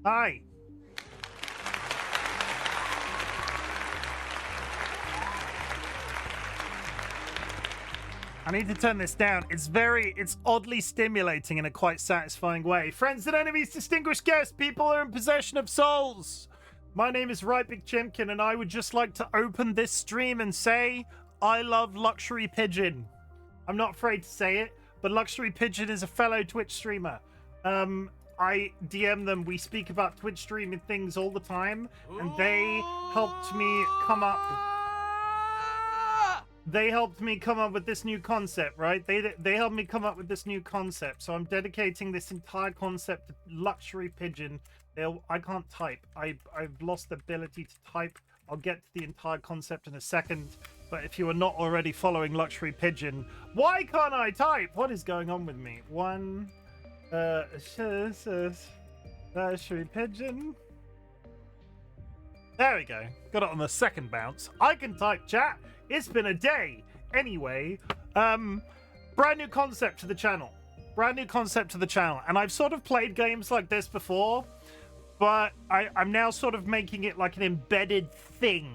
Hi. I need to turn this down. It's oddly stimulating in a quite satisfying way. Friends and enemies, distinguished guests, people are in possession of souls. My name is RightBigChimken, and I would just like to open this stream and say, I love Luxury Pigeon. I'm not afraid to say it, but Luxury Pigeon is a fellow Twitch streamer. I DM them. We speak about Twitch streaming things all the time, and they helped me come up. They helped me come up with this new concept, right? They helped me come up with this new concept. So I'm dedicating this entire concept to Luxury Pigeon. I can't type. I've lost the ability to type. I'll get to the entire concept in a second. But if you are not already following Luxury Pigeon, why can't I type? What is going on with me? Luxury Pigeon. There we go. Got it on the second bounce. I can type, chat. It's been a day. Anyway, brand new concept to the channel. Brand new concept to the channel. And I've sort of played games like this before, but I'm now sort of making it like an embedded thing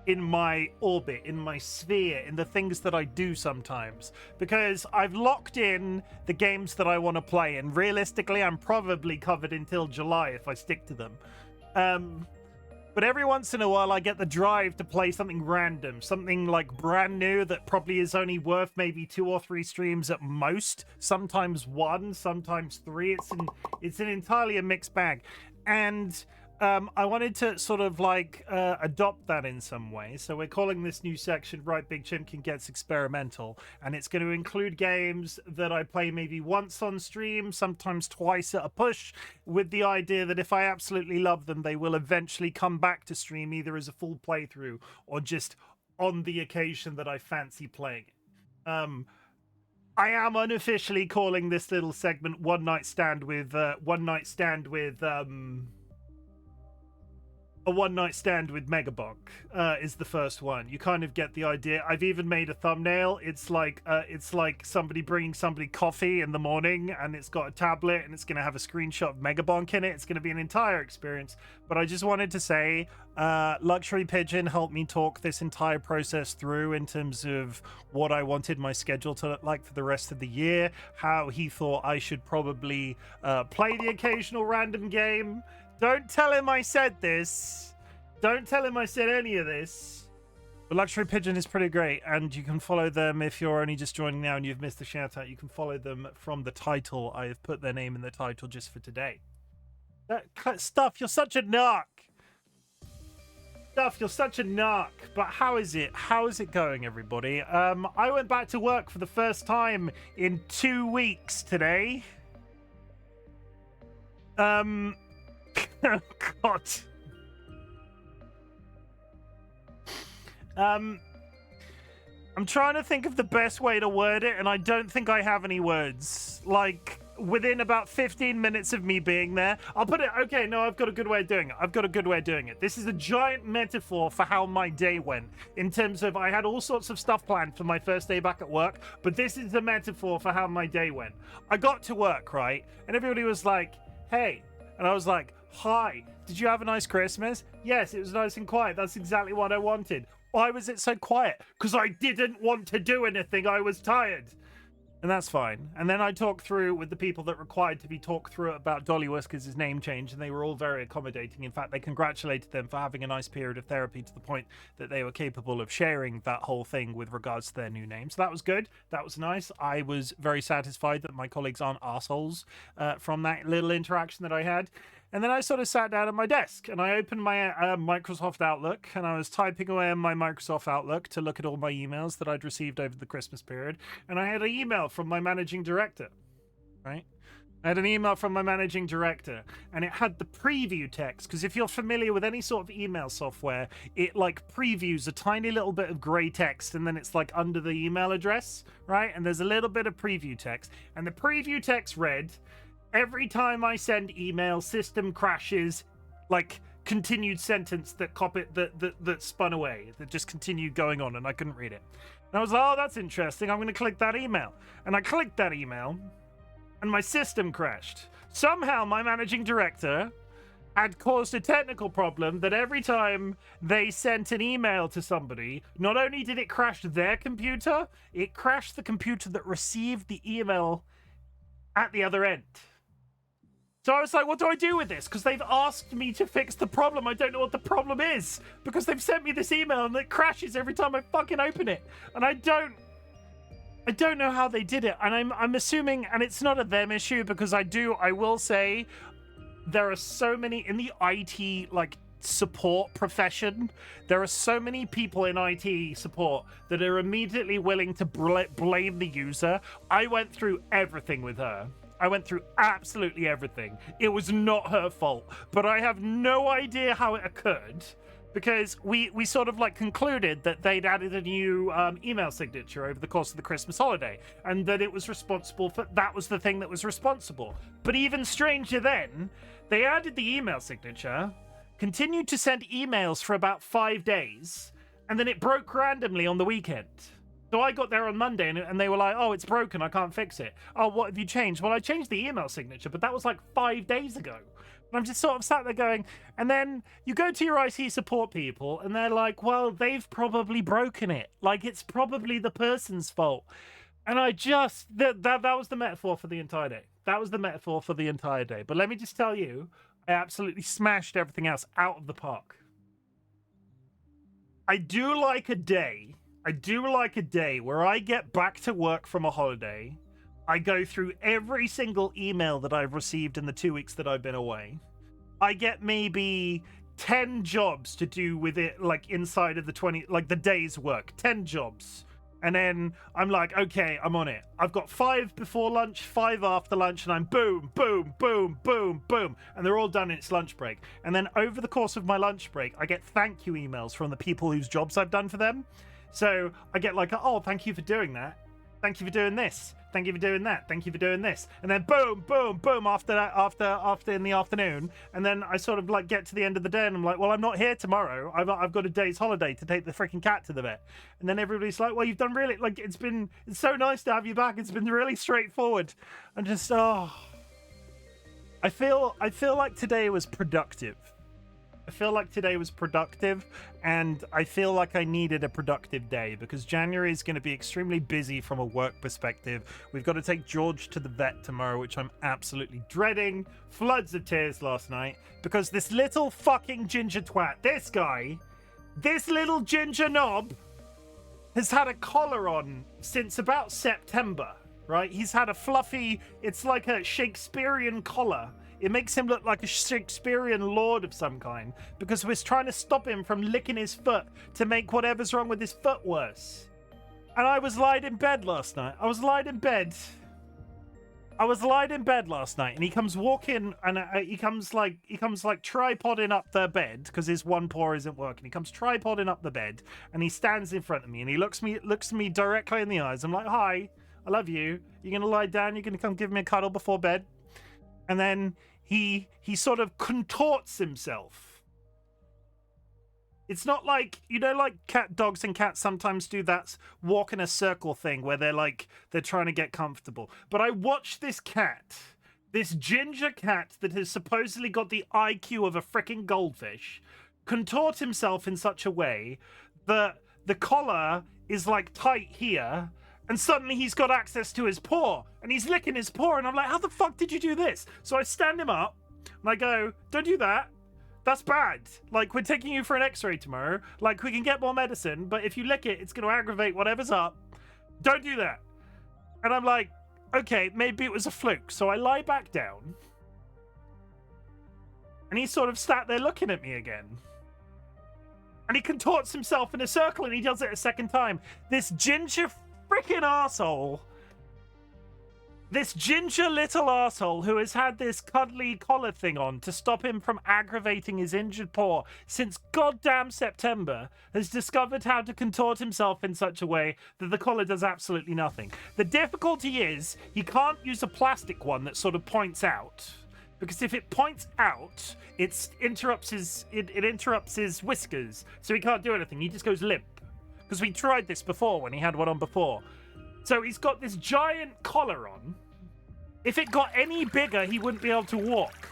in my orbit, in my sphere, in the things that I do sometimes. Because I've locked in the games that I want to play, and realistically, I'm probably covered until July if I stick to them. But every once in a while, I get the drive to play something random, something like brand new that probably is only worth maybe 2 or 3 streams at most. Sometimes 1, sometimes 3. It's an entirely a mixed bag, and I wanted to sort of like adopt that in some way. So we're calling this new section RightBigChimken Gets Experimental, and it's going to include games that I play maybe once on stream, sometimes twice at a push, with the idea that if I absolutely love them, they will eventually come back to stream either as a full playthrough or just on the occasion that I fancy playing it. I am unofficially calling this little segment One Night Stand with A One Night Stand with Megabonk is the first one. You kind of get the idea. I've even made a thumbnail. It's like somebody bringing somebody coffee in the morning, and it's got a tablet, and it's going to have a screenshot of Megabonk in it. It's going to be an entire experience. But I just wanted to say, Luxury Pigeon helped me talk this entire process through in terms of what I wanted my schedule to look like for the rest of the year, how he thought I should probably play the occasional random game. Don't tell him I said this. Don't tell him I said any of this. But Luxury Pigeon is pretty great, and you can follow them if you're only just joining now and you've missed the shout out. You can follow them from the title. I have put their name in the title just for today. Stuff, you're such a narc. Stuff, you're such a narc. But how is it? How is it going, everybody? I went back to work for the first time in 2 weeks today. Oh, God. I'm trying to think of the best way to word it, and I don't think I have any words. Like, within about 15 minutes of me being there, I'll put it, okay, no, I've got a good way of doing it. I've got a good way of doing it. This is a giant metaphor for how my day went, in terms of I had all sorts of stuff planned for my first day back at work, but this is a metaphor for how my day went. I got to work, right? And everybody was like, hey. And I was like, hi, did you have a nice Christmas? Yes, it was nice and quiet. That's exactly what I wanted. Why was it so quiet? Because I didn't want to do anything. I was tired. And that's fine. And then I talked through with the people that required to be talked through about DollyWhiskers' name change, and they were all very accommodating. In fact, they congratulated them for having a nice period of therapy to the point that they were capable of sharing that whole thing with regards to their new name. So that was good. That was nice. I was very satisfied that my colleagues aren't assholes from that little interaction that I had. And then I sort of sat down at my desk and I opened my Microsoft Outlook, and I was typing away on my Microsoft Outlook to look at all my emails that I'd received over the Christmas period. And I had an email from my managing director, right? I had an email from my managing director, and it had the preview text, because if you're familiar with any sort of email software, it like previews a tiny little bit of gray text, and then it's like under the email address, right? And there's a little bit of preview text, and the preview text read, every time I send email, system crashes, like continued sentence that that spun away, that just continued going on, and I couldn't read it. And I was like, oh, that's interesting. I'm going to click that email. And I clicked that email, and my system crashed. Somehow my managing director had caused a technical problem that every time they sent an email to somebody, not only did it crash their computer, it crashed the computer that received the email at the other end. So I was like, what do I do with this? Because they've asked me to fix the problem. I don't know what the problem is. Because they've sent me this email and it crashes every time I fucking open it. And I don't know how they did it. And I'm assuming, and it's not a them issue, because I will say there are so many in the IT, like, support profession. There are so many people in IT support that are immediately willing to blame the user. I went through everything with her. I went through absolutely everything. It was not her fault, but I have no idea how it occurred, because we sort of like concluded that they'd added a new email signature over the course of the Christmas holiday, and that it was responsible for, that was the thing that was responsible. But even stranger then, they added the email signature, continued to send emails for about 5 days, and then it broke randomly on the weekend. So I got there on Monday, and they were like, oh, it's broken, I can't fix it. Oh, what have you changed? Well, I changed the email signature, but that was like 5 days ago. And I'm just sort of sat there going, and then you go to your IT support people, and they're like, well, they've probably broken it. Like, it's probably the person's fault. And I just, that was the metaphor for the entire day. That was the metaphor for the entire day. But let me just tell you, I absolutely smashed everything else out of the park. I do like a day where I get back to work from a holiday. I go through every single email that I've received in the 2 weeks that I've been away. I get maybe 10 jobs to do with it, like inside of the 20, like the day's work, 10 jobs. And then I'm like, okay, I'm on it. I've got 5 before lunch, 5 after lunch, and I'm boom, boom, boom, boom, boom. And they're all done in its lunch break. And then over the course of my lunch break, I get thank you emails from the people whose jobs I've done for them. So I get like, oh, thank you for doing that. Thank you for doing this. Thank you for doing that. Thank you for doing this. And then boom, boom, boom after that, after in the afternoon. And then I sort of like get to the end of the day and I'm like, well, I'm not here tomorrow. I've got a day's holiday to take the freaking cat to the vet. And then everybody's like, well, you've done really, like, it's so nice to have you back. It's been really straightforward. And just, oh, I feel like today was productive. I feel like today was productive, and I feel like I needed a productive day, because January is going to be extremely busy from a work perspective. We've got to take George to the vet tomorrow, which I'm absolutely dreading. Floods of tears last night, because this little fucking ginger twat, this guy, this little ginger knob, has had a collar on since about September, right? He's had a fluffy, it's like a Shakespearean collar. It makes him look like a Shakespearean lord of some kind, because we're trying to stop him from licking his foot to make whatever's wrong with his foot worse. And I was lying in bed last night. I was lying in bed last night, and he comes walking, and he comes like tripoding up the bed, because his one paw isn't working. He comes tripoding up the bed, and he stands in front of me, and he looks me directly in the eyes. I'm like, hi, I love you. You're gonna lie down? You're gonna come give me a cuddle before bed? And then he sort of contorts himself. It's not like, you know, like dogs and cats sometimes do that walk in a circle thing where they're trying to get comfortable. But I watched this cat, this ginger cat that has supposedly got the IQ of a freaking goldfish, contort himself in such a way that the collar is like tight here, and suddenly he's got access to his paw, and he's licking his paw, and I'm like, how the fuck did you do this? So I stand him up, and I go, don't do that. That's bad. Like, we're taking you for an x-ray tomorrow. Like, we can get more medicine, but if you lick it, it's going to aggravate whatever's up. Don't do that. And I'm like, okay, maybe it was a fluke. So I lie back down, and he sort of sat there looking at me again. And he contorts himself in a circle, and he does it a second time. This ginger freaking arsehole, this ginger little arsehole who has had this cuddly collar thing on to stop him from aggravating his injured paw since goddamn September, has discovered how to contort himself in such a way that the collar does absolutely nothing. The difficulty is he can't use a plastic one that sort of points out, because if it points out, it interrupts his whiskers, so he can't do anything. He just goes limp. Because we tried this before when he had one on before. So he's got this giant collar on. If it got any bigger, he wouldn't be able to walk.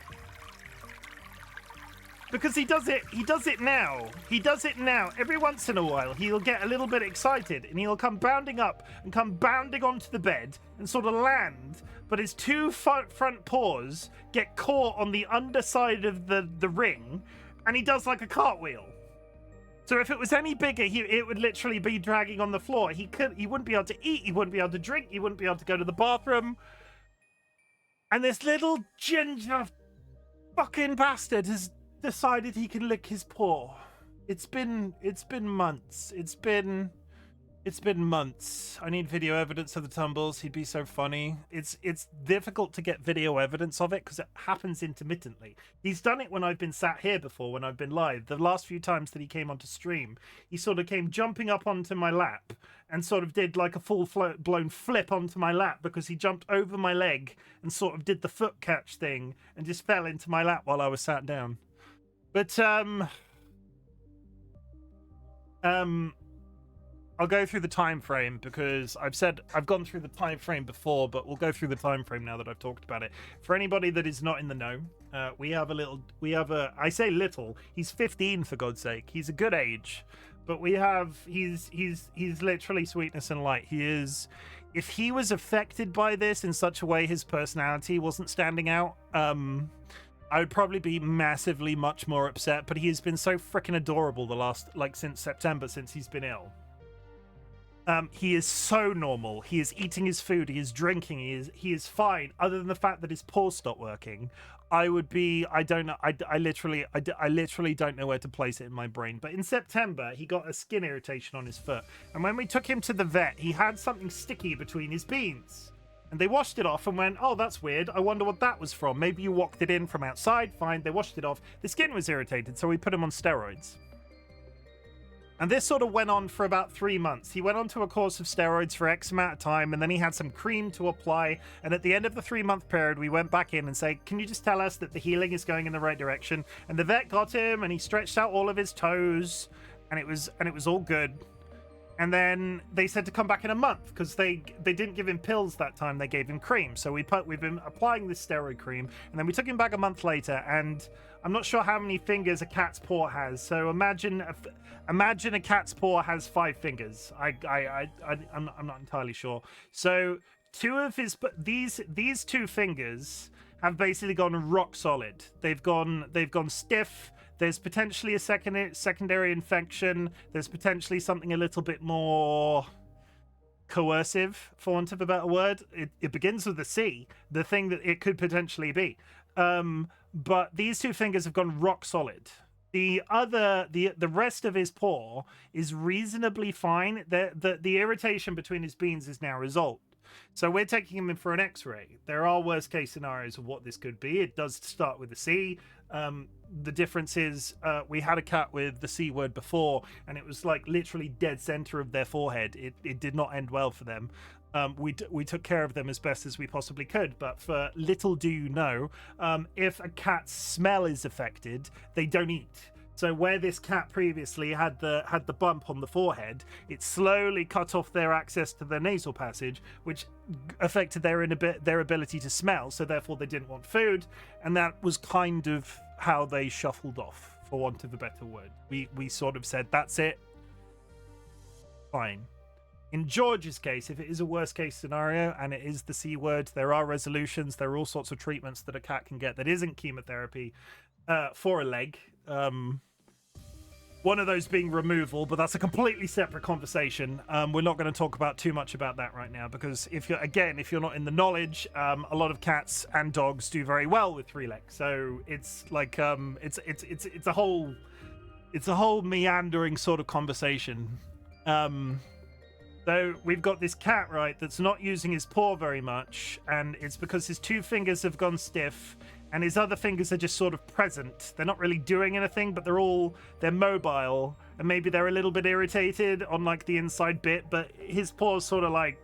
Because he does it now. He does it now. Every once in a while, he'll get a little bit excited and he'll come bounding up and come bounding onto the bed and sort of land, but his two front paws get caught on the underside of the ring, and he does like a cartwheel. So if it was any bigger, it would literally be dragging on the floor. He wouldn't be able to eat, he wouldn't be able to drink, he wouldn't be able to go to the bathroom. And this little ginger fucking bastard has decided he can lick his paw. It's been months. It's been months. I need video evidence of the tumbles. He'd be so funny. It's difficult to get video evidence of it because it happens intermittently. He's done it when I've been sat here before, when I've been live. The last few times that he came onto stream, he sort of came jumping up onto my lap and sort of did like a full-blown flip onto my lap because he jumped over my leg and sort of did the foot catch thing and just fell into my lap while I was sat down. But I'll go through the time frame because I've gone through the time frame before, but we'll go through the time frame now that I've talked about it. For anybody that is not in the know, I say little, he's 15 for God's sake. He's a good age, but he's literally sweetness and light. He is, if he was affected by this in such a way his personality wasn't standing out, I would probably be massively much more upset, but he has been so freaking adorable the last, since September, since he's been ill. He is so normal. He is eating his food. He is drinking. He is fine. Other than the fact that his paws stopped working, I don't know. I literally don't know where to place it in my brain. But in September, he got a skin irritation on his foot, and when we took him to the vet, he had something sticky between his beans. And they washed it off and went, oh, that's weird. I wonder what that was from. Maybe you walked it in from outside. Fine. They washed it off. The skin was irritated, so we put him on steroids. And this sort of went on for about 3 months. He went on to a course of steroids for X amount of time, and then he had some cream to apply. And at the end of the 3-month period, we went back in and said, can you just tell us that the healing is going in the right direction? And the vet got him, and he stretched out all of his toes, and it was all good. And then they said to come back in a month because they didn't give him pills that time. They gave him cream. So we've been applying this steroid cream, and then we took him back a month later. And I'm not sure how many fingers a cat's paw has. So imagine a cat's paw has 5 fingers. I'm not entirely sure. So these 2 fingers have basically gone rock solid. They've gone stiff. There's potentially a secondary infection. There's potentially something a little bit more coercive, for want of a better word. It begins with a C, the thing that it could potentially be. But these 2 fingers have gone rock solid. The rest of his paw is reasonably fine. The irritation between his beans is now resolved. So we're taking him in for an X-ray. There are worst case scenarios of what this could be. It does start with a C. The difference is we had a cat with the C word before, and it was like literally dead center of their forehead. It did not end well for them. We took care of them as best as we possibly could, but for little do you know, if a cat's smell is affected, they don't eat. So where this cat previously had the bump on the forehead, it slowly cut off their access to the nasal passage, which affected their ability to smell. So therefore, they didn't want food, and that was kind of how they shuffled off, for want of a better word. We sort of said, that's it. Fine. In George's case, if it is a worst case scenario and it is the C word, there are resolutions. There are all sorts of treatments that a cat can get that isn't chemotherapy for a leg. One of those being removal, but that's a completely separate conversation. We're not going to talk about too much about that right now because if you're not in the knowledge, a lot of cats and dogs do very well with 3 legs. So it's like it's a whole meandering sort of conversation. So we've got this cat, right, that's not using his paw very much, and it's because his 2 fingers have gone stiff and his other fingers are just sort of present. They're not really doing anything, but they're mobile, and maybe they're a little bit irritated on like the inside bit, but his paw's sort of like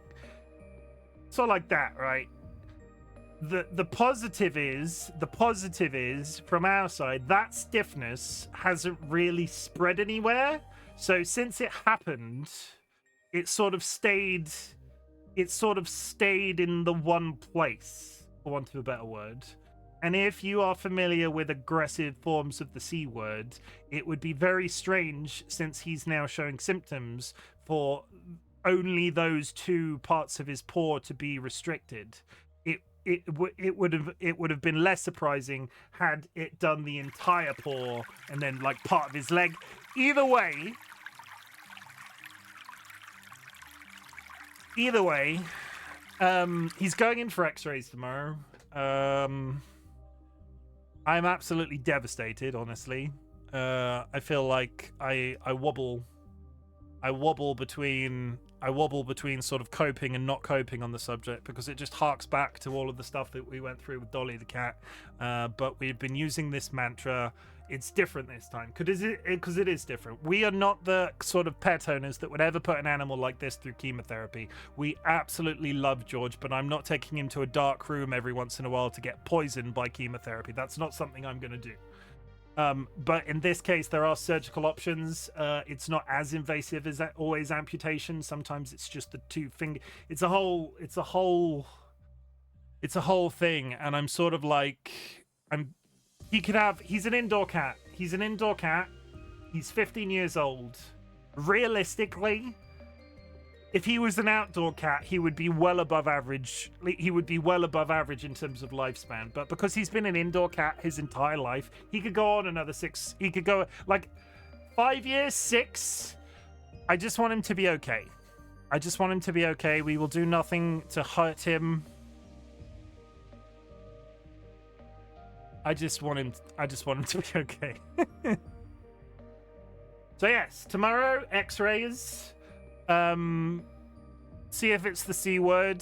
that, right? The positive is from our side, that stiffness hasn't really spread anywhere. So since it happened, it sort of stayed in the one place, for want of a better word. And if you are familiar with aggressive forms of the C word, it would be very strange, since he's now showing symptoms, for only those 2 parts of his paw to be restricted. It would have been less surprising had it done the entire paw and then like part of his leg. Either way, he's going in for X-rays tomorrow. I'm absolutely devastated, honestly. I feel like I wobble between sort of coping and not coping on the subject, because it just harks back to all of the stuff that we went through with Dolly the cat. But we've been using this mantra. It's different this time because it is different. We are not the sort of pet owners that would ever put an animal like this through chemotherapy. We absolutely love George, but I'm not taking him to a dark room every once in a while to get poisoned by chemotherapy. That's not something I'm going to do. But in this case, there are surgical options. It's not as invasive as always amputation. Sometimes it's just the 2 finger. It's a whole thing. And I'm sort of like, he's an indoor cat. He's 15 years old. Realistically, if he was an outdoor cat, he would be well above average. He would be well above average in terms of lifespan. But because he's been an indoor cat his entire life, he could go on another 6. He could go like 5 years, 6. I just want him to be okay. We will do nothing to hurt him. I just want him to be okay. So yes, tomorrow, X-rays. See if it's the C word.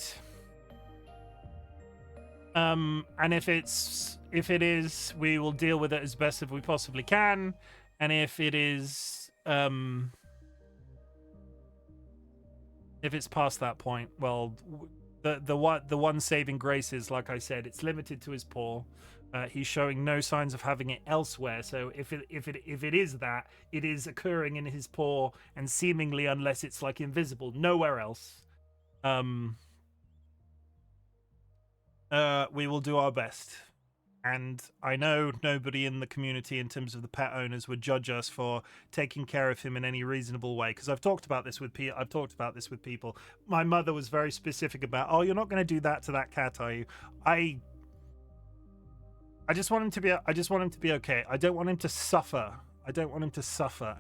And if it is, we will deal with it as best as we possibly can. And if it is, if it's past that point, well, the one saving grace is, like I said, it's limited to his paw. He's showing no signs of having it elsewhere. So if it is that, it is occurring in his paw, and seemingly, unless it's like invisible, nowhere else. We will do our best. And I know nobody in the community, in terms of the pet owners, would judge us for taking care of him in any reasonable way. Because I've talked about this with people. My mother was very specific about, oh, you're not going to do that to that cat, are you? I just want him to be okay. I don't want him to suffer. And I don't want him to suffer.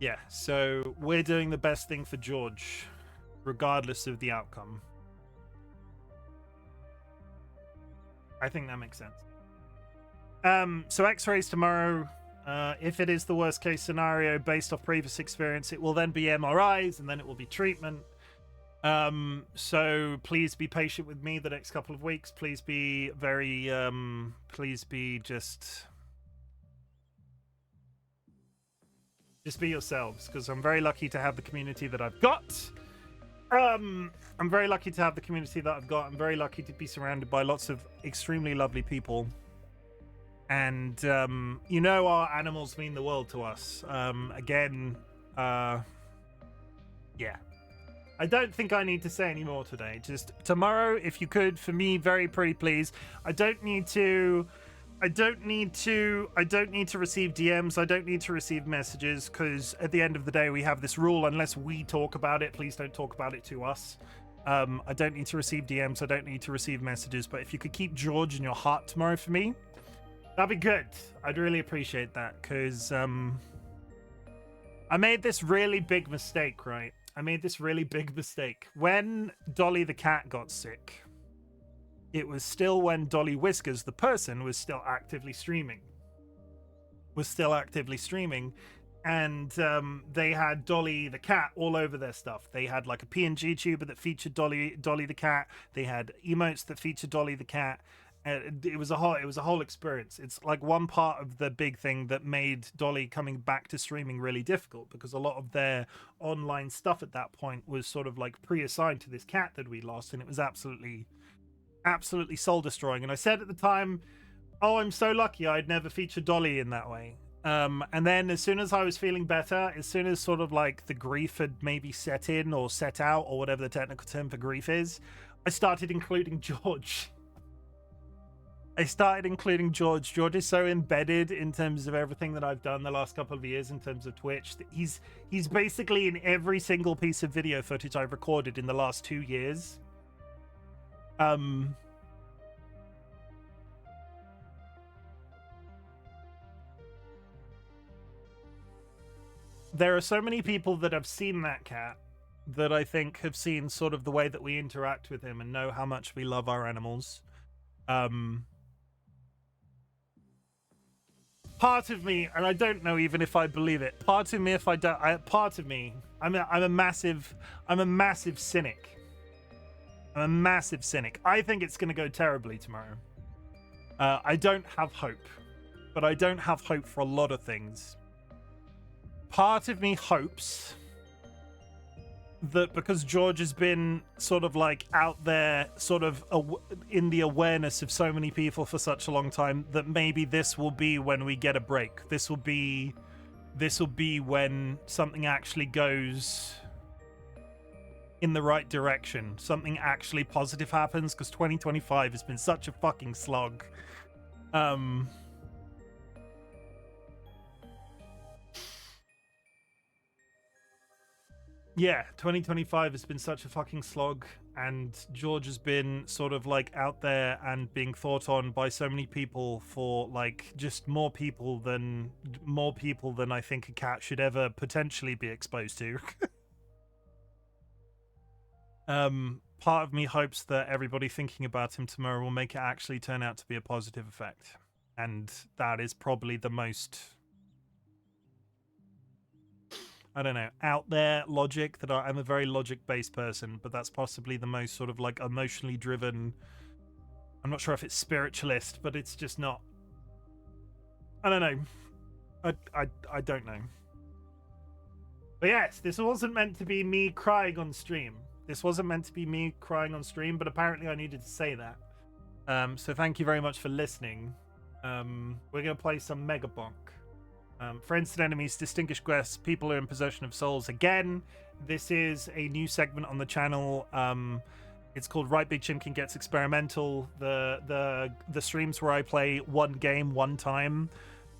Yeah, so we're doing the best thing for George, regardless of the outcome. I think that makes sense. So X-rays tomorrow. If it is the worst case scenario based off previous experience, it will then be MRIs, and then it will be treatment. So please be patient with me the next couple of weeks. Please be just be yourselves, because I'm very lucky to have the community that I've got. I'm very lucky to be surrounded by lots of extremely lovely people. And, our animals mean the world to us. Yeah. I don't think I need to say any more today. Just tomorrow, if you could, for me, very pretty please. I don't need to receive DMs. I don't need to receive messages, because at the end of the day, we have this rule: unless we talk about it, please don't talk about it to us. I don't need to receive DMs. I don't need to receive messages. But if you could keep George in your heart tomorrow for me, that'd be good. I'd really appreciate that, because I made this really big mistake, right? When Dolly the cat got sick, it was still when DollyWhiskers, the person, was still actively streaming. And they had Dolly the cat all over their stuff. They had like a PNG tuber that featured Dolly the cat. They had emotes that featured Dolly the cat. It was a whole experience. It's like one part of the big thing that made Dolly coming back to streaming really difficult, because a lot of their online stuff at that point was sort of like pre-assigned to this cat that we lost, and it was absolutely soul destroying. And I said at the time, oh, I'm so lucky I'd never featured Dolly in that way. And then as soon as I was feeling better, as soon as sort of like the grief had maybe set in or set out or whatever the technical term for grief is, I started including George. George. George is so embedded in terms of everything that I've done the last couple of years in terms of Twitch. He's basically in every single piece of video footage I've recorded in the last 2 years. There are so many people that have seen that cat that I think have seen sort of the way that we interact with him and know how much we love our animals. Part of me, and I don't know even if I believe it, part of me, if I don't, part of me, I'm a massive cynic. I'm a massive cynic. I think it's going to go terribly tomorrow. I don't have hope, but I don't have hope for a lot of things. Part of me hopes that because George has been sort of like out there, sort of in the awareness of so many people for such a long time, that maybe this will be when we get a break. This will be when something actually goes in the right direction. Something actually positive happens, because 2025 has been such a fucking slog. Yeah, 2025 has been such a fucking slog, and George has been sort of like out there and being thought on by so many people for like just more people than I think a cat should ever potentially be exposed to. Part of me hopes that everybody thinking about him tomorrow will make it actually turn out to be a positive effect, and that is probably the most, I don't know, out there logic that I'm a very logic-based person, but that's possibly the most sort of like emotionally driven. I'm not sure if it's spiritualist, but it's just not. I don't know. I don't know. But yes, this wasn't meant to be me crying on stream. This wasn't meant to be me crying on stream, but apparently I needed to say that. So thank you very much for listening. We're gonna play some Megabonk. Friends and enemies, distinguished guests, people who are in possession of souls. Again, this is a new segment on the channel. It's called RightBigChimken Gets Experimental. The streams where I play one game one time,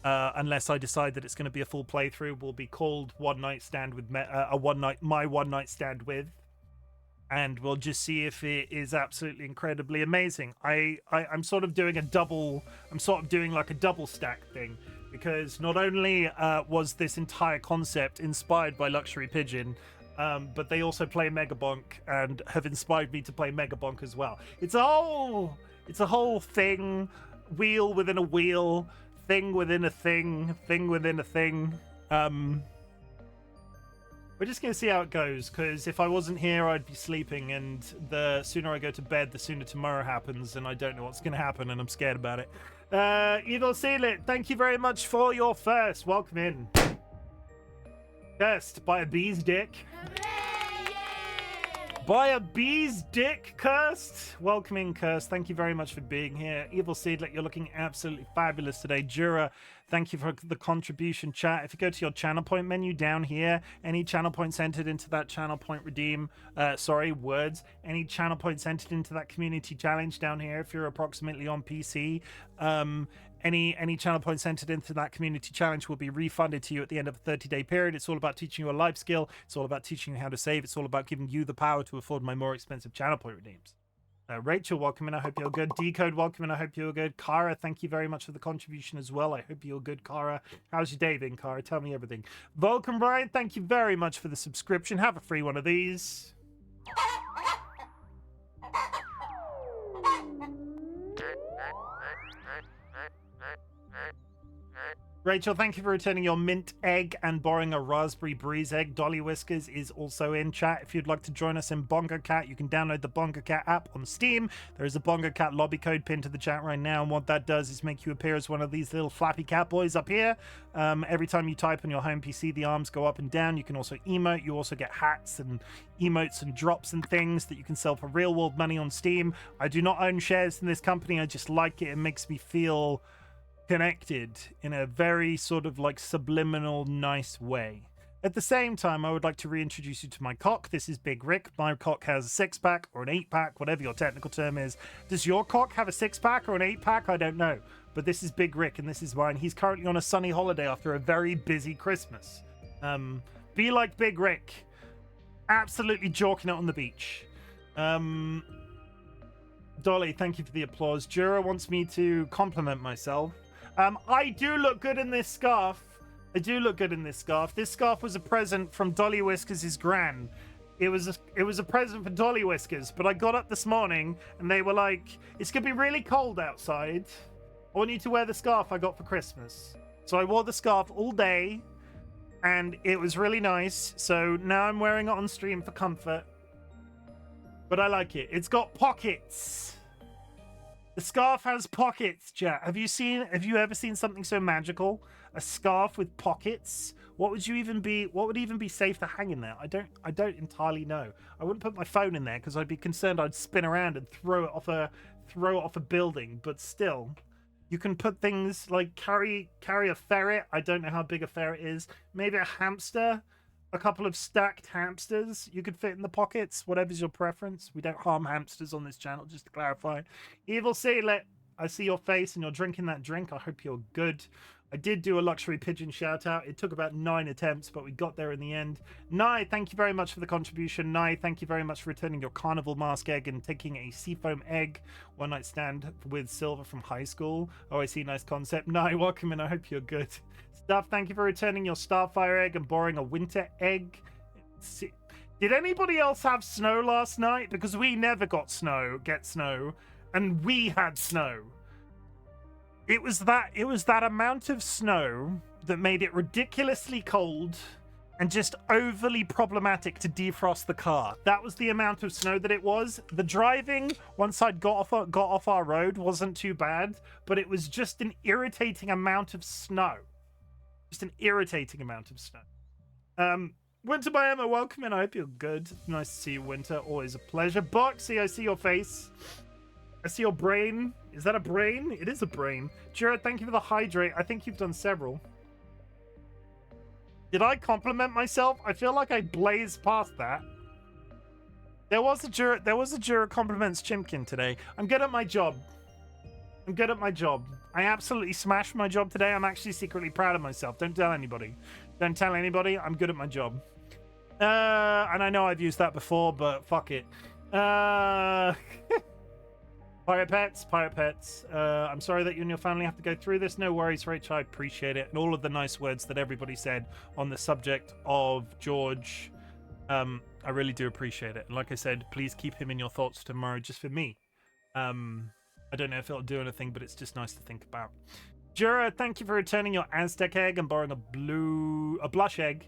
unless I decide that it's going to be a full playthrough, will be called One Night Stand with my One Night Stand with, and we'll just see if it is absolutely incredibly amazing. I'm sort of doing a double. I'm sort of doing like a double stack thing. Because not only was this entire concept inspired by Luxury Pigeon, but they also play Megabonk and have inspired me to play Megabonk as well. It's a whole thing, wheel within a wheel, thing within a thing, thing within a thing. We're just going to see how it goes, because if I wasn't here, I'd be sleeping, and the sooner I go to bed, the sooner tomorrow happens, and I don't know what's going to happen, and I'm scared about it. Evil Sealit, thank you very much for your first. Welcome in. Cursed by a bee's dick. By a bee's dick, Cursed. Welcome in, Cursed. Thank you very much for being here. Evil Seedlet, you're looking absolutely fabulous today. Jura, thank you for the contribution, chat. If you go to your channel point menu down here, any channel points entered into that channel point redeem, any channel points entered into that community challenge down here, if you're approximately on PC, any channel points entered into that community challenge will be refunded to you at the end of a 30-day period. It's all about teaching you a life skill. It's all about teaching you how to save. It's all about giving you the power to afford my more expensive channel point redeems. Rachel, welcome in. I hope you're good. Decode, welcome in. I hope you're good. Kara, thank you very much for the contribution as well. I hope you're good, Kara. How's your day been, Kara? Tell me everything. Vulcan Brian, thank you very much for the subscription. Have a free one of these. Rachel, thank you for returning your mint egg and borrowing a raspberry breeze egg. DollyWhiskers is also in chat. If you'd like to join us in Bongo Cat, you can download the Bongo Cat app on Steam. There is a Bongo Cat lobby code pinned to the chat right now, and what that does is make you appear as one of these little flappy cat boys up here. Every time you type on your home PC, the arms go up and down. You can also emote. You also get hats and emotes and drops and things that you can sell for real world money on Steam. I do not own shares in this company. I just like it. It makes me feel connected in a very sort of like subliminal, nice way. At the same time, I would like to reintroduce you to my cock. This is Big Rick. My cock has a 6-pack or an 8-pack, whatever your technical term is. Does your cock have a 6-pack or an 8-pack? I don't know. But this is Big Rick, and this is mine. He's currently on a sunny holiday after a very busy Christmas. Be like Big Rick. Absolutely jorking it on the beach. Dolly, thank you for the applause. Jura wants me to compliment myself. I do look good in this scarf. I do look good in this scarf. This scarf was a present from DollyWhiskers' gran. It was a present for DollyWhiskers, but I got up this morning and they were like, it's gonna be really cold outside. I want you to wear the scarf I got for Christmas. So I wore the scarf all day and it was really nice. So now I'm wearing it on stream for comfort. But I like it. It's got pockets. The scarf has pockets, chat. Have you ever seen something so magical? A scarf with pockets? What would even be safe to hang in there? I don't entirely know. I wouldn't put my phone in there because I'd be concerned I'd spin around and throw it off a building, but still. You can put things like carry a ferret. I don't know how big a ferret is. Maybe a hamster. A couple of stacked hamsters you could fit in the pockets. Whatever's your preference. We don't harm hamsters on this channel, just to clarify. Evil Sealet, I see your face and you're drinking that drink. I hope you're good. I did do a luxury pigeon shout out. It took about 9 attempts, but we got there in the end. Nye, thank you very much for the contribution. Nye, thank you very much for returning your carnival mask egg and taking a seafoam egg one night stand with Silver from high school. Oh, I see. Nice concept. Nye, welcome and I hope you're good. Stuff, thank you for returning your starfire egg and borrowing a winter egg. Did anybody else have snow last night? Because we never got snow, and we had snow. It was that amount of snow that made it ridiculously cold and just overly problematic to defrost the car. That was the amount of snow that it was. The driving, once I'd got off our road, wasn't too bad, but it was just an irritating amount of snow. Just an irritating amount of snow. Winter Miami, welcome in. I hope you're good. Nice to see you, Winter. Always a pleasure. Boxy, I see your face. I see your brain. Is that a brain? It is a brain. Jared, thank you for the hydrate. I think you've done several. Did I compliment myself? I feel like I blazed past that. There was a Jura compliments Chimken today. I'm good at my job. I absolutely smashed my job today. I'm actually secretly proud of myself. Don't tell anybody. I'm good at my job. And I know I've used that before, but fuck it. Pirate Pets. I'm sorry that you and your family have to go through this. No worries, Rachel. I appreciate it. And all of the nice words that everybody said on the subject of George. I really do appreciate it. And like I said, please keep him in your thoughts tomorrow just for me. I don't know if it'll do anything, but it's just nice to think about. Jura, thank you for returning your Aztec egg and borrowing a blush egg.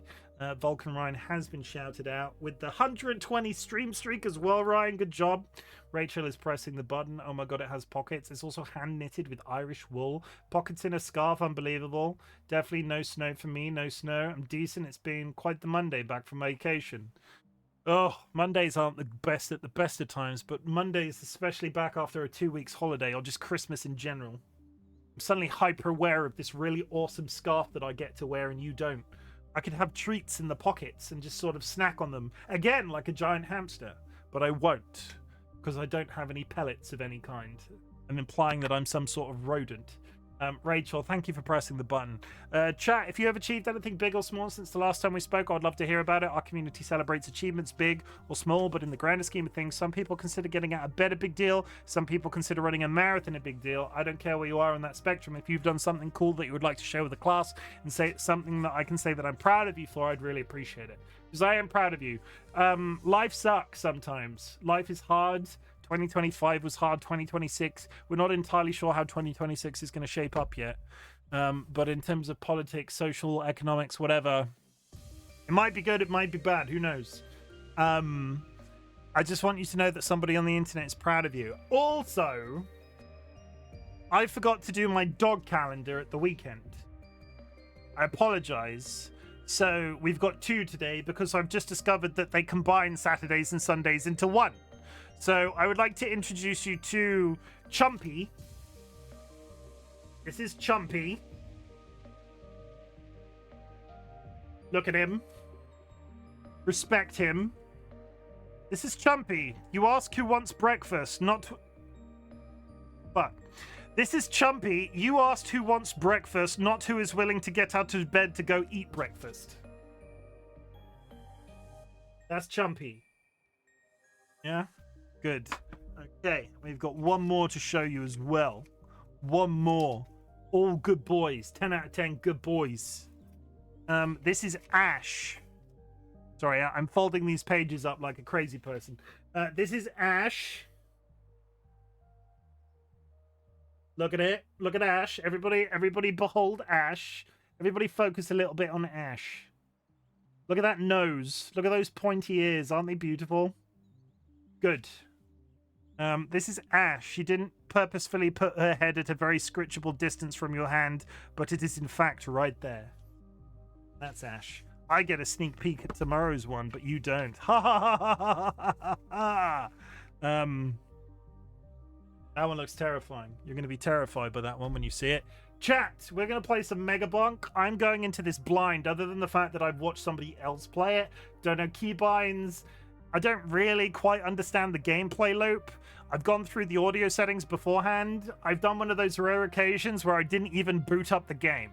Vulcan Ryan has been shouted out with the 120 stream streak as well, Ryan. Good job. Rachel is pressing the button. Oh my god, it has pockets. It's also hand knitted with Irish wool. Pockets in a scarf, unbelievable. Definitely no snow for me, no snow. I'm decent. It's been quite the Monday back from vacation. Oh, Mondays aren't the best at the best of times, but Mondays, especially back after a 2 weeks holiday or just Christmas in general. I'm suddenly hyper aware of this really awesome scarf that I get to wear and you don't. I could have treats in the pockets and just sort of snack on them. Again, like a giant hamster. But I won't, because I don't have any pellets of any kind. I'm implying that I'm some sort of rodent. Rachel, thank you for pressing the button. Chat, if you have achieved anything big or small since the last time we spoke, I'd love to hear about it. Our community celebrates achievements big or small, but in the grander scheme of things, some people consider getting out of bed a big deal. Some people consider running a marathon a big deal. I don't care where you are on that spectrum. If you've done something cool that you would like to share with the class and say it's something that I can say that I'm proud of you for, I'd really appreciate it. Because I am proud of you. Life sucks sometimes. Life is hard. 2025 was hard. 2026, we're not entirely sure how 2026 is going to shape up yet. But in terms of politics, social, economics, whatever, it might be good, it might be bad. Who knows? I just want you to know that somebody on the internet is proud of you. Also, I forgot to do my dog calendar at the weekend. I apologize. So we've got 2 today because I've just discovered that they combine Saturdays and Sundays into 1. So I would like to introduce you to Chumpy. This is Chumpy. Look at him. Respect him. This is Chumpy. You ask who wants breakfast, not... Fuck. This is Chumpy. You asked who wants breakfast, not who is willing to get out of bed to go eat breakfast. That's Chumpy. Yeah? Good. Okay, we've got one more to show you as well. One more. All good boys. 10 out of 10 good boys. This is Ash. Sorry, I'm folding these pages up like a crazy person. This is Ash. Look at it. Look at Ash. Everybody behold Ash. Everybody focus a little bit on Ash. Look at that nose. Look at those pointy ears. Aren't they beautiful? Good. This is Ash. She didn't purposefully put her head at a very scritchable distance from your hand, but it is in fact right there. That's Ash. I get a sneak peek at tomorrow's one, but you don't. Ha ha ha ha ha ha ha. That one looks terrifying. You're going to be terrified by that one when you see it. Chat, we're going to play some Megabonk. I'm going into this blind, other than the fact that I've watched somebody else play it. Don't know keybinds. I don't really quite understand the gameplay loop. I've gone through the audio settings beforehand. I've done one of those rare occasions where I didn't even boot up the game.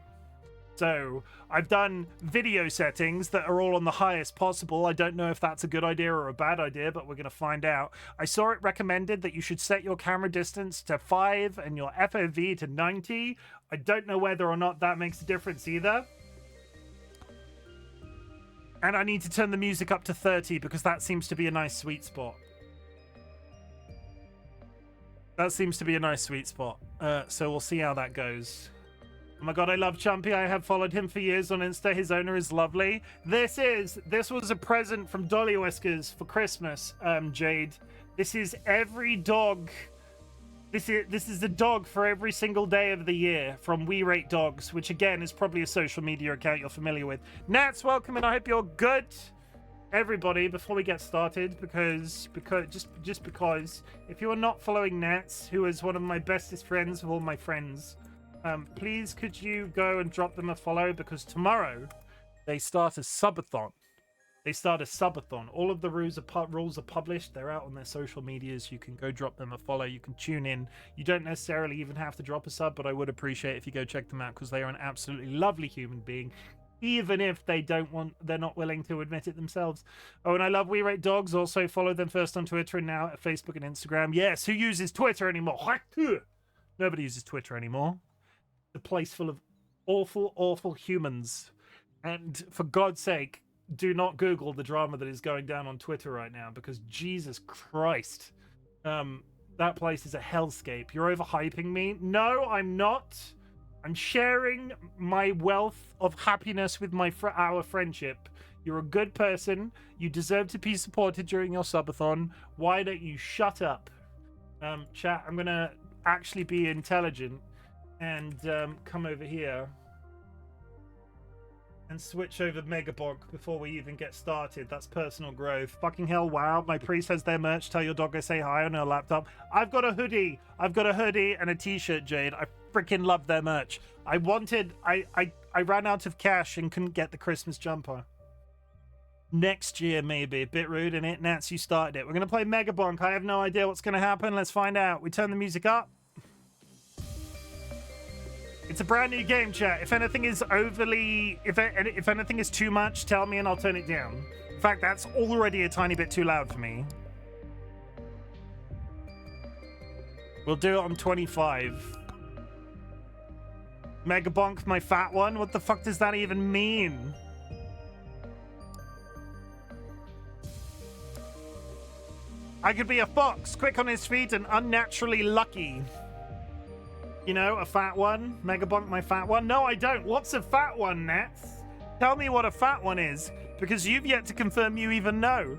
So I've done video settings that are all on the highest possible. I don't know if that's a good idea or a bad idea, but we're going to find out. I saw it recommended that you should set your camera distance to 5 and your FOV to 90. I don't know whether or not that makes a difference either. And I need to turn the music up to 30 because that seems to be a nice sweet spot. That seems to be a nice sweet spot. So we'll see how that goes. Oh my god, I love Chumpy. I have followed him for years on Insta. His owner is lovely. This was a present from DollyWhiskers for Christmas, Jade. This is every dog. This is the dog for every single day of the year from We Rate Dogs, which again is probably a social media account you're familiar with. Nats, welcome, and I hope you're good. Everybody, before we get started, because if you are not following Nats, who is one of my bestest friends of all my friends, please could you go and drop them a follow, because tomorrow they start a subathon. All of the rules are published. They're out on their social medias. You can go drop them a follow. You can tune in. You don't necessarily even have to drop a sub, but I would appreciate if you go check them out, because they are an absolutely lovely human being, even if they're not willing to admit it themselves. Oh, and I love We Rate Dogs. Also follow them first on Twitter and now at Facebook and Instagram. Yes, who uses Twitter anymore? Nobody uses Twitter anymore. A place full of awful humans. And for God's sake, do not Google the drama that is going down on Twitter right now, because Jesus Christ, that place is a hellscape. You're overhyping me. No, I'm not. I'm sharing my wealth of happiness with our friendship. You're a good person. You deserve to be supported during your subathon. Why don't you shut up? Chat, I'm gonna actually be intelligent and come over here and switch over Megabonk before we even get started. That's personal growth. Fucking hell, wow. My priest has their merch. Tell your dog I say hi on her laptop. I've got a hoodie. And a t-shirt, Jade. I freaking love their merch. I ran out of cash and couldn't get the Christmas jumper. Next year, maybe. A bit rude, innit? Nats, you started it. We're going to play Megabonk. I have no idea what's going to happen. Let's find out. We turn the music up. It's a brand new game, chat. If anything is if anything is too much, tell me and I'll turn it down. In fact, that's already a tiny bit too loud for me. We'll do it on 25. Megabonk, my fat one? What the fuck does that even mean? I could be a fox, quick on his feet and unnaturally lucky. You know, a fat one. Megabonk, my fat one. No, I don't. What's a fat one, Nats? Tell me what a fat one is, because you've yet to confirm you even know.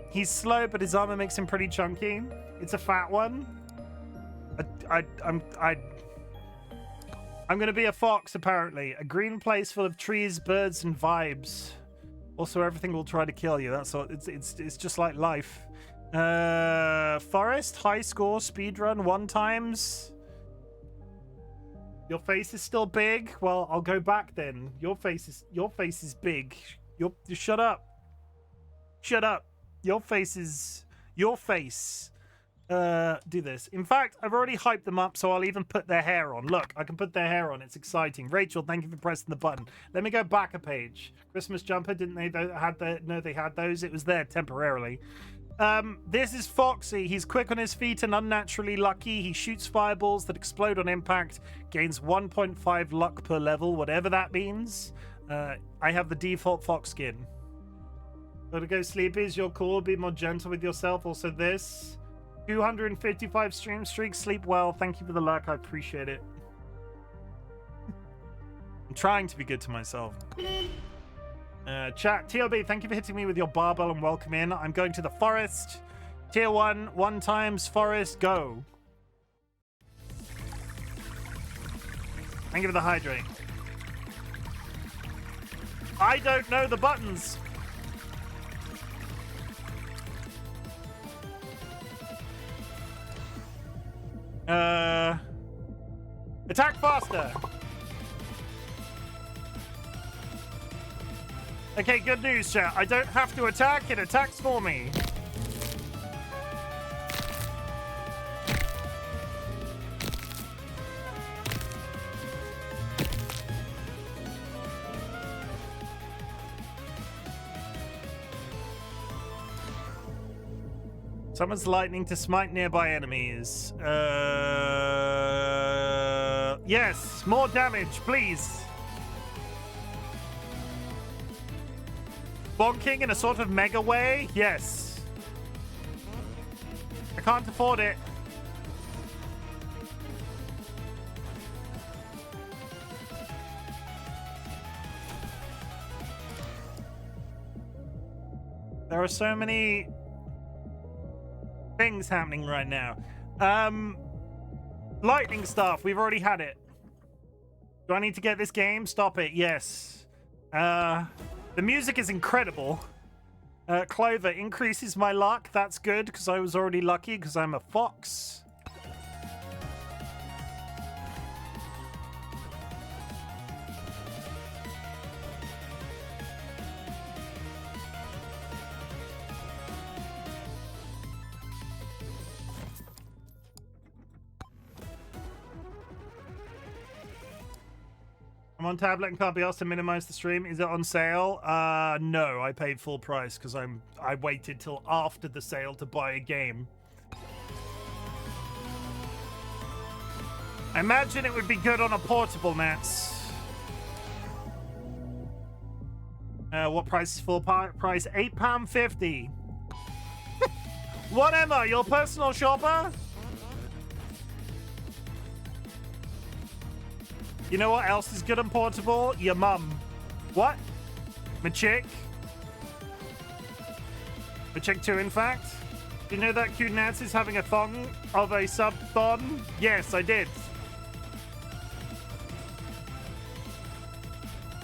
He's slow, but his armor makes him pretty chunky. It's a fat one. I'm gonna be a fox, apparently. A green place full of trees, birds, and vibes. Also, everything will try to kill you. That's all. It's just like life. Forest, high score, speedrun, 1 times. Your face is still big? Well, I'll go back then. Your face is big. Shut up. Shut up. Your face. Do this. In fact, I've already hyped them up, so I'll even put their hair on. Look, I can put their hair on. It's exciting. Rachel, thank you for pressing the button. Let me go back a page. Christmas jumper, didn't they had the? No, they had those. It was there temporarily. This is Foxy. He's quick on his feet and unnaturally lucky. He shoots fireballs that explode on impact. Gains 1.5 luck per level, whatever that means. I have the default fox skin. Gotta go sleepies. You're cool. Be more gentle with yourself. Also this. 255 stream streaks. Sleep well. Thank you for the luck. I appreciate it. I'm trying to be good to myself. Chat, TLB, thank you for hitting me with your barbell and welcome in. I'm going to the forest. Tier 1 times forest, go. Thank you for the hydrate. I don't know the buttons. Attack faster. Okay, good news, chat. I don't have to attack. It attacks for me. Summons lightning to smite nearby enemies. Yes, more damage, please. Bonking in a sort of mega way? Yes. I can't afford it. There are so many things happening right now. Lightning stuff. We've already had it. Do I need to get this game? Stop it. Yes. The music is incredible. Clover increases my luck. That's good because I was already lucky because I'm a fox. I'm on tablet and can't be asked to minimize the stream. Is it on sale? No, I paid full price because I waited till after the sale to buy a game. I imagine it would be good on a portable, Nats. What price is full price? £8.50. What, Emma? Your personal shopper? You know what else is good and portable? Your mum. What? My chick? My chick too, in fact. Do you know that cute Nats is having a thong of a sub-thon? Yes, I did.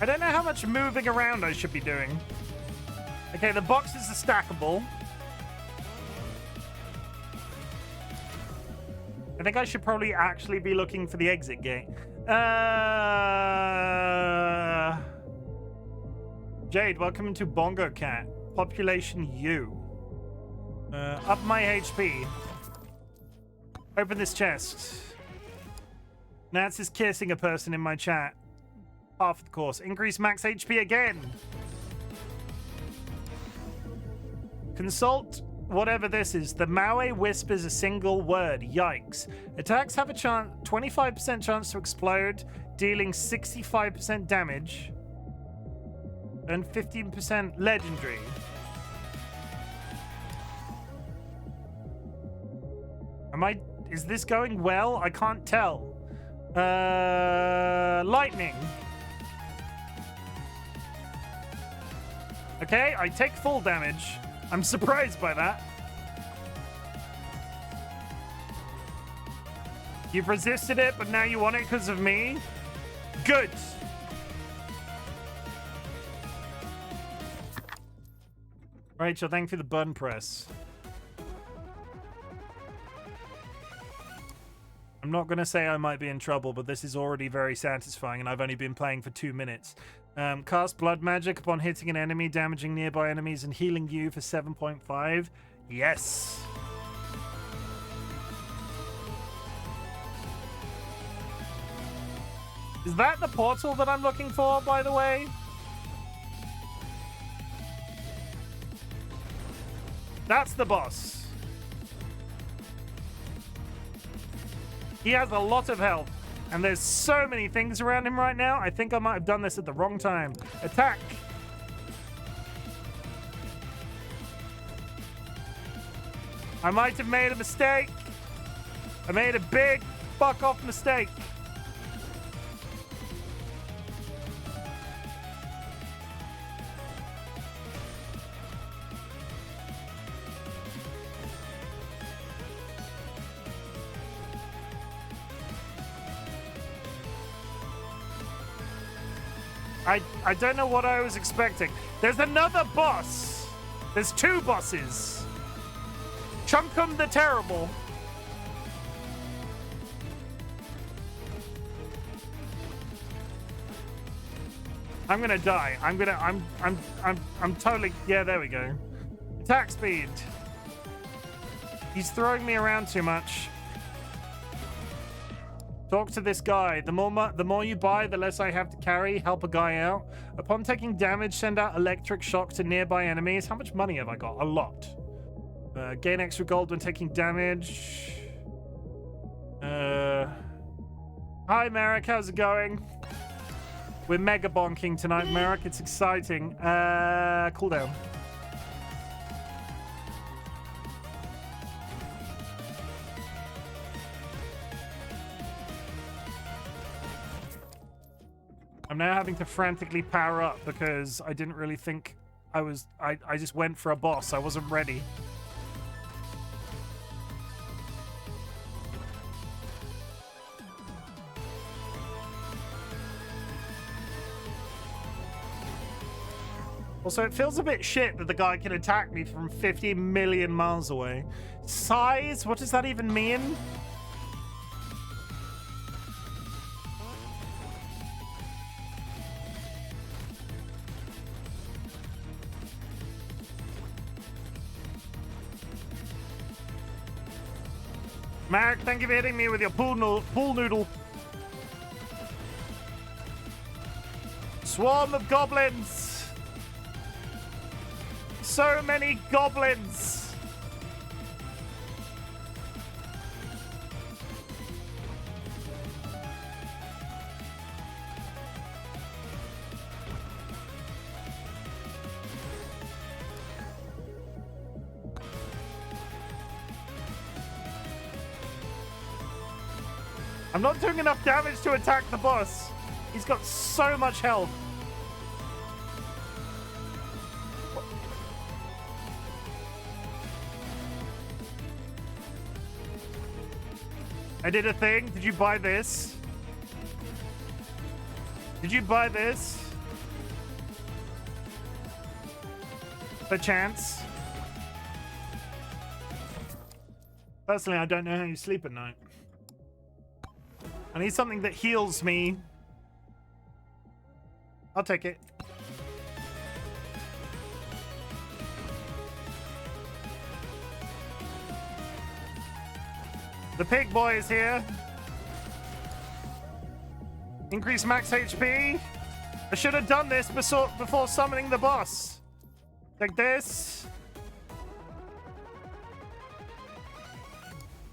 I don't know how much moving around I should be doing. Okay, the boxes are stackable. I think I should probably actually be looking for the exit gate. Jade, welcome to Bongo Cat. Population U. Up my HP. Open this chest. Nats is kissing a person in my chat. Half the course. Increase max HP again. Consult whatever this is. The Maui whispers a single word. Yikes. Attacks have a 25% chance to explode, dealing 65% damage and 15% legendary. Is this going well? I can't tell. Lightning. Okay, I take full damage. I'm surprised by that. You've resisted it, but now you want it because of me? Good. Rachel, thank you for the button press. I'm I'm not going to say I might be in trouble, but this is already very satisfying, and I've only been playing for 2 minutes. Cast blood magic upon hitting an enemy, damaging nearby enemies, and healing you for 7.5. Yes. Is that the portal that I'm looking for, by the way? That's the boss. He has a lot of health, and there's so many things around him right now. I think I might have done this at the wrong time. Attack. I might have made a mistake. I made a big fuck off mistake. I don't know what I was expecting. There's another boss. There's 2 bosses. Chunkum the Terrible. I'm gonna die. I'm totally, yeah, there we go. Attack speed. He's throwing me around too much. Talk to this guy. The more you buy, the less I have to carry. Help a guy out. Upon taking damage, send out electric shock to nearby enemies. How much money have I got? A lot. Gain extra gold when taking damage. Hi, Merrick. How's it going? We're mega bonking tonight, Merrick. It's exciting. Cooldown. I'm now having to frantically power up because I didn't really think I was... I just went for a boss. I wasn't ready. Also, it feels a bit shit that the guy can attack me from 50 million miles away. Size? What does that even mean? Marek, thank you for hitting me with your pool noodle. Swarm of goblins. So many goblins. I'm not doing enough damage to attack the boss. He's got so much health. I did a thing. Did you buy this? Did you buy this? Perchance? Personally, I don't know how you sleep at night. I need something that heals me. I'll take it. The pig boy is here. Increase max HP. I should have done this before summoning the boss. Like this.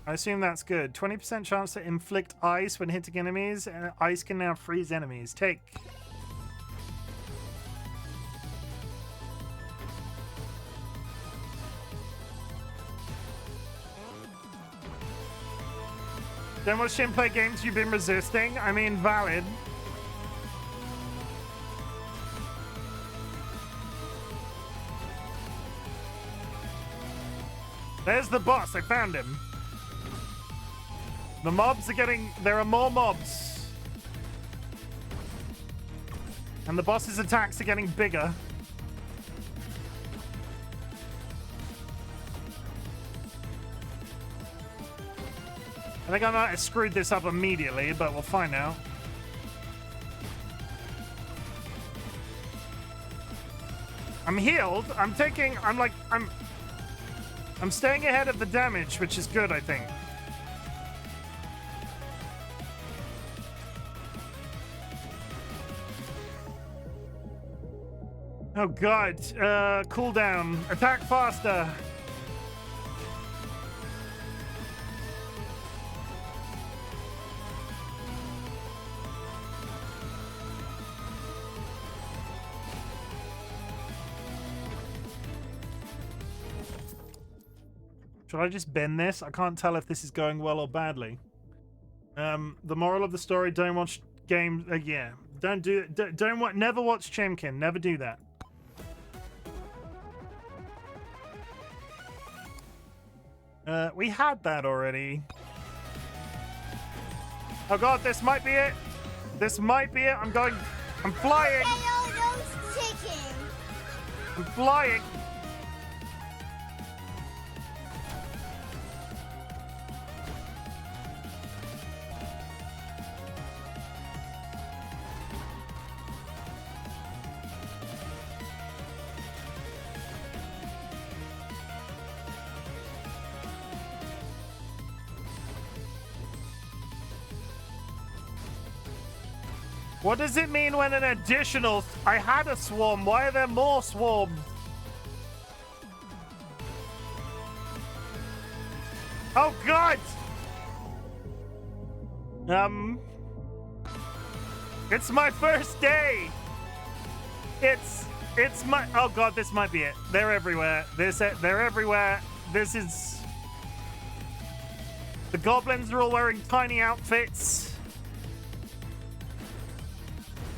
I assume that's good. 20% chance to inflict ice when hitting enemies. Ice can now freeze enemies. Take. Then watch Chim play games you've been resisting. I mean, valid. There's the boss. I found him. The mobs are getting... There are more mobs. And the boss's attacks are getting bigger. I think I might have screwed this up immediately, but we'll find out. I'm healed. I'm staying ahead of the damage, which is good, I think. Oh god, cooldown. Attack faster. Should I just bend this? I can't tell if this is going well or badly. The moral of the story, don't watch games, yeah. Never watch Chimken, never do that. We had that already. Oh god, this might be it. This might be it. I'm flying. I'm flying. What does it mean when an additional... I had a swarm. Why are there more swarms? Oh, God! It's my first day! It's my... Oh, God, this might be it. They're everywhere. They're everywhere. This is... The goblins are all wearing tiny outfits.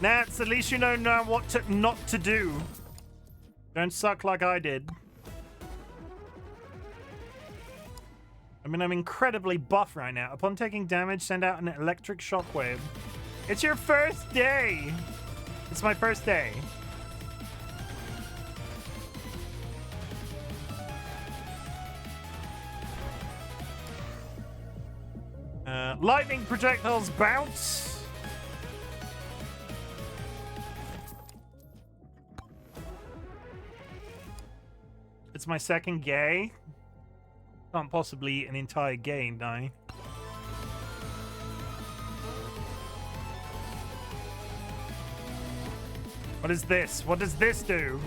Nats, at least you know now what not to do. Don't suck like I did. I mean, I'm incredibly buff right now. Upon taking damage, send out an electric shockwave. It's your first day! It's my first day. Lightning projectiles bounce. It's my second gay. Can't possibly eat an entire gay and die. What is this? What does this do?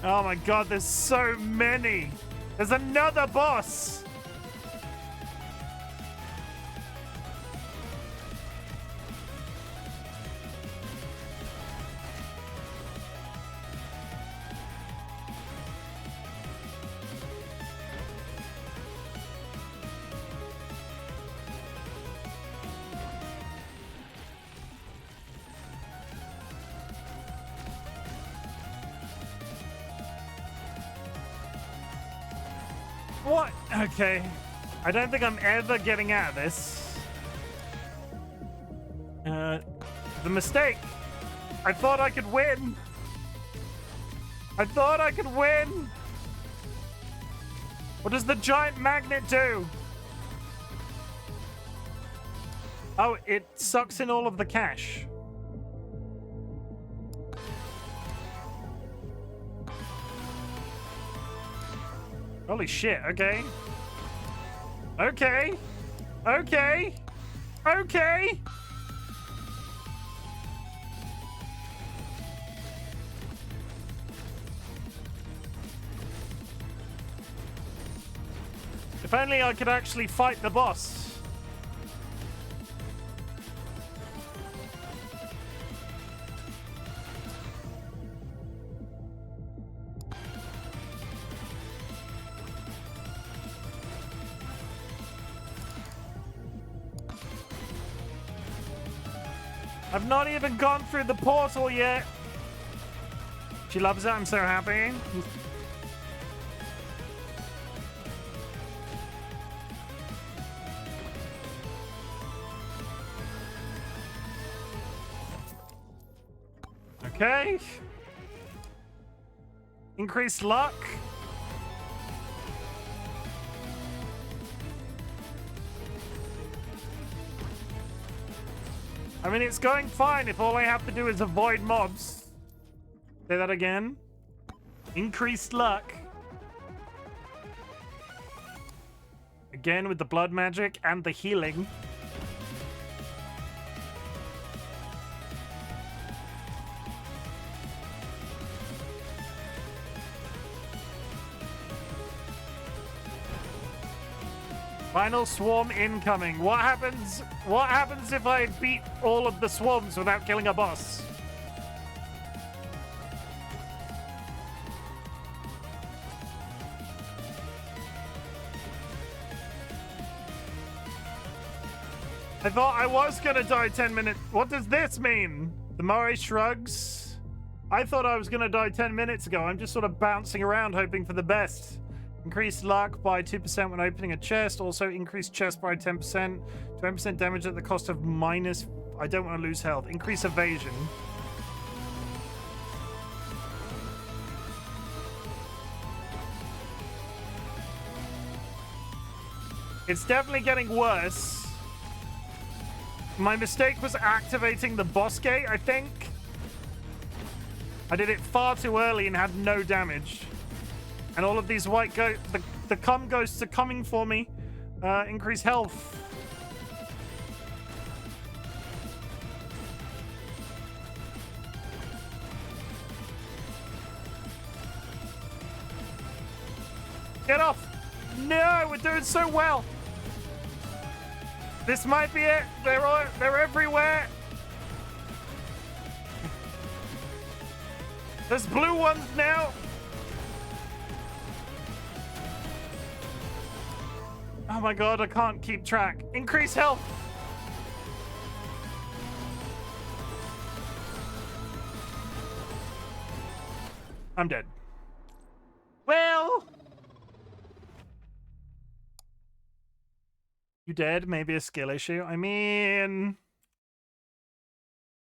Oh my god, there's so many! There's another boss! What? Okay. I don't think I'm ever getting out of this. The mistake. I thought I could win. I thought I could win. What does the giant magnet do? Oh, it sucks in all of the cash. Holy shit, okay. Okay. Okay. Okay. If only I could actually fight the boss. I've not even gone through the portal yet. She loves it. I'm so happy. Okay. Increased luck. I mean, it's going fine if all I have to do is avoid mobs. Say that again. Increased luck. Again with the blood magic and the healing. Final swarm incoming. What happens if I beat all of the swarms without killing a boss? I thought I was gonna die 10 minutes. What does this mean? The Moe shrugs. I thought I was gonna die 10 minutes ago. I'm just sort of bouncing around hoping for the best. Increased luck by 2% when opening a chest. Also increased chest by 10%. 20% damage at the cost of minus... I don't want to lose health. Increase evasion. It's definitely getting worse. My mistake was activating the boss gate, I think. I did it far too early and had no damage. And all of these white ghosts, the cum ghosts are coming for me. Increase health. Get off! No, we're doing so well. This might be it. They're everywhere. There's blue ones now. Oh my god, I can't keep track. Increase health. I'm dead. Well, you dead? Maybe a skill issue. I mean,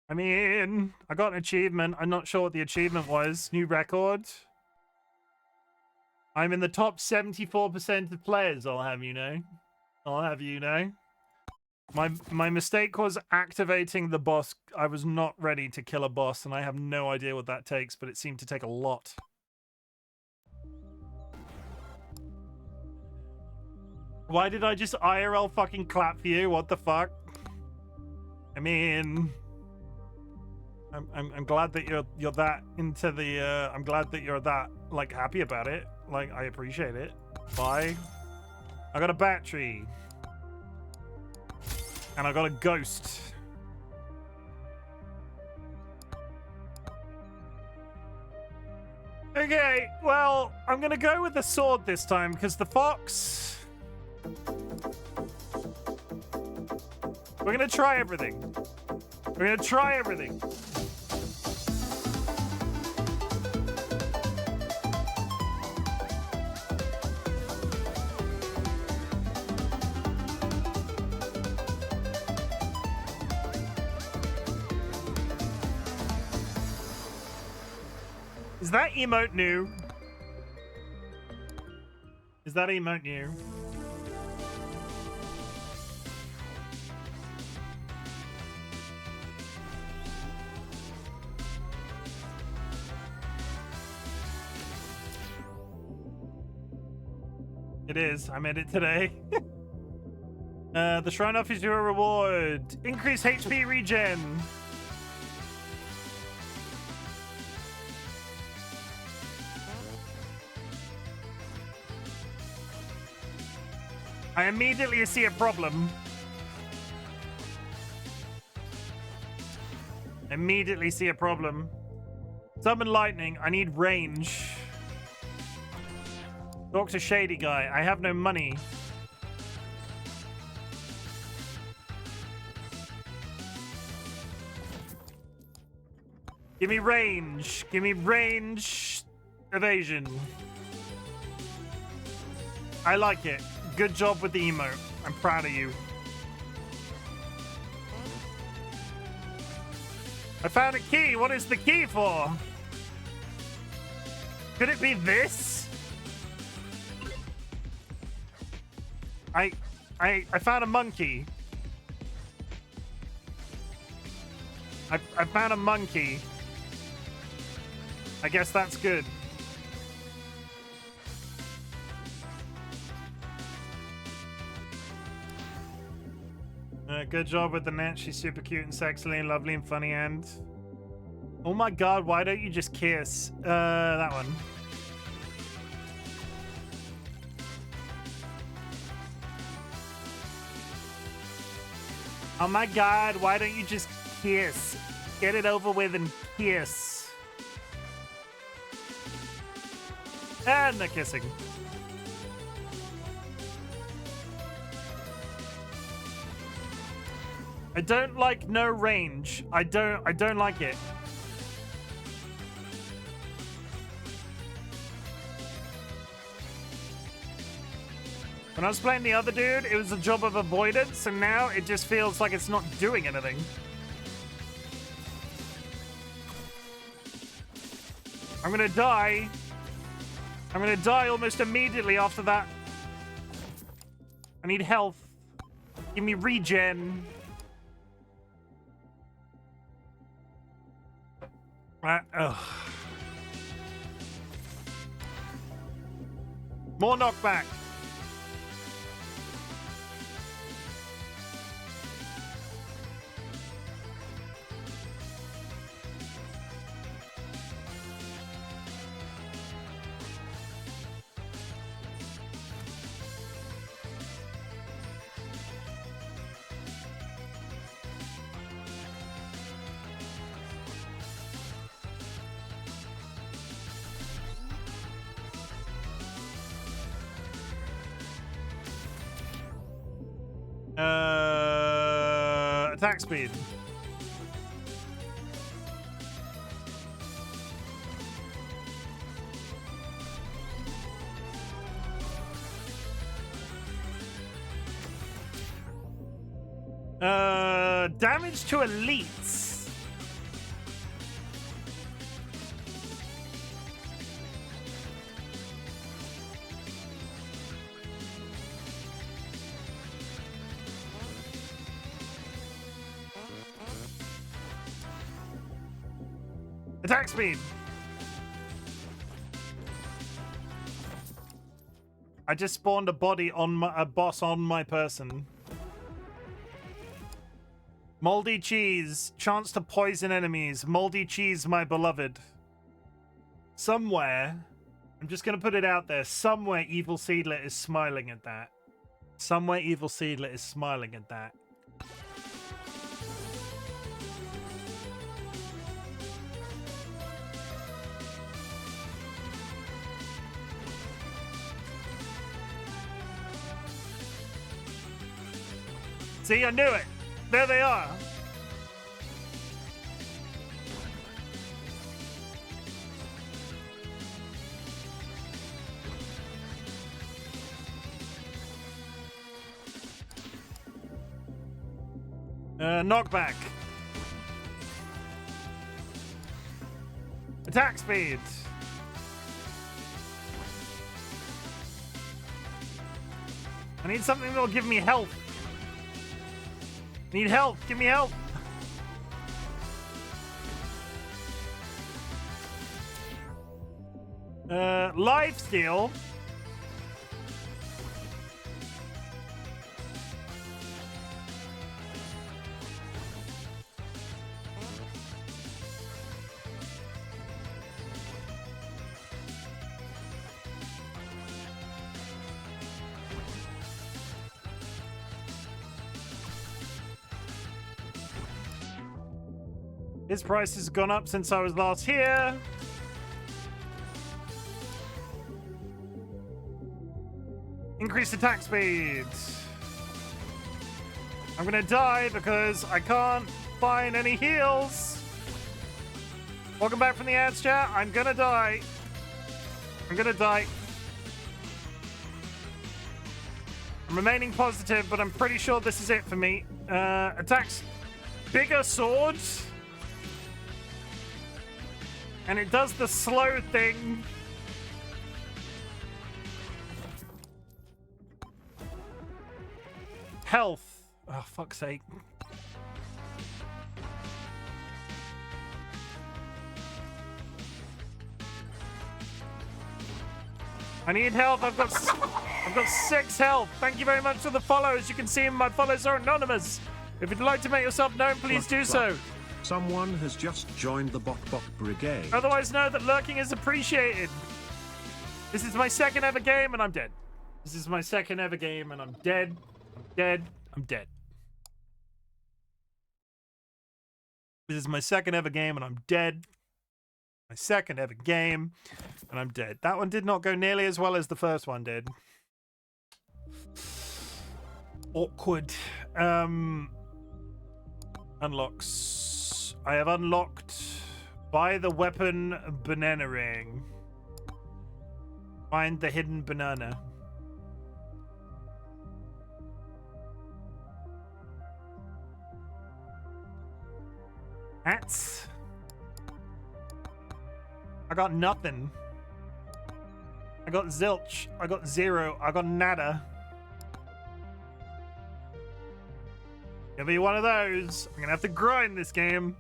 I got an achievement. I'm not sure what the achievement was. New record. I'm in the top 74% of players, I'll have you know. I'll have you know. My mistake was activating the boss. I was not ready to kill a boss, and I have no idea what that takes, but it seemed to take a lot. Why did I just IRL fucking clap for you? What the fuck? I mean... I'm glad that you're that into the I'm glad that you're that like happy about it. Like, I appreciate it. Bye. I got a battery. And I got a ghost. Okay, well, I'm gonna go with the sword this time because the fox. We're gonna try everything. We're gonna try everything. Is that emote new? Is that emote new? It is. I made it today. The shrine offers you a reward. Increase HP regen. I immediately see a problem. Immediately see a problem. Summon lightning. I need range. Talk to Shady Guy. I have no money. Give me range. Give me range evasion. I like it. Good job with the emote. I'm proud of you. I found a key. What is the key for? Could it be this? I found a monkey. I found a monkey. I guess that's good. Good job with the net. She's super cute and sexy and lovely and funny and... Oh my god, why don't you just kiss? That one. Oh my god, why don't you just kiss? Get it over with and kiss. And they're kissing. I don't like no range. I don't like it. When I was playing the other dude, it was a job of avoidance, and now it just feels like it's not doing anything. I'm gonna die. I'm gonna die almost immediately after that. I need health. Give me regen. Ugh. More knockback. Attack speed. Damage to elites. Attack speed. I just spawned a body on a boss on my person. Moldy cheese. Chance to poison enemies. Moldy cheese, my beloved. Somewhere, I'm just going to put it out there. Somewhere Evil Seedlet is smiling at that. Somewhere Evil Seedlet is smiling at that. See, I knew it. There they are. Knockback. Attack speed. I need something that'll give me health. Need help. Give me help. Lifesteal. His price has gone up since I was last here. Increased attack speed. I'm gonna die because I can't find any heals. Welcome back from the ads, chat. I'm gonna die. I'm gonna die. I'm remaining positive, but I'm pretty sure this is it for me. Attacks. Bigger swords. And it does the slow thing. Health. Oh, fuck's sake. I need health. I've got 6 health. Thank you very much for the follow. As you can see, my follows are anonymous. If you'd like to make yourself known, please do so. Someone has just joined the Bok Brigade. Otherwise, know that lurking is appreciated. This is my second ever game, and I'm dead. This is my second ever game, and I'm dead. I'm dead. I'm dead. This is my second ever game, and I'm dead. My second ever game, and I'm dead. That one did not go nearly as well as the first one did. Awkward. Unlocks. I have unlocked buy the weapon banana ring. Find the hidden banana. Hats. I got nothing. I got zilch. I got 0. I got nada. Give me one of those. I'm gonna have to grind this game.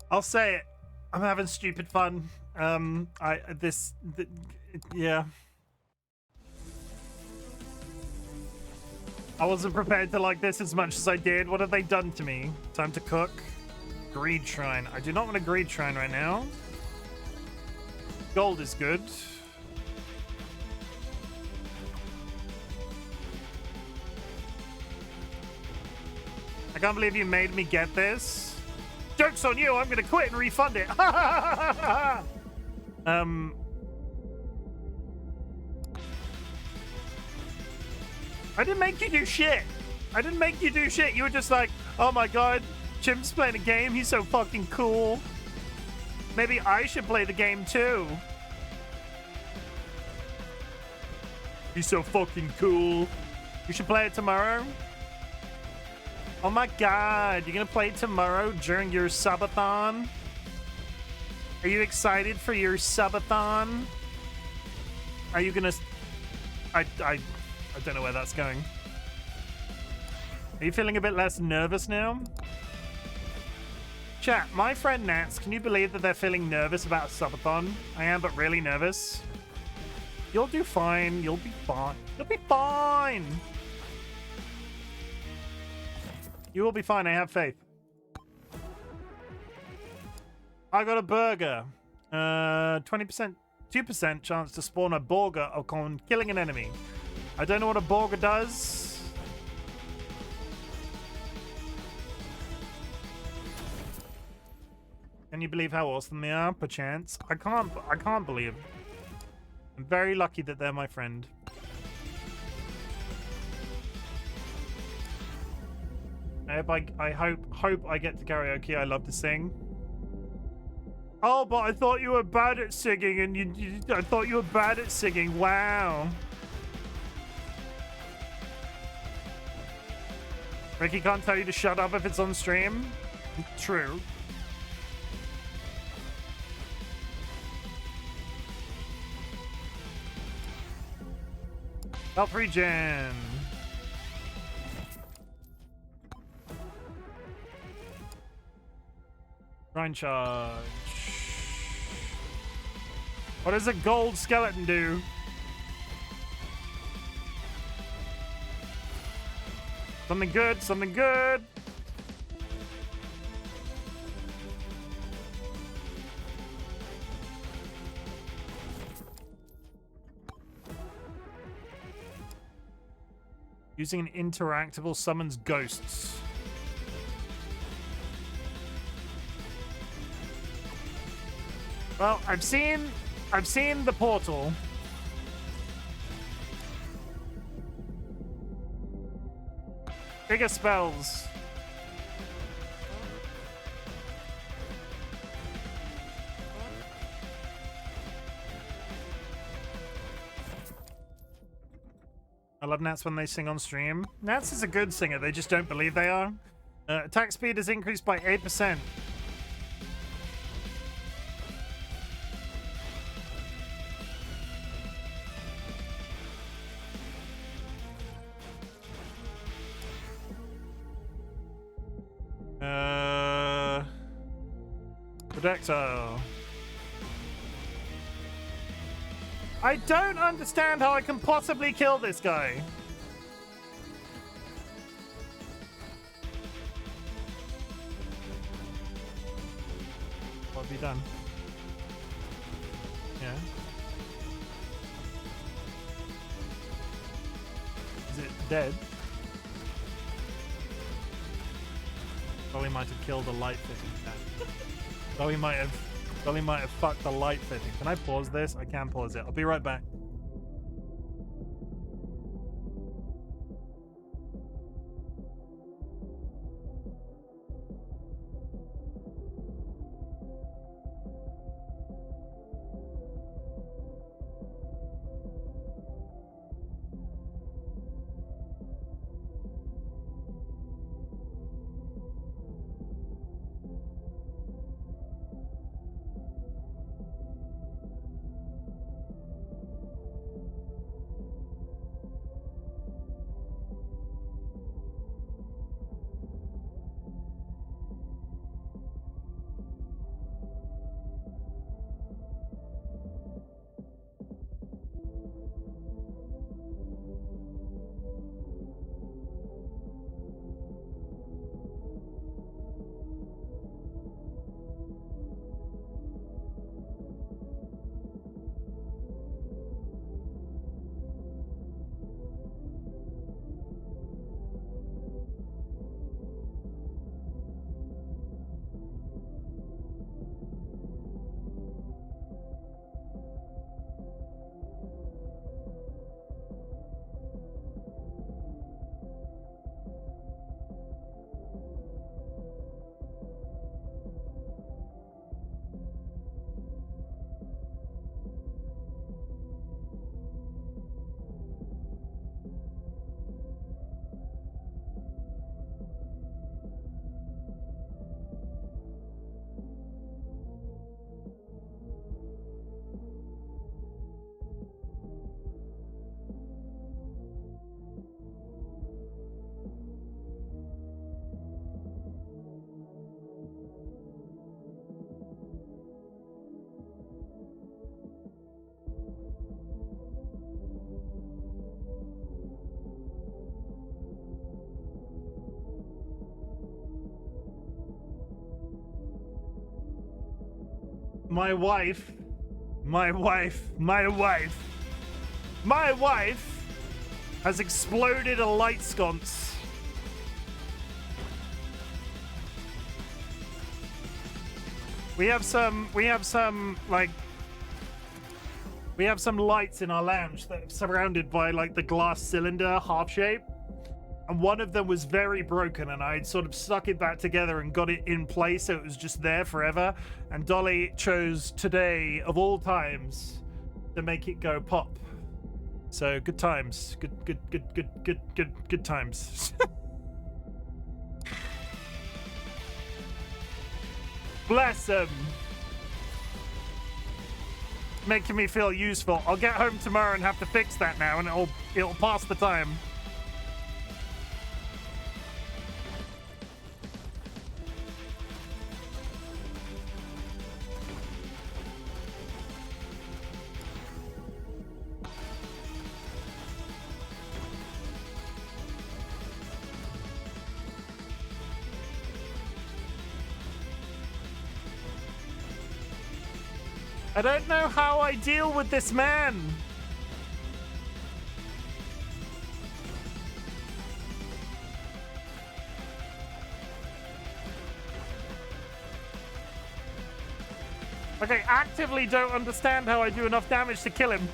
I'll say it. I'm having stupid fun. Yeah. I wasn't prepared to like this as much as I did. What have they done to me? Time to cook. Greed Shrine. I do not want a Greed Shrine right now. Gold is good. I can't believe you made me get this. Joke's on you. I'm going to quit and refund it. I didn't make you do shit. I didn't make you do shit. You were just like, oh my god, Chim's playing a game. He's so fucking cool. Maybe I should play the game too. He's so fucking cool. You should play it tomorrow. Oh my god, you're gonna play it tomorrow during your subathon? Are you excited for your subathon? Are you gonna... I don't know where that's going. Are you feeling a bit less nervous now? Chat, my friend Nats, can you believe that they're feeling nervous about a subathon? I am, but really nervous. You'll do fine. You'll be fine. You'll be fine. You will be fine. I have faith. I got a burger. 20%, 2% chance to spawn a burger upon killing an enemy. I don't know what a burger does. Can you believe how awesome they are? Perchance. I can't believe. I'm very lucky that they're my friend. I hope I get to karaoke. I love to sing. Oh, but I thought you were bad at singing, and I thought you were bad at singing. Wow. Ricky can't tell you to shut up if it's on stream. True. Health regen. Grind charge. What does a gold skeleton do? Something good, something good. Using an interactable summons ghosts. Well, I've seen the portal. Bigger spells. I love Nats when they sing on stream. Nats is a good singer, they just don't believe they are. Attack speed is increased by 8%. Projectile. I don't understand how I can possibly kill this guy. What have you done? Yeah. Is it dead? Dolly might have killed a light fitting cat. Dolly might have fucked the light fitting. Can I pause this? I can pause it. I'll be right back. My wife has exploded a light sconce. We have some lights in our lounge that are surrounded by like the glass cylinder half shape. And one of them was very broken, and I had sort of stuck it back together and got it in place so it was just there forever. And Dolly chose today, of all times, to make it go pop. So good times. Good times. Bless him. Making me feel useful. I'll get home tomorrow and have to fix that now, and it'll pass the time. I don't know how I deal with this man. Okay, actively don't understand how I do enough damage to kill him.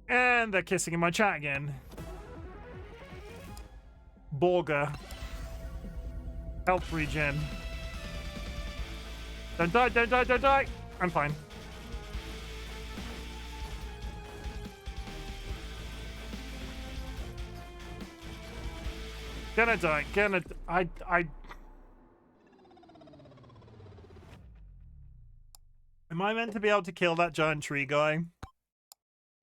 And they're kissing in my chat again. Borga. Health regen. Don't die, don't die, don't die. I'm fine. Gonna die, I... Am I meant to be able to kill that giant tree guy?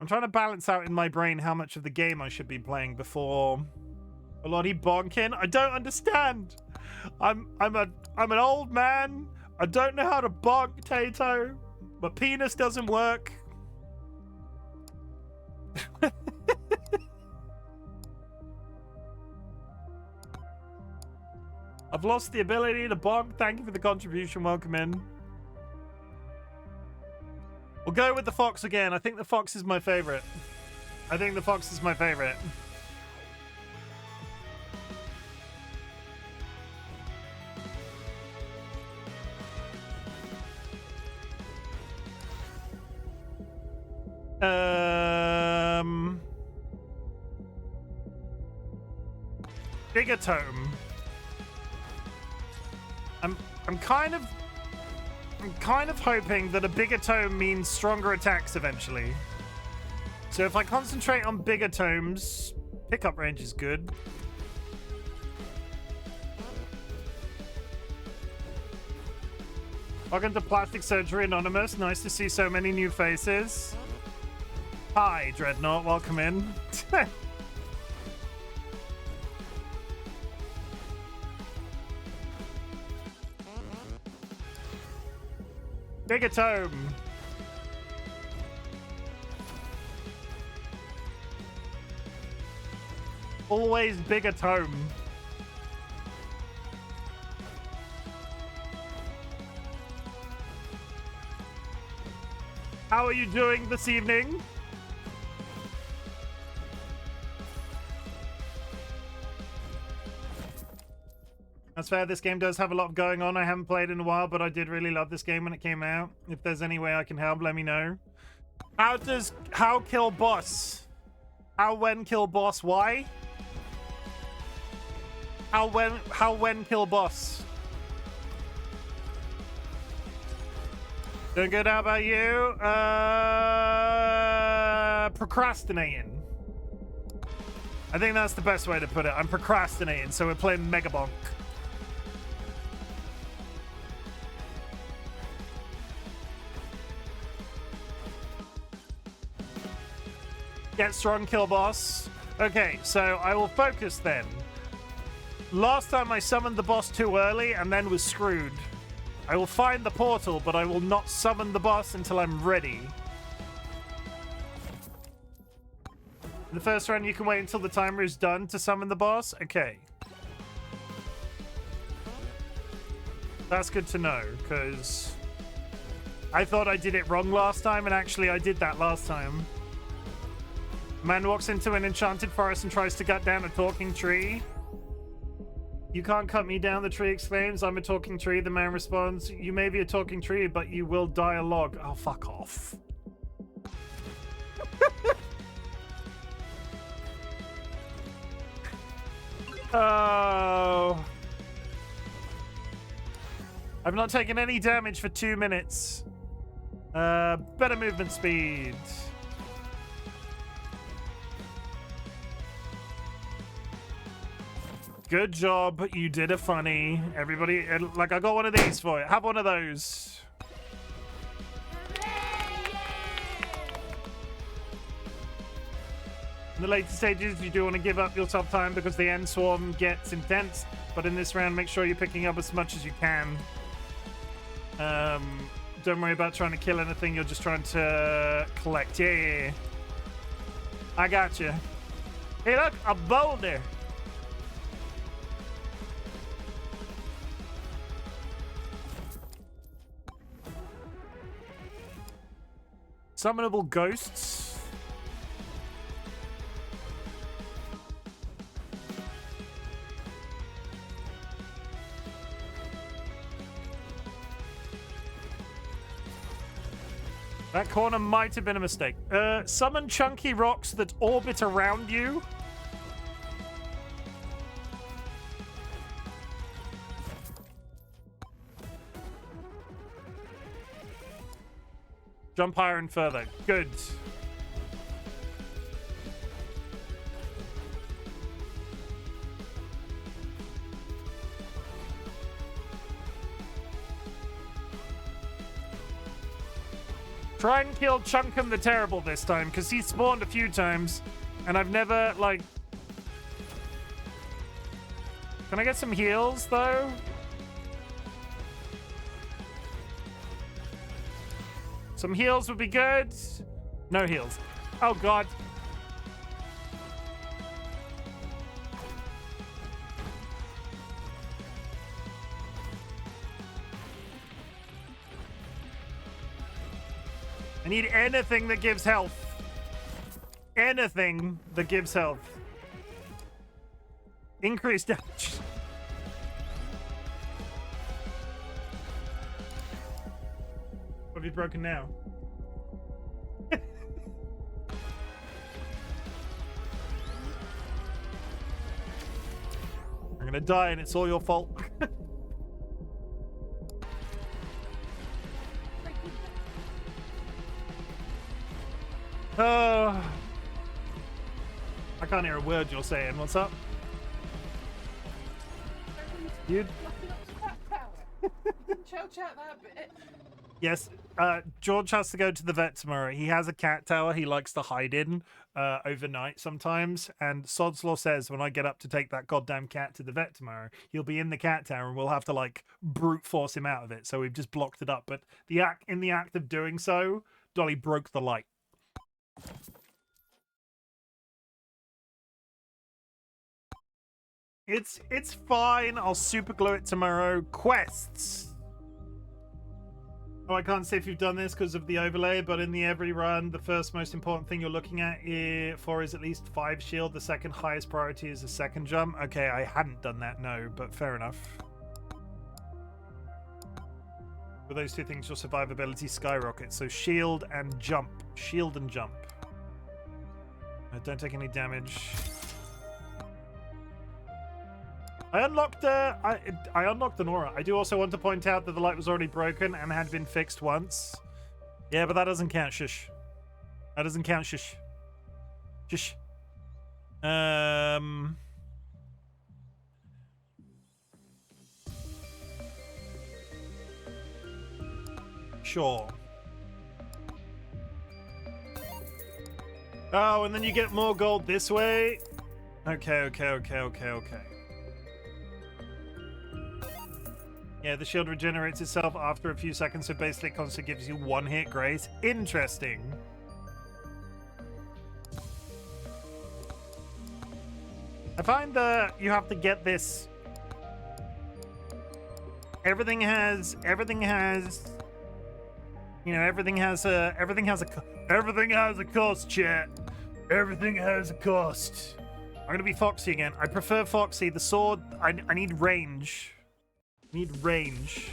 I'm trying to balance out in my brain how much of the game I should be playing before... DollyWhiskers. I don't understand. I'm an old man. I don't know how to bonk, Tato. My penis doesn't work. I've lost the ability to bonk. Thank you for the contribution. Welcome in. We'll go with the fox again. I think the fox is my favorite. I think the fox is my favorite. Bigatome. I'm kind of hoping that a bigatome means stronger attacks eventually. So if I concentrate on bigatomes, pickup range is good. Welcome to Plastic Surgery Anonymous. Nice to see so many new faces. Hi, Dreadnought. Welcome in. Bigatome. Always bigatome. How are you doing this evening? That's fair. This game does have a lot going on. I haven't played in a while, but I did really love this game when it came out. If there's any way I can help, let me know. How kill boss? How when kill boss? Why? How when kill boss? Doing good. How about you? Procrastinating. I think that's the best way to put it. I'm procrastinating, so we're playing Megabonk. Get strong, kill boss. Okay, so I will focus then. Last time I summoned the boss too early and then was screwed. I will find the portal, but I will not summon the boss until I'm ready. In the first round, you can wait until the timer is done to summon the boss. Okay. That's good to know, because I thought I did it wrong last time, and actually I did that last time. Man walks into an enchanted forest and tries to cut down a talking tree. You can't cut me down, the tree exclaims. I'm a talking tree. The man responds, you may be a talking tree, but you will die a log. Oh, fuck off. Oh. I've not taken any damage for 2 minutes. Better movement speed. Good job. You did a funny. Everybody, like, I got one of these for you. Have one of those. In the later stages, you do want to give up your top time because the end swarm gets intense. But in this round, make sure you're picking up as much as you can. Don't worry about trying to kill anything. You're just trying to collect. Yeah. I got you. Hey, look, a boulder. Summonable ghosts. That corner might have been a mistake. Summon chunky rocks that orbit around you. Jump higher and further. Good. Try and kill Chunkum the Terrible this time, because he spawned a few times, and I've never, like... Can I get some heals, though? Some heals would be good. No heals. Oh, God. I need anything that gives health. Anything that gives health. Increased damage. What have you broken now? I'm gonna die and it's all your fault. Oh, I can't hear a word you're saying. What's up? You Chow chat that bit. Yes, George has to go to the vet tomorrow. He has a cat tower he likes to hide in overnight sometimes. And Sod's Law says when I get up to take that goddamn cat to the vet tomorrow, he'll be in the cat tower and we'll have to like brute force him out of it. So we've just blocked it up. But in the act of doing so, Dolly broke the light. It's fine. I'll super glue it tomorrow. Quests. Oh, I can't say if you've done this because of the overlay, but in the every run, the first most important thing you're looking at is at least 5 shield. The second highest priority is the second jump. Okay, I hadn't done that, no, but fair enough. With those two things, your survivability skyrockets. So shield and jump. Shield and jump. Don't take any damage. I unlocked an aura. I do also want to point out that the light was already broken and had been fixed once. Yeah, but that doesn't count, shush. That doesn't count, shush. Shush. Sure. Oh, and then you get more gold this way? Okay. Yeah, the shield regenerates itself after a few seconds, so basically it constantly gives you 1 hit grace. Interesting. I find that you have to get this. Everything has a cost, chat. Everything has a cost. I'm gonna be Foxy again. I prefer Foxy. The sword, I need range. Need range.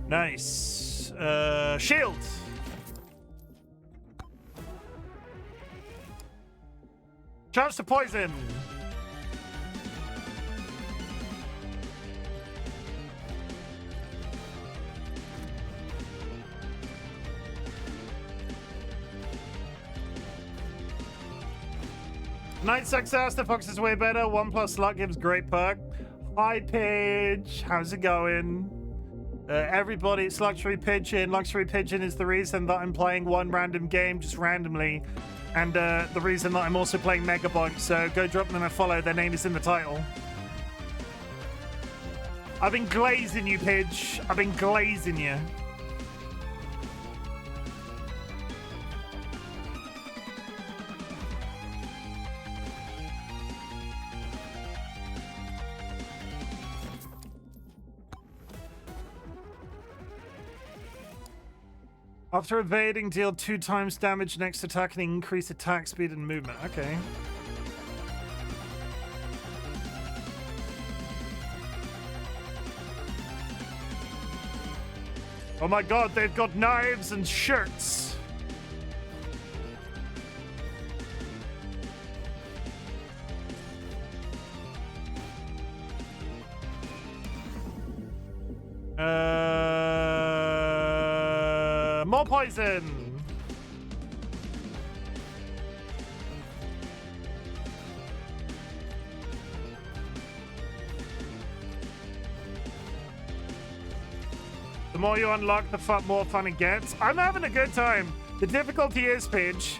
Nice. Shield. Chance to poison. Night success. The fox is way better. 1+ luck gives great perk. Hi, Pidge. How's it going? Everybody, it's Luxury Pigeon. Luxury Pigeon is the reason that I'm playing one random game just randomly, and the reason that I'm also playing Megabonk, so go drop them a follow. Their name is in the title. I've been glazing you, Pidge. I've been glazing you. After evading, deal 2 times damage next attack and increase attack speed and movement. Okay. Oh my god, they've got knives and shirts. More poison. The more you unlock, the more fun it gets. I'm having a good time. The difficulty is, Pidge,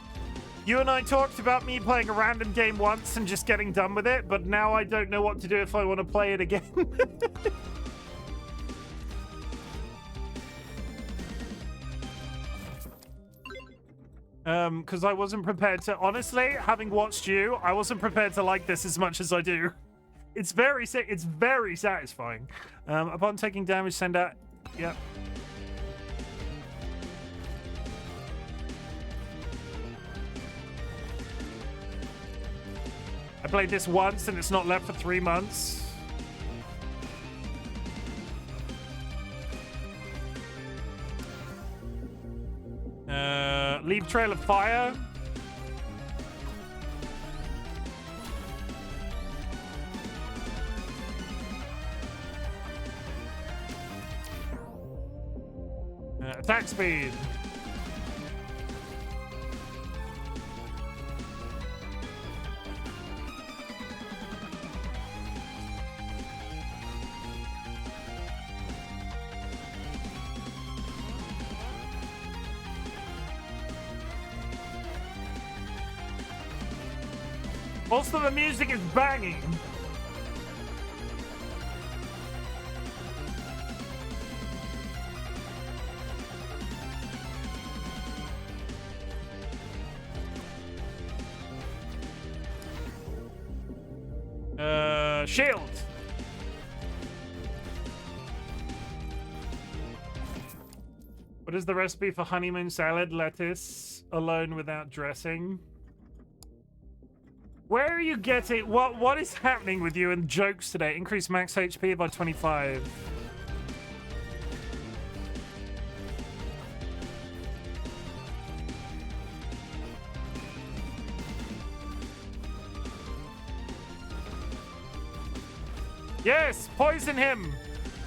you and I talked about me playing a random game once and just getting done with it, but now I don't know what to do if I want to play it again. Because I wasn't prepared to... Honestly, having watched you, I wasn't prepared to like this as much as I do. It's very satisfying. Upon taking damage, send out... Yep. I played this once and it's not left for 3 months. Leave trail of fire. Attack speed. Also, the music is banging. Shield. What is the recipe for honeymoon salad? Lettuce alone without dressing. Where are you getting... What is happening with you and jokes today? Increase max HP by 25. Yes, poison him.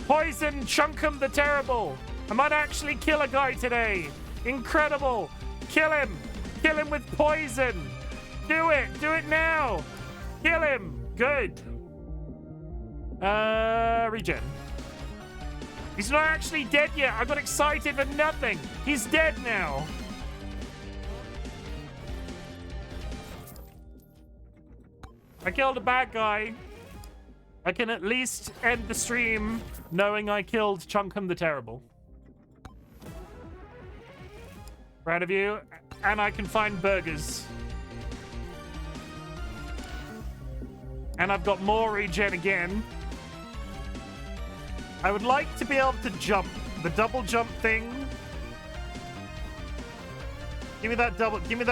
Poison Chunkum the Terrible. I might actually kill a guy today. Incredible. Kill him. Kill him with poison. Do it! Do it now! Kill him! Good. Regen. He's not actually dead yet. I got excited for nothing. He's dead now. I killed a bad guy. I can at least end the stream knowing I killed Chunkum the Terrible. Proud of you. And I can find burgers. And I've got more regen again. I would like to be able to jump. The double jump thing. Give me that double jump. Give me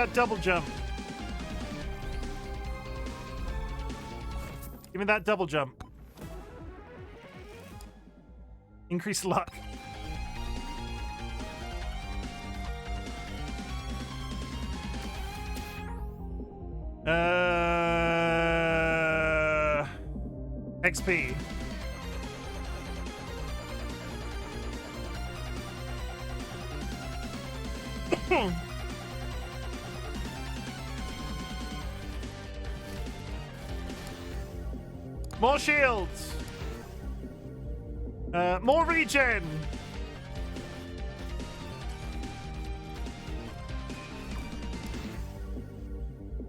that double jump. Increase luck. XP. More shields. More regen.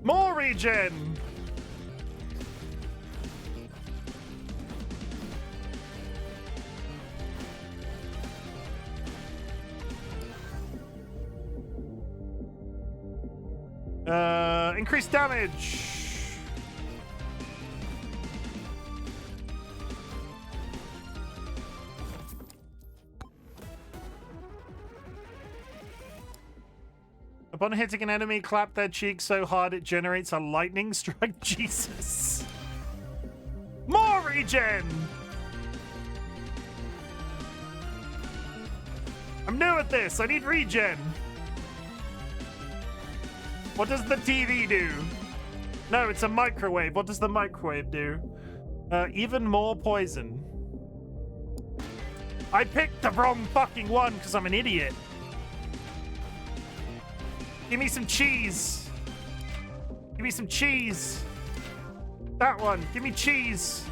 More regen. Increased damage. Upon hitting an enemy, clap their cheek so hard it generates a lightning strike. Jesus. More regen. I'm new at this. I need regen. What does the TV do? No, it's a microwave. What does the microwave do? Even more poison. I picked the wrong fucking one because I'm an idiot. Give me some cheese. Give me some cheese. That one. Give me cheese.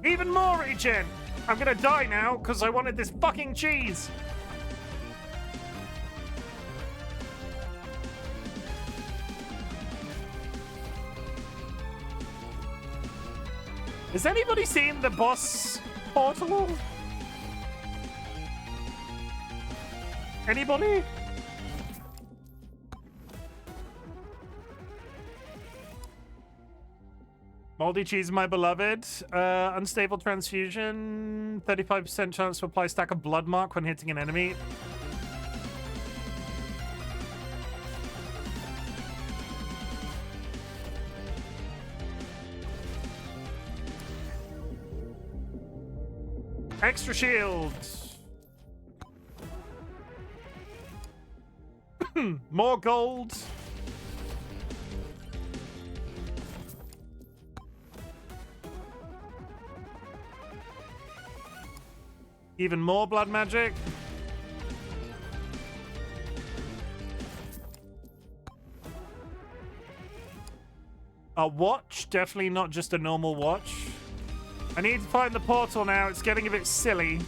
Even more regen. I'm gonna die now because I wanted this fucking cheese. Has anybody seen the boss portal? Anybody? Moldy cheese, my beloved. Unstable transfusion. 35% chance to apply stack of blood mark when hitting an enemy. Extra shield. More gold. Even more blood magic. A watch, definitely not just a normal watch. I need to find the portal now. It's getting a bit silly.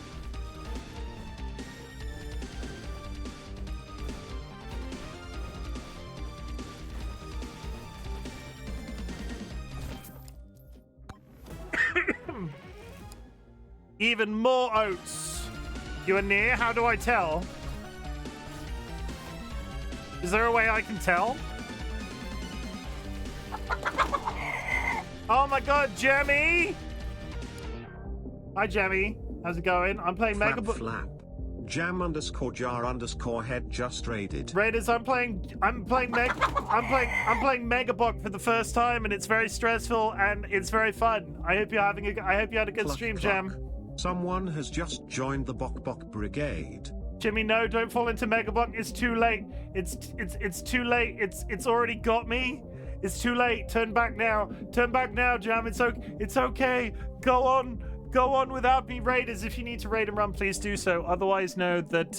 Even more oats. You are near? How do I tell? Is there a way I can tell? Oh my god, Jemmy! Hi, Jemmy. How's it going? I'm playing Megabonk. Flap. Jam underscore jar underscore head just raided. Raiders, I'm playing Megabonk for the first time, and it's very stressful and it's very fun. I hope you had a good Cluck, stream, cluck. Jam. Someone has just joined the Bok Bok Brigade. Jimmy, no, don't fall into Megabonk. It's too late. It's too late. It's already got me. It's too late. Turn back now. Turn back now, Jam. It's okay. Go on without me, Raiders. If you need to raid and run, please do so. Otherwise, know that,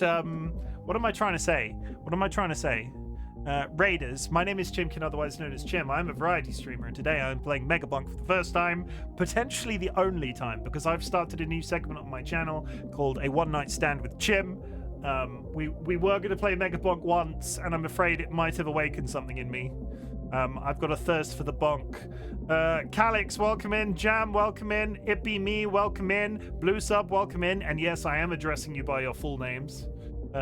what am I trying to say? Raiders, my name is Chimken, otherwise known as Chim. I'm a variety streamer, and today I'm playing Megabonk for the first time, potentially the only time, because I've started a new segment on my channel called A One Night Stand with Chim. We were going to play Megabonk once, and I'm afraid it might have awakened something in me. I've got a thirst for the bonk. Calix, welcome in. Jam, welcome in. It Be Me, welcome in. Blue Sub, welcome in. And yes, I am addressing you by your full names.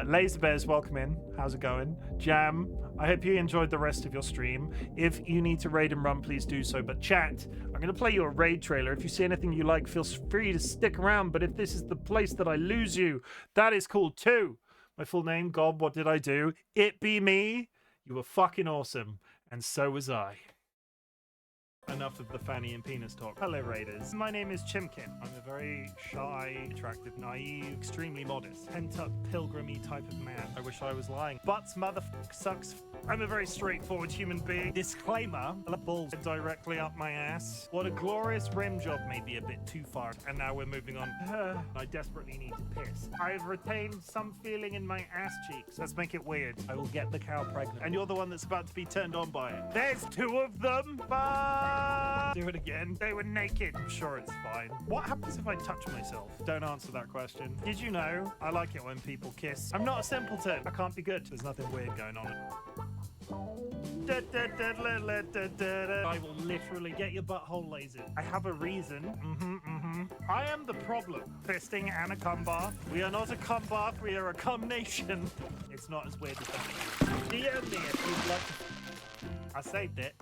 Laser Bears, welcome in. How's it going? Jam, I hope you enjoyed the rest of your stream. If you need to raid and run, please do so. But chat, I'm going to play you a raid trailer. If you see anything you like, feel free to stick around. But if this is the place that I lose you, that is cool too. My full name, God, what did I do? It Be Me. You were fucking awesome. And so was I. Enough of the fanny and penis talk. Hello, Raiders. My name is Chimken. I'm a very shy, attractive, naive, extremely modest, pent-up, pilgrimy type of man. I wish I was lying. Butts, motherfucker, sucks. I'm a very straightforward human being. Disclaimer, the balls directly up my ass. What a glorious rim job, may be a bit too far. And now we're moving on. I desperately need to piss. I've retained some feeling in my ass cheeks. Let's make it weird. I will get the cow pregnant. And you're the one that's about to be turned on by it. There's two of them. Bye. Do it again. They were naked. I'm sure it's fine. What happens if I touch myself? Don't answer that question. Did you know? I like it when people kiss. I'm not a simpleton. I can't be good. There's nothing weird going on. I will literally get your butthole lasered. I have a reason. I am the problem. Fisting and a cum bath. We are not a cum bath. We are a cum nation. It's not as weird as that. DM me if you'd like to. I saved it.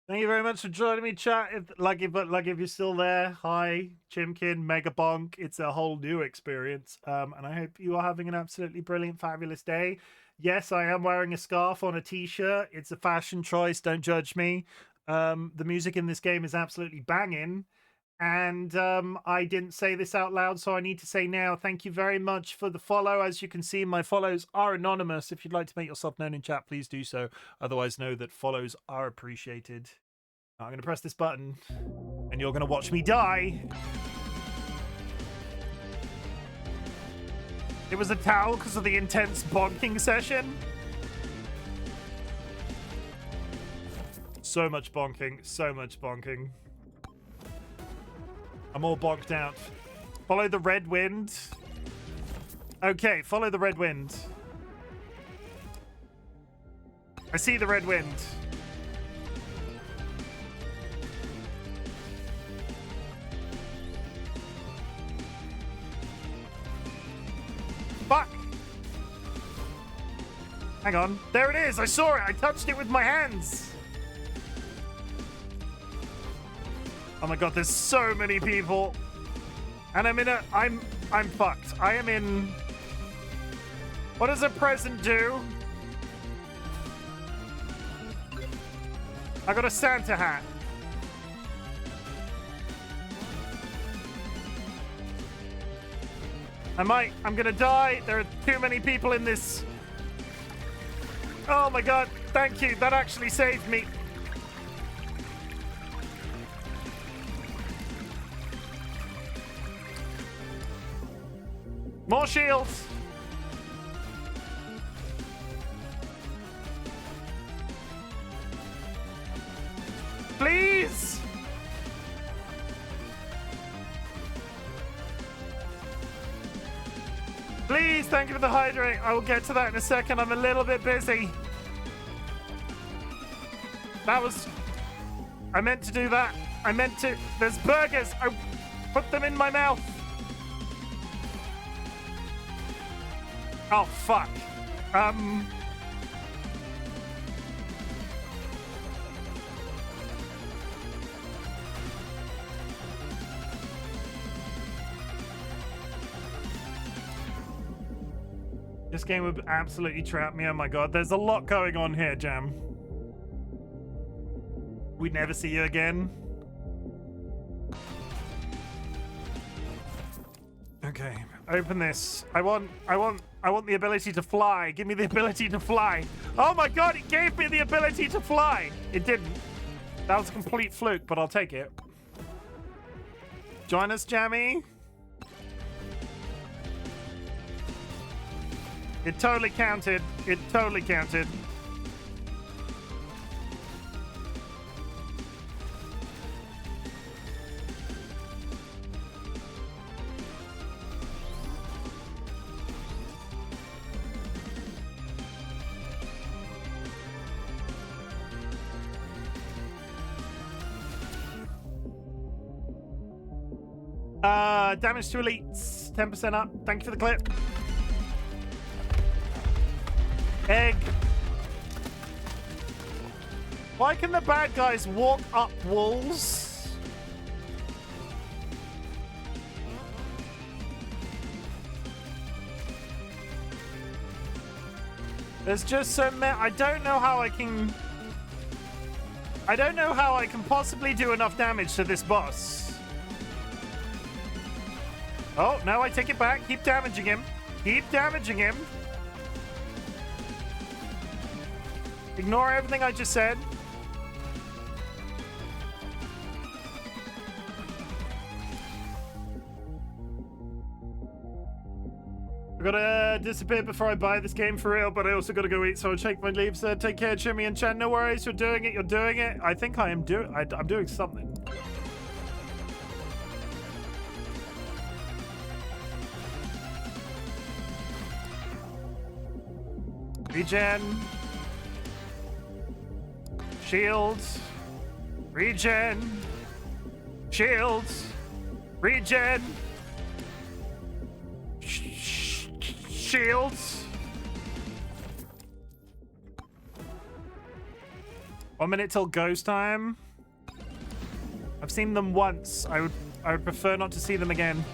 Thank you very much for joining me, chat. If you're still there, hi, Chimkin, Megabonk. It's a whole new experience, and I hope you are having an absolutely brilliant, fabulous day. Yes, I am wearing a scarf on a t-shirt. It's a fashion choice. Don't judge me. The music in this game is absolutely banging, and I didn't say this out loud, so I need to say now. Thank you very much for the follow. As you can see, my follows are anonymous. If you'd like to make yourself known in chat, please do so. Otherwise, know that follows are appreciated. I'm going to press this button, and you're going to watch me die. It was a towel because of the intense bonking session. So much bonking, so much bonking. I'm all bonked out. Follow the red wind. Okay, follow the red wind. I see the red wind. Fuck! Hang on. There it is! I saw it! I touched it with my hands! Oh my god, there's so many people. And I'm in a... I'm fucked. I am in... What does a present do? I got a Santa hat. I'm gonna die. There are too many people in this. Oh my god, thank you. That actually saved me. More shields. Please. Please, thank you for the hydrate. I will get to that in a second. I'm a little bit busy. That was... I meant to do that. I meant to... There's burgers. I put them in my mouth. Oh, fuck. This game would absolutely trap me. Oh my god, there's a lot going on here, Jam. We'd never see you again. Okay, open this. I want the ability to fly. Give me the ability to fly. Oh my god, it gave me the ability to fly. It didn't. That was a complete fluke, but I'll take it. Join us, Jammy. It totally counted. It totally counted. Damage to elites, 10% up. Thank you for the clip. Egg. Why can the bad guys walk up walls? There's just so many. I don't know how I can possibly do enough damage to this boss. Oh, no, I take it back. Keep damaging him. Keep damaging him. Ignore everything I just said. I gotta disappear before I buy this game for real, but I also gotta go eat, so I'll take my leave, sir. Take care, Chimmy and Chan. No worries, you're doing it, you're doing it. I think I'm doing something. Regen. Shields. Regen. Shields. Regen. Shields. 1 minute till ghost time. I've seen them once. I would prefer not to see them again.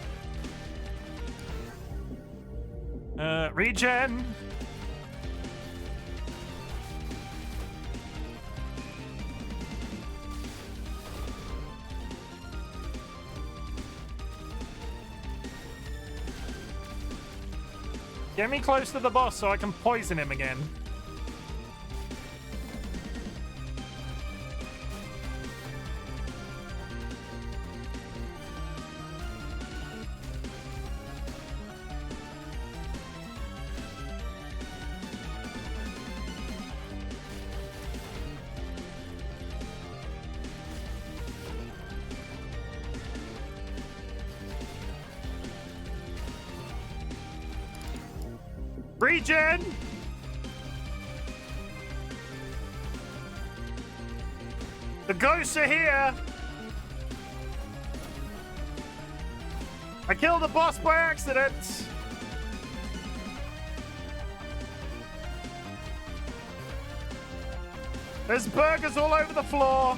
Regen. Get me close to the boss so I can poison him again. Regen! The ghosts are here! I killed a boss by accident! There's burgers all over the floor!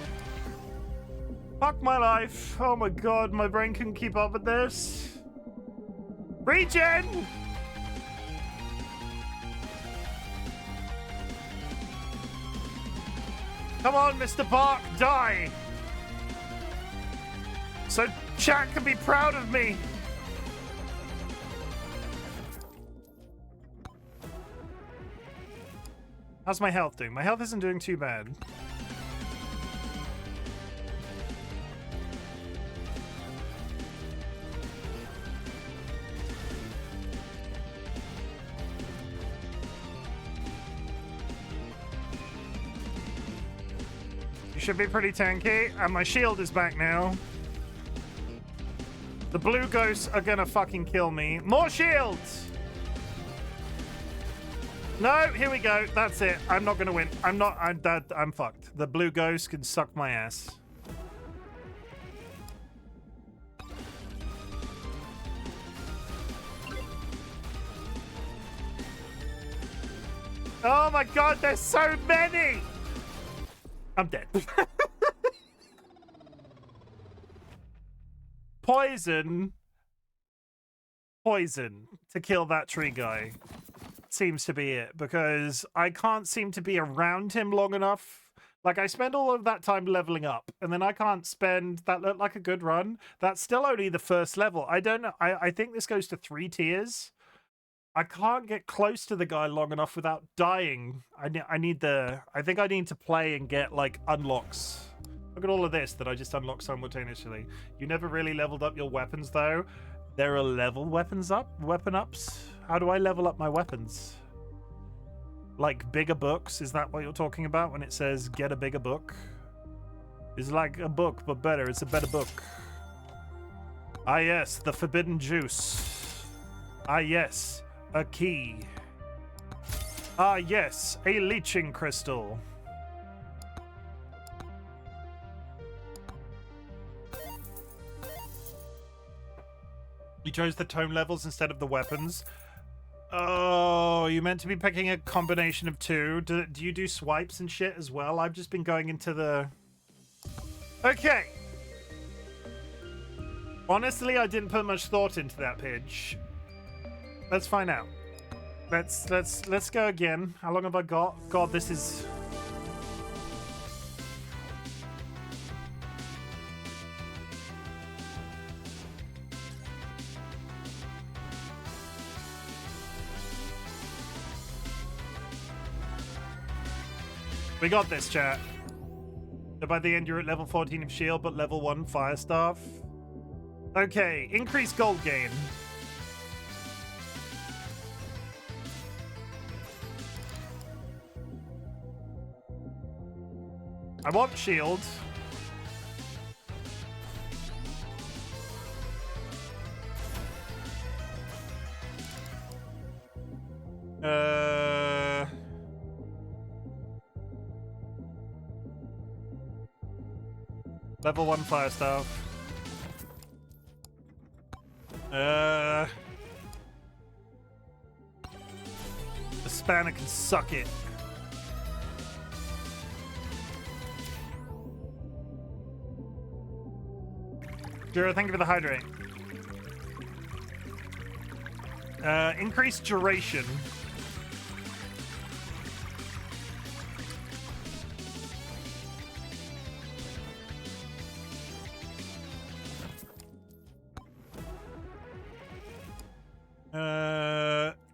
Fuck my life. Oh my god, my brain couldn't keep up with this. Regen! Come on, Mr. Bark, die! So chat can be proud of me! How's my health doing? My health isn't doing too bad. You should be pretty tanky, and my shield is back now. The blue ghosts are gonna fucking kill me. More shields! No, here we go. That's it. I'm not gonna win. I'm fucked. The blue ghost can suck my ass. Oh my god, there's so many! I'm dead. Poison to kill that tree guy seems to be it, because I can't seem to be around him long enough. Like, I spend all of that time leveling up, and then I can't spend... That looked like a good run. That's still only the first level. I don't know. I think this goes to 3 tiers. I can't get close to the guy long enough without dying. I think I need to play and get, like, unlocks. Look at all of this that I just unlocked simultaneously. You never really leveled up your weapons, though. There are weapon ups. How do I level up my weapons? Like bigger books? Is that what you're talking about when it says get a bigger book? It's like a book, but better. It's a better book. Ah, yes, the forbidden juice. Ah, yes, a key. Ah, yes, a leeching crystal. You chose the tome levels instead of the weapons. Oh, you meant to be picking a combination of 2. Do you do swipes and shit as well? I've just been going into the... Okay. Honestly, I didn't put much thought into that pitch. Let's find out. Let's go again. How long have I got? God, this is... We got this, chat. So by the end, you're at level 14 of shield, but level 1 fire staff. Okay, increased gold gain. I want shield. Level 1 fire staff. The spanner can suck it. Jura, thank you for the hydrate. Increased duration.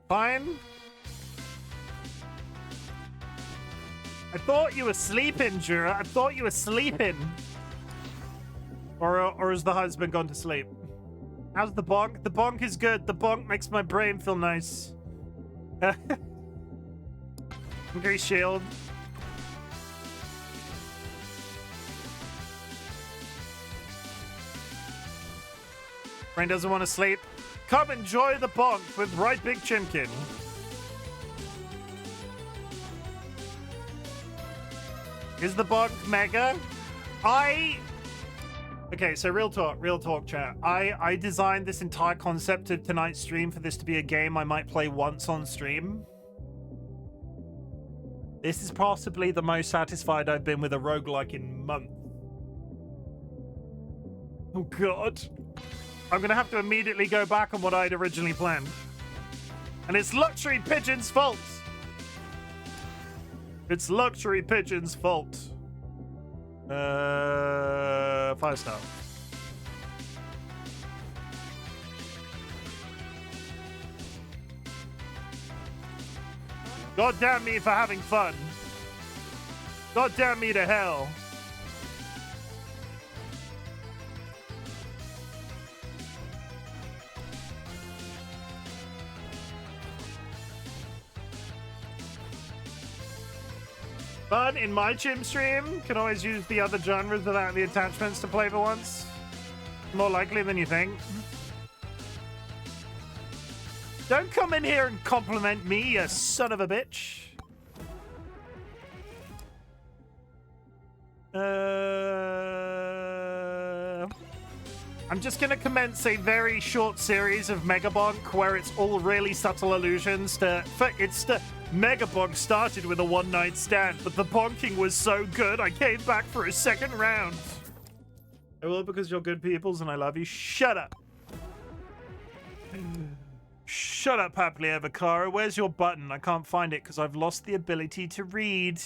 Fine. I thought you were sleeping, Jura. I thought you were sleeping. Or has the husband gone to sleep? How's the bonk? The bonk is good. The bonk makes my brain feel nice. Increase shield. Brain doesn't want to sleep. Come enjoy the bonk with RightBigChimken. Is the bonk mega? Okay, so real talk, chat. I designed this entire concept of tonight's stream for this to be a game I might play once on stream. This is possibly the most satisfied I've been with a roguelike in months. Oh god. I'm gonna have to immediately go back on what I'd originally planned. And it's Luxury Pigeon's fault. It's Luxury Pigeon's fault. 5-star. God damn me for having fun. God damn me to hell. Fun in my Chim stream. Can always use the other genres without the attachments to play for once. More likely than you think. Don't come in here and compliment me, you son of a bitch. I'm just gonna commence a very short series of Megabonk where it's all really subtle allusions to... Megabonk started with a one-night stand, but the bonking was so good I came back for a second round. I will because you're good peoples and I love you. Shut up. Shut up, happily ever, Kara. Where's your button? I can't find it because I've lost the ability to read.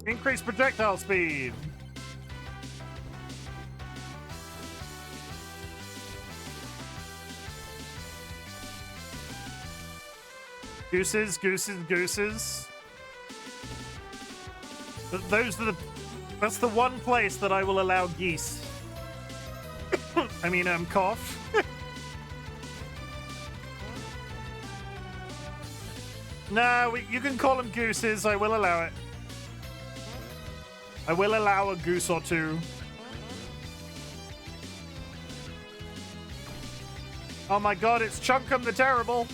Increase projectile speed. Gooses, gooses, gooses. That's the one place that I will allow geese. I mean, cough. No, you can call them gooses. I will allow it. I will allow a goose or two. Oh my god, it's Chunkum the Terrible.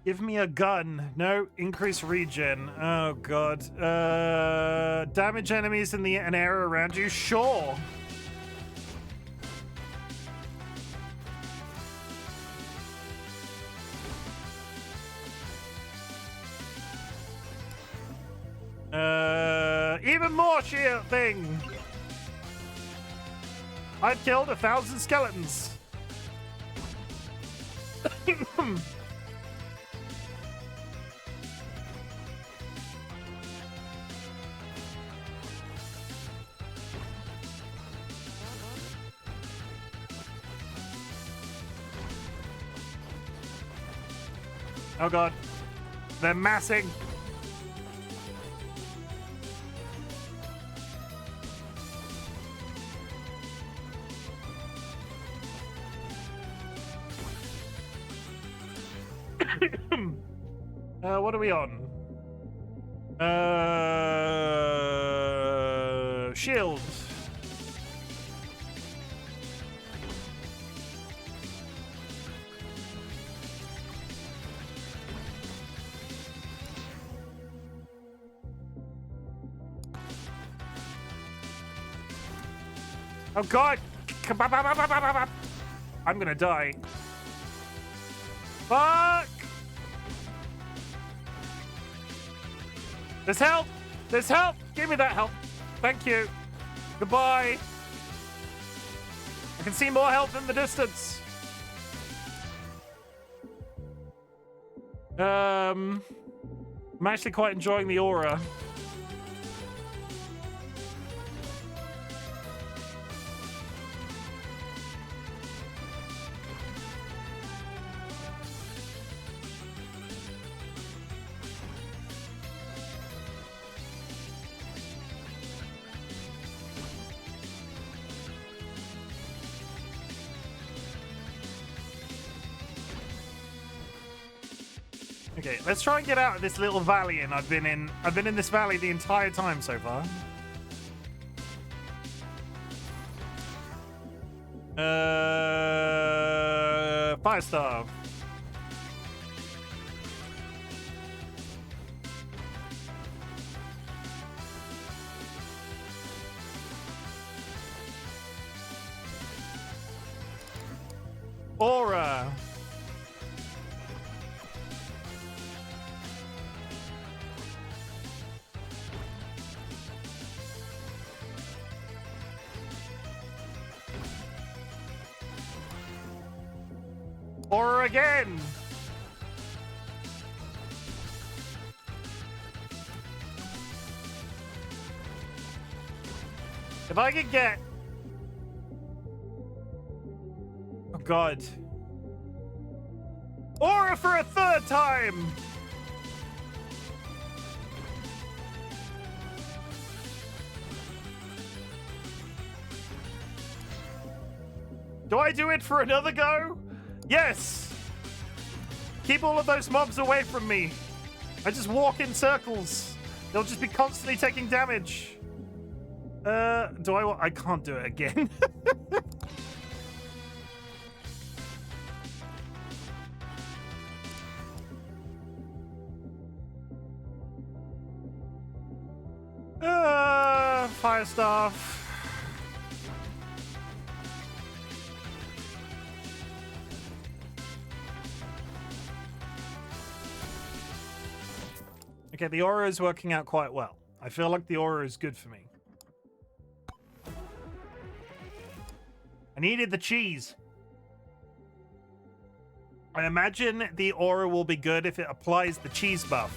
Give me a gun. No, increase regen. Oh god. Damage enemies in an area around you? Sure. Even more sheer thing. I've killed 1,000 skeletons. Oh god. They're massing. What are we on? Shield. Oh god! I'm gonna die. Fuck! There's help! There's help! Give me that help. Thank you. Goodbye. I can see more help in the distance. I'm actually quite enjoying the aura. Okay, let's try and get out of this little valley I've been in this valley the entire time so far. Fire Star. Aura. Aura again. If I could get... Oh, God. Aura for a third time! Do I do it for another go? Yes! Keep all of those mobs away from me. I just walk in circles. They'll just be constantly taking damage. Do I can't do it again. Fire Staff. Okay, the aura is working out quite well. I feel like the aura is good for me. I needed the cheese. I imagine the aura will be good if it applies the cheese buff.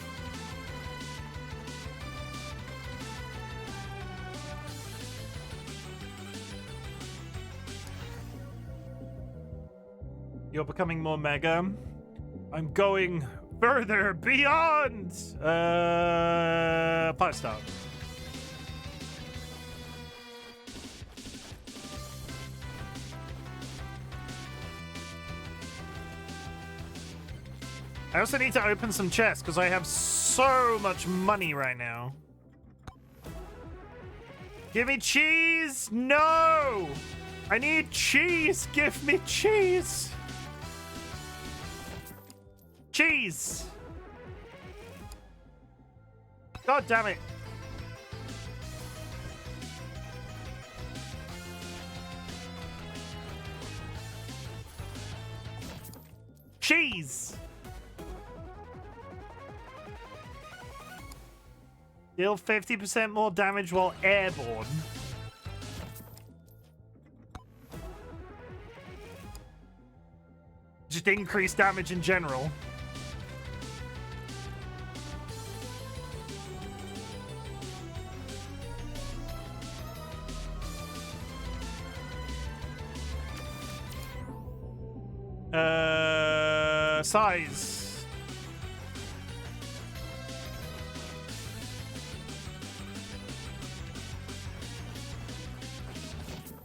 You're becoming more mega. I'm going further beyond. 5-star. I also need to open some chests because I have so much money right now. Give me cheese! No! I need cheese! Give me cheese! Cheese! God damn it. Cheese! Deal 50% more damage while airborne. Just increase damage in general. Size.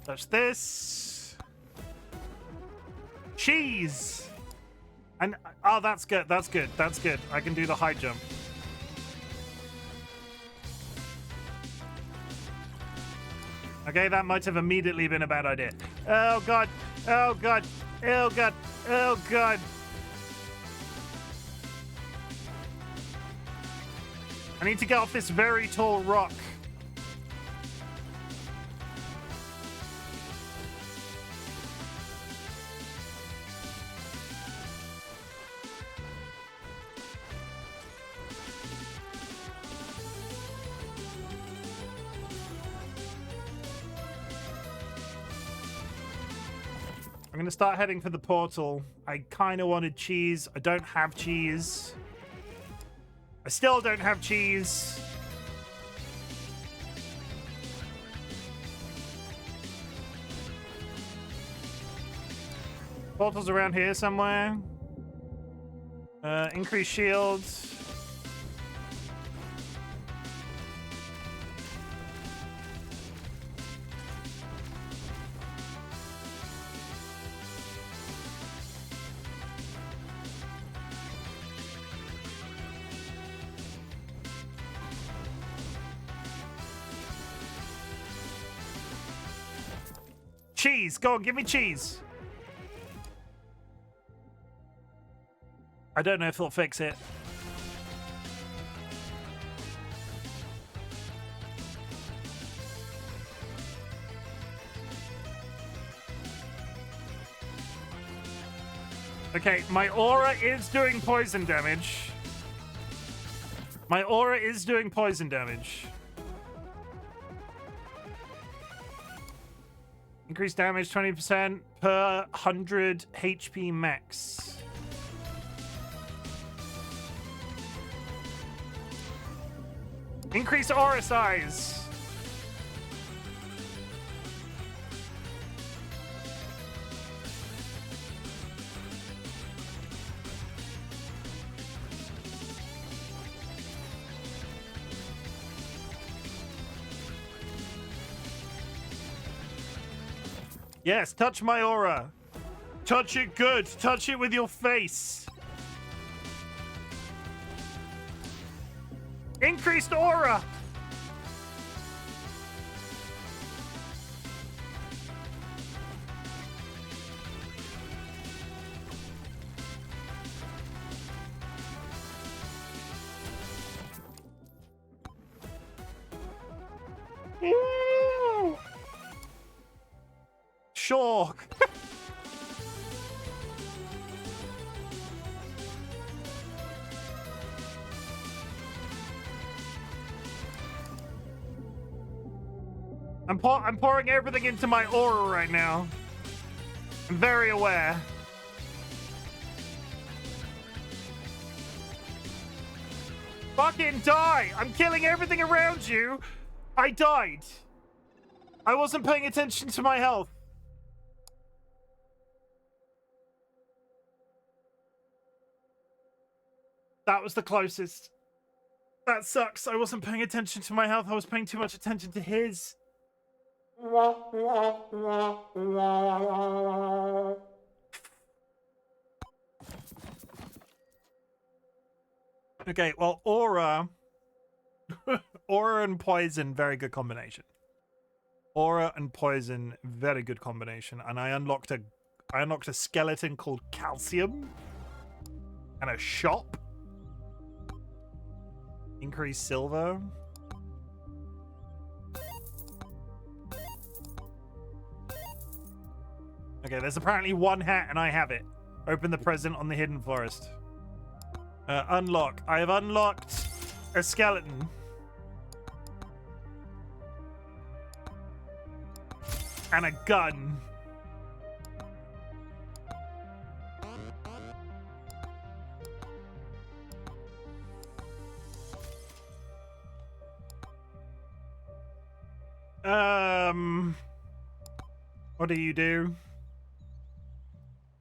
Touch this. Cheese. And oh, that's good. That's good. That's good. I can do the high jump. Okay, that might have immediately been a bad idea. Oh god. Oh god. Oh god. Oh god. I need to get off this very tall rock. I'm gonna start heading for the portal. I kind of wanted cheese. I don't have cheese. I still don't have cheese. Portal's around here somewhere. Increase shields. Cheese. Go on, give me cheese. I don't know if it'll fix it. Okay, my aura is doing poison damage. My aura is doing poison damage. Increased damage 20% per 100 HP max. Increase aura size. Yes, touch my aura. Touch it good. Touch it with your face. Increased aura. Sure. I'm pouring everything into my aura right now. I'm very aware. Fucking die! I'm killing everything around you. I died. I wasn't paying attention to my health. That was the closest. That sucks. I wasn't paying attention to my health. I was paying too much attention to his. Okay, well, aura. Aura and poison, very good combination. Aura and poison, very good combination. And I unlocked a skeleton called Calcium. And a shop. Increase silver. Okay, there's apparently one hat and I have it. Open the present on the hidden forest. Unlock. I have unlocked a skeleton. And a gun. What do you do?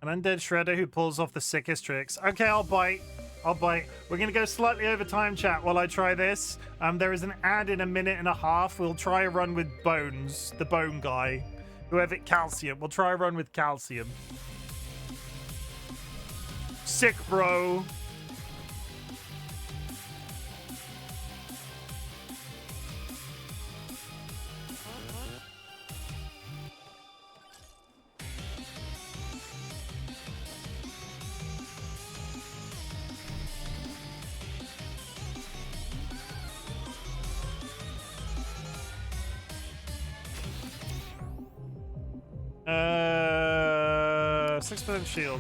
An undead shredder who pulls off the sickest tricks. Okay, I'll bite. I'll bite. We're gonna go slightly over time, chat, while I try this. There is an ad in a minute and a half. We'll try a run with Bones, the bone guy. Whoever, Calcium. We'll try a run with Calcium. Sick, bro. Uh, 6% shield.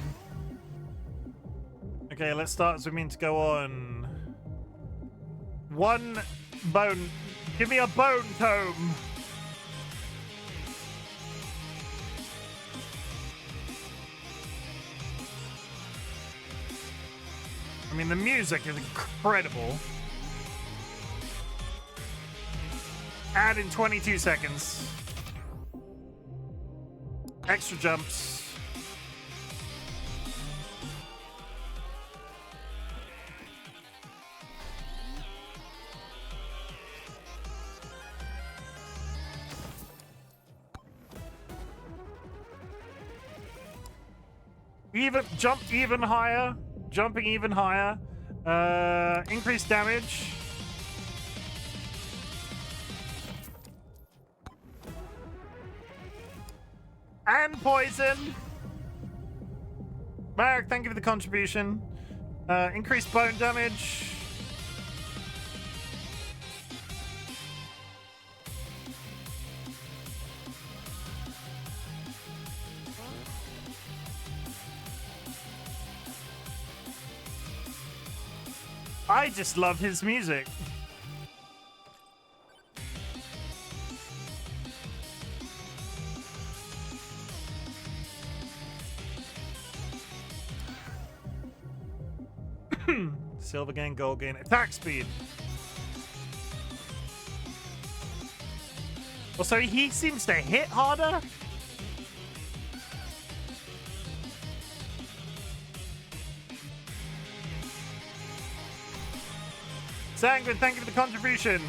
Okay, let's start as we mean to go on. One bone. Give me a bone tome. I mean, the music is incredible. Add in 22 seconds. Extra jumps. Jump even higher. Jumping even higher. Increased damage. And poison. Marek, thank you for the contribution. Increased bone damage. I just love his music. Silver gain, gold gain, attack speed. Also, he seems to hit harder. Sanguine, thank you for the contribution.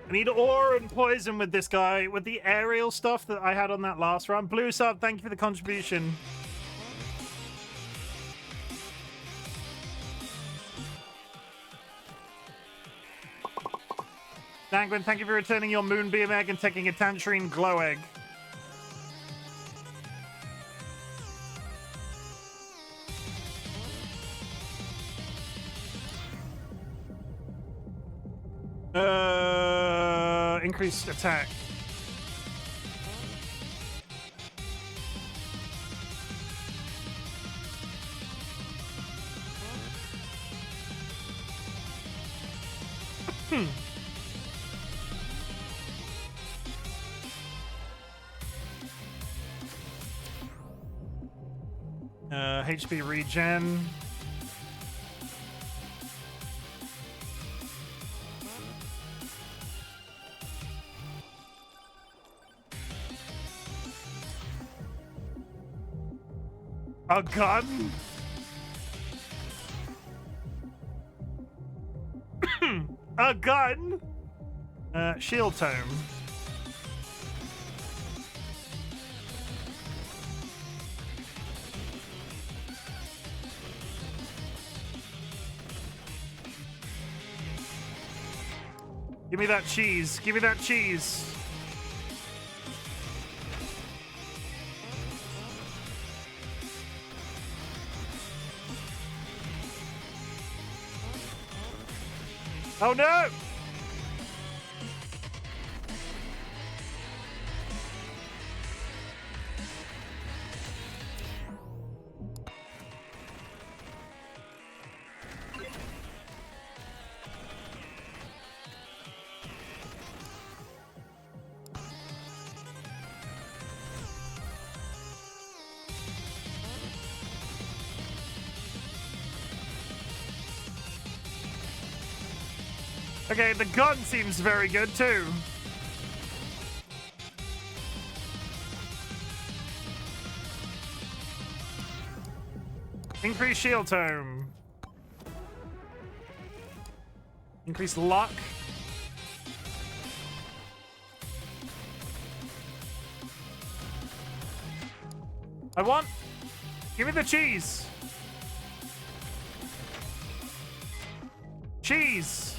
I need ore and poison with this guy, with the aerial stuff that I had on that last round. Blue sub, thank you for the contribution. Sanguine, thank you for returning your Moonbeam Egg and taking a Tangerine Glow Egg. Increased attack. HP regen. A gun? A gun? Shield tome. Give me that cheese. Give me that cheese. Oh no! Okay, the gun seems very good too. Increase shield tome. Increase luck. I want... Give me the cheese. Cheese.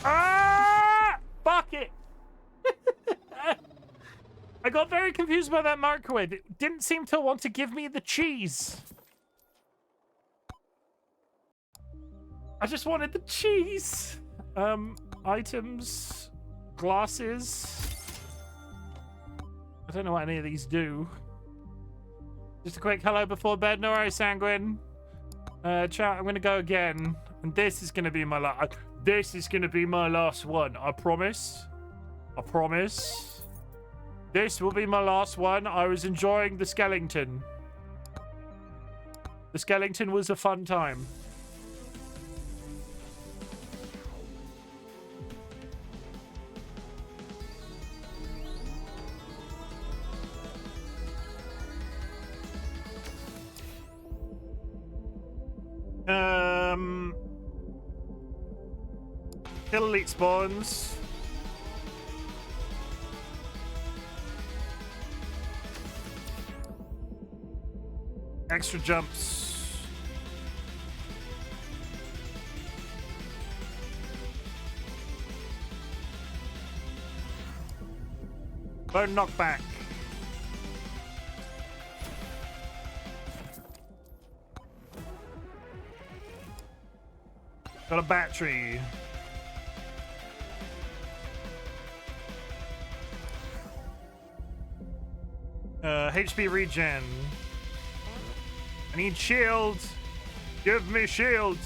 Ah! Fuck it. I got very confused by that microwave. It didn't seem to want to give me the cheese. I just wanted the cheese. Items, glasses. I don't know what any of these do. Just a quick hello before bed. No worries, Sanguine. Chat, I'm gonna go again. And this is gonna be my last. This is gonna be my last one. I promise. I promise. This will be my last one. I was enjoying the skeleton. The skeleton was a fun time. Kill elite spawns. Extra jumps. Bone knockback. Got a battery. HP regen. I need shield. Give me shield.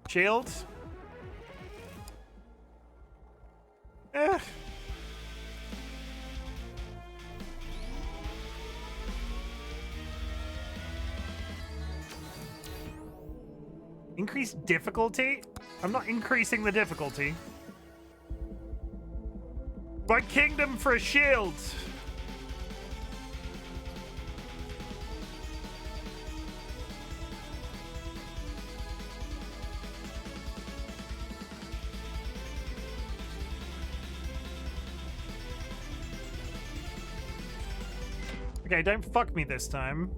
Shield. Eh. Increase difficulty? I'm not increasing the difficulty. My kingdom for a shield. Okay, don't fuck me this time.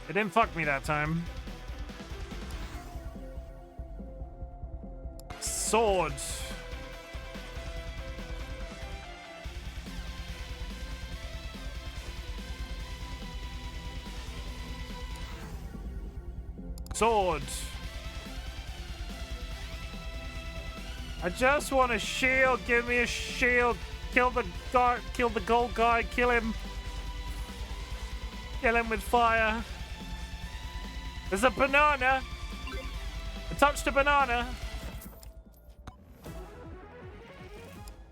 It didn't fuck me that time. Sword. Sword. I just want a shield. Give me a shield. Kill the guy. Kill the gold guy. Kill him. Kill him with fire. There's a banana. I touched a banana.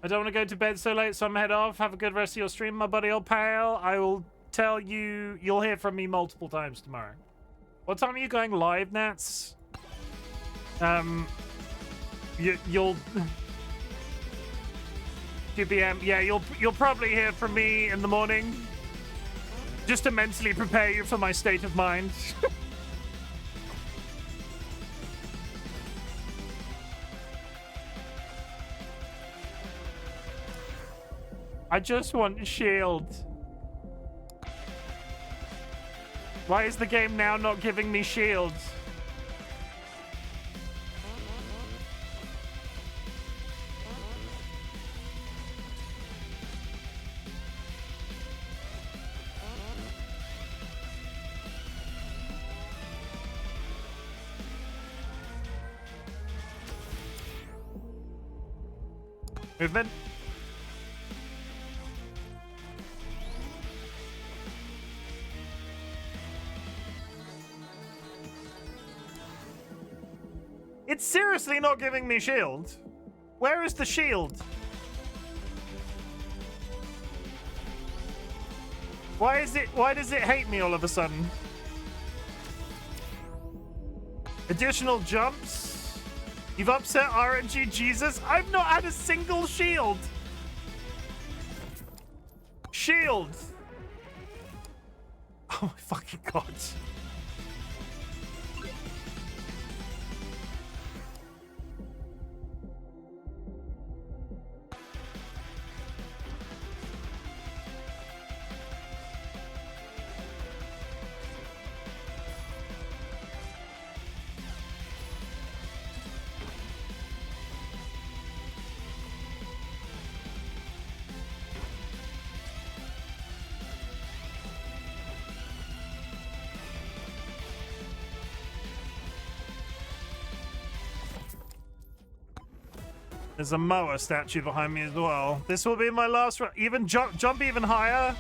I don't want to go to bed so late, so I'm head off. Have a good rest of your stream, my buddy old pal. I will tell you. You'll hear from me multiple times tomorrow. What time are you going live, Nats? You'll 2 p.m. Yeah, you'll probably hear from me in the morning. Just to mentally prepare you for my state of mind. I just want a shield. Why is the game now not giving me shields? Movement. It's seriously not giving me shield. Where is the shield? Why does it hate me all of a sudden? Additional jumps? You've upset RNG Jesus? I've not had a single shield. Shield. Oh my fucking god. There's a Moa statue behind me as well. This will be my last run. Even jump even higher.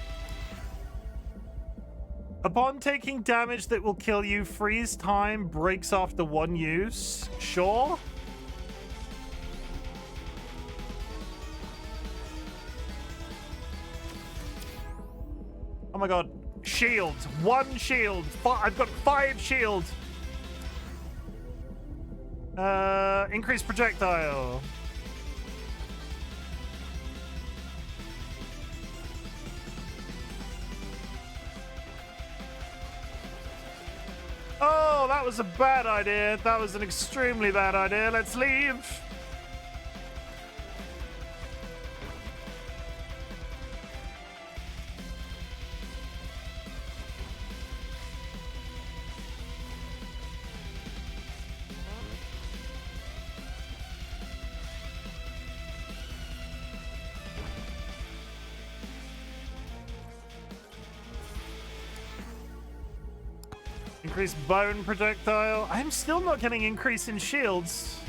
Upon taking damage that will kill you, freeze time breaks after one use. Sure. Oh my god. Shield. One shield. I've got 5 shields. Increase projectile. that was a bad idea. That was an extremely bad idea. Let's leave. Increase bone projectile. I'm still not getting increase in shields.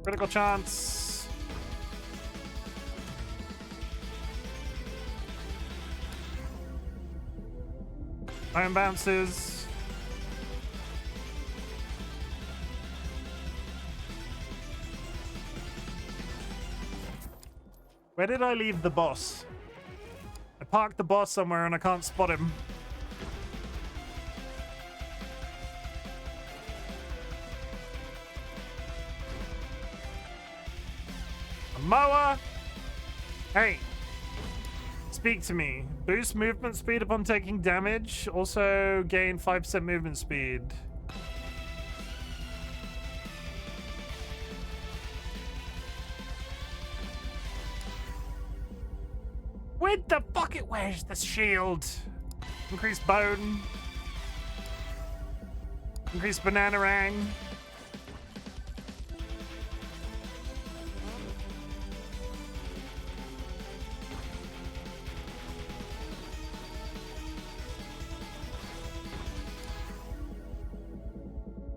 Critical chance. Iron bounces. Where did I leave the boss? I parked the boss somewhere and I can't spot him. A mower. Hey. Speak to me. Boost movement speed upon taking damage. Also gain 5% movement speed. Where the fuck it? Where's the shield? Increase bone. Increase bananarang.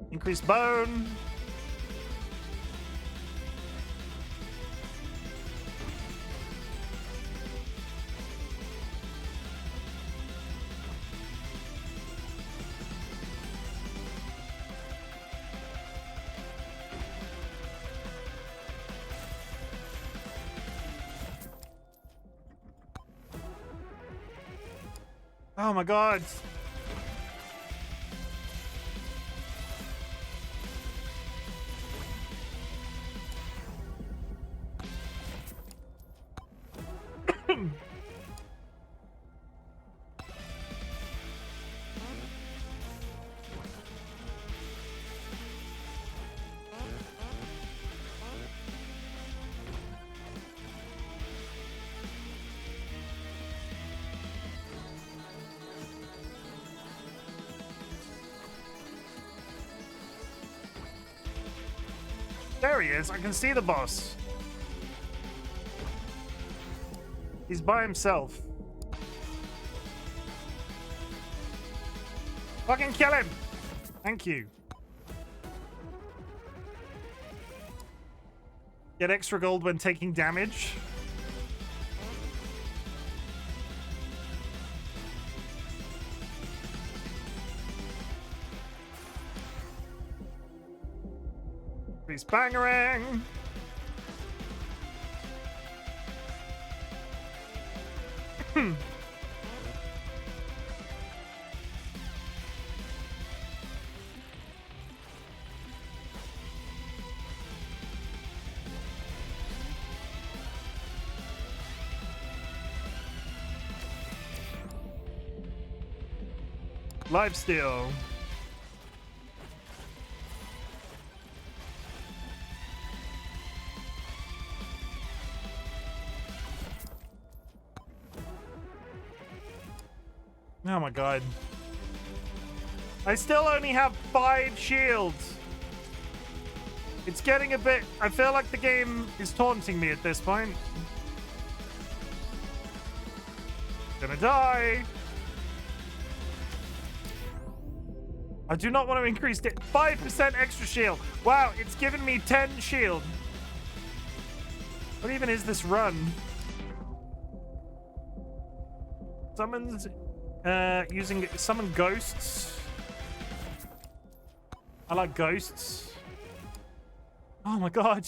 Increase bone. Oh my god. There he is. I can see the boss. He's by himself. Fucking kill him! Thank you. Get extra gold when taking damage. Increase bangarang. Lifesteal. Oh my god. I still only have 5 shields. It's getting a bit... I feel like the game is taunting me at this point. Gonna die. I do not want to increase it. 5% extra shield. Wow, it's given me 10 shield. What even is this run? Summons... summon ghosts. I like ghosts. Oh my god.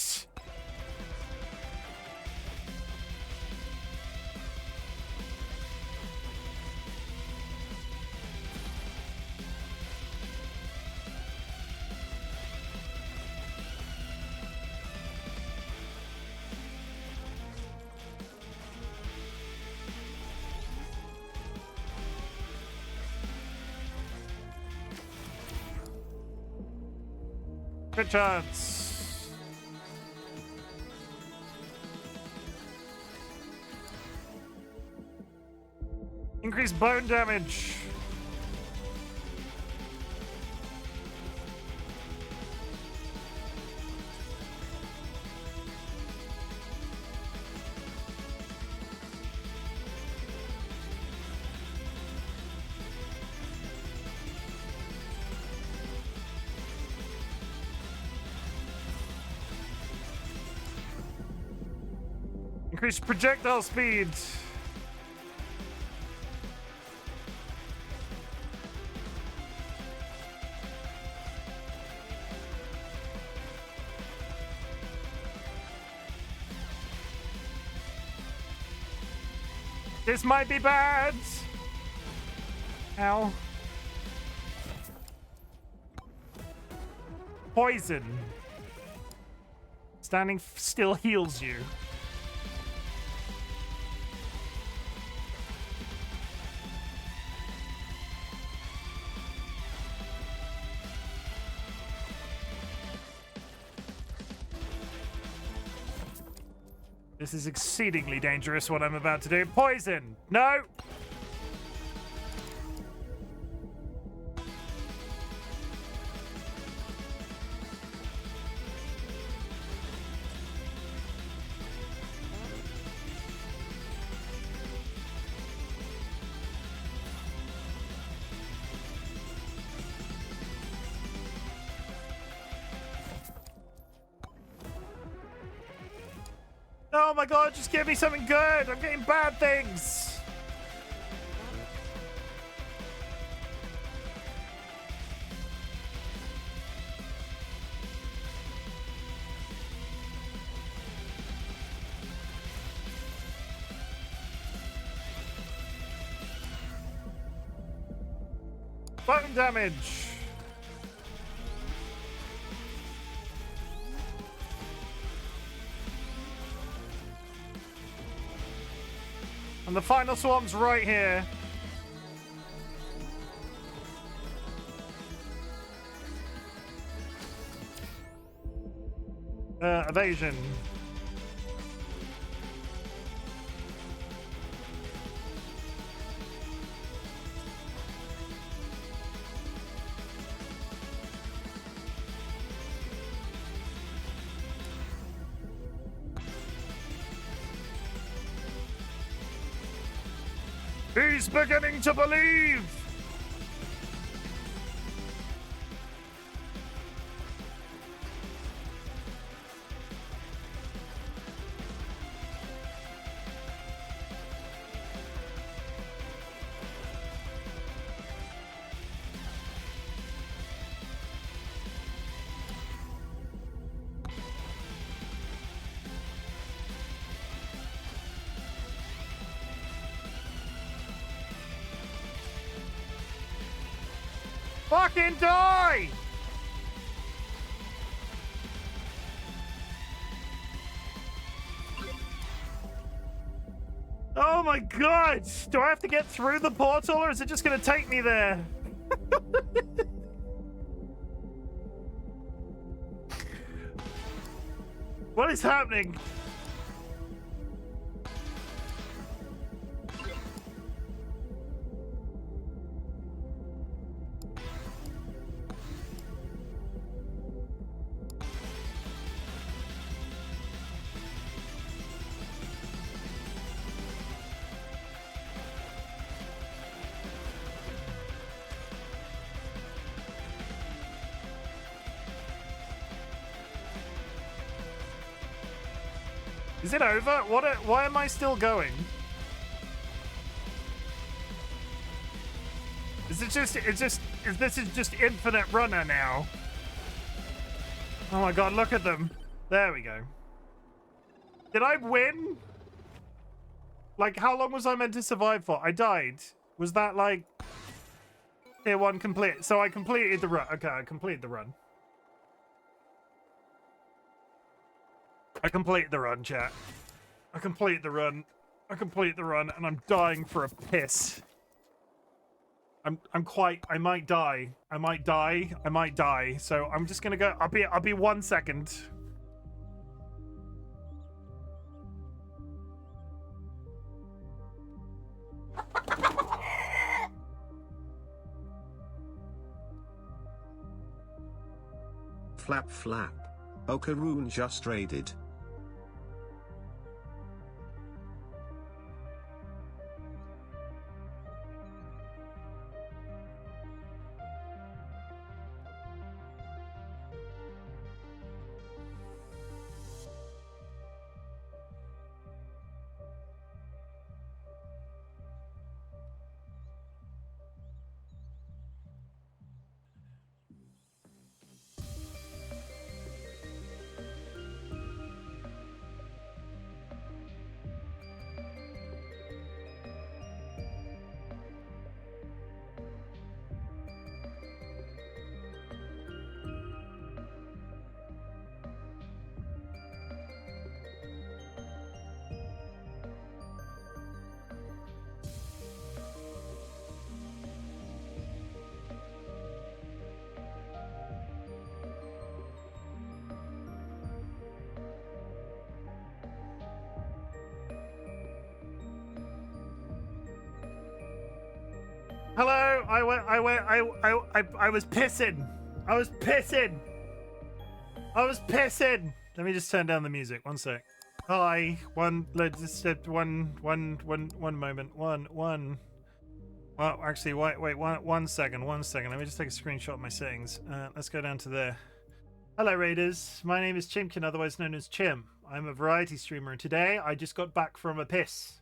Crit chance. Increase bone damage. Increase projectile speed. This might be bad. Ow. Poison. Standing still heals you. This is exceedingly dangerous, what I'm about to do. Poison! No! Oh my god, just give me something good! I'm getting bad things! Bone damage! And the final swarm's right here. Evasion. He's beginning to believe! Fucking die! Oh my god! Do I have to get through the portal or is it just gonna take me there? What is happening? Is it over? Why am I still going? Is it just, this is just infinite runner now? Oh my god, look at them. There we go. Did I win? Like, how long was I meant to survive for? I died. Was that like, tier 1 complete? So I completed the run. Okay, I completed the run. I complete the run, chat. I complete the run. I complete the run, and I'm dying for a piss. I might die. I might die. So I'm just gonna go. I'll be 1 second. Flap flap. Okaroon just raided. Hello, I was pissing. I was pissing. Let me just turn down the music. 1 sec. Hi. One moment. Well, actually, wait. 1 second. 1 second. Let me just take a screenshot of my settings. Let's go down to there. Hello, Raiders. My name is Chimken, otherwise known as Chim. I'm a variety streamer, and today I just got back from a piss.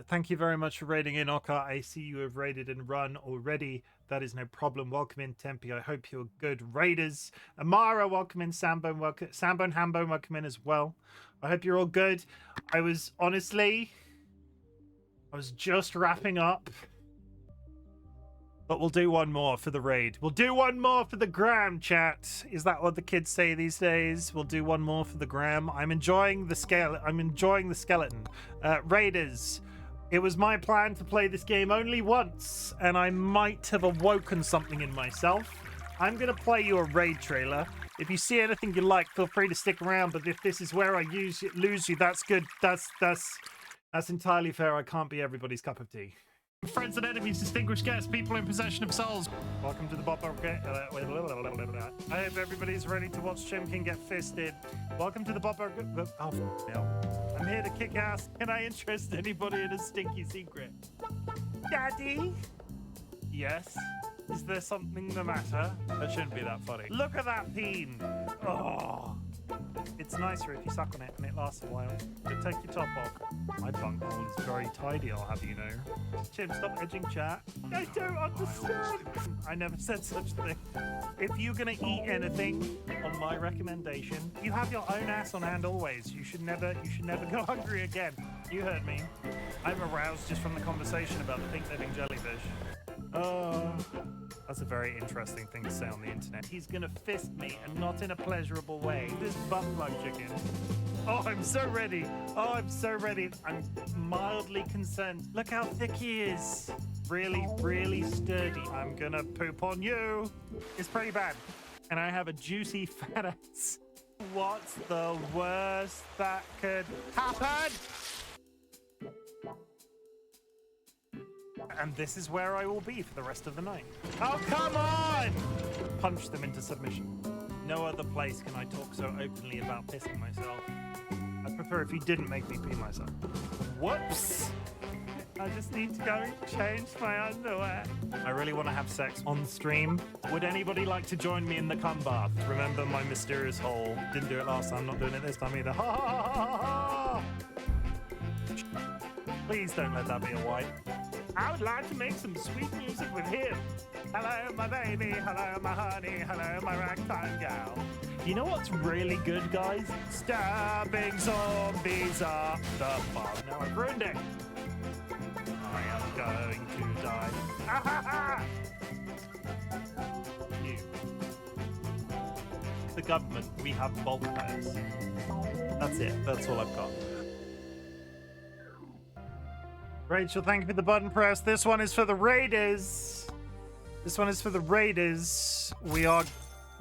Thank you very much for raiding in, Oka. I see you have raided and run already. That is no problem. Welcome in, Tempe. I hope you're good. Raiders. Amara, welcome in. Sambo, welcome. Sambo and Hambo, welcome in as well. I hope you're all good. I was just wrapping up. But we'll do one more for the raid. We'll do one more for the gram, chat. Is that what the kids say these days? We'll do one more for the gram. I'm enjoying the skeleton. Raiders. It was my plan to play this game only once, and I might have awoken something in myself. I'm going to play you a raid trailer. If you see anything you like, feel free to stick around, but if this is where I lose you, that's good. That's entirely fair. I can't be everybody's cup of tea. Friends and enemies, distinguished guests, people in possession of souls. Welcome to the Bop. I hope everybody's ready to watch Chimken get fisted. Welcome to the Bop. Oh, no. I'm here to kick ass. Can I interest anybody in a stinky secret? Daddy? Yes? Is there something the matter? That shouldn't be that funny. Look at that peen. Oh. It's nicer if you suck on it and it lasts a while. So take your top off. My bunghole is very tidy, I'll have you know. Chim, stop edging chat. I don't understand. I never said such a thing. If you're gonna eat anything, on my recommendation, you have your own ass on hand always. You should never go hungry again. You heard me. I'm aroused just from the conversation about the pink living jellyfish. Oh, that's a very interesting thing to say on the internet. He's gonna fist me, and not in a pleasurable way. This butt plug chicken. Oh, I'm so ready. Oh, I'm so ready. I'm mildly concerned. Look how thick he is. Really, really sturdy. I'm gonna poop on you. It's pretty bad. And I have a juicy fat ass. What's the worst that could happen? And this is where I will be for the rest of the night. Oh, come on! Punch them into submission. No other place can I talk so openly about pissing myself. I'd prefer if you didn't make me pee myself. Whoops! I just need to go change my underwear. I really want to have sex on stream. Would anybody like to join me in the cum bath? Remember my mysterious hole. Didn't do it last time, not doing it this time either. Ha ha ha ha ha! Please don't let that be a wipe. I would like to make some sweet music with him. Hello, my baby. Hello, my honey. Hello, my ragtime gal. You know what's really good, guys? Stabbing zombies up the bum. Now I've ruined it. I am going to die. Ah, ha, ha. You. The government, we have bulk players. That's it. That's all I've got. Rachel, thank you for the button press. This one is for the Raiders. This one is for the raiders.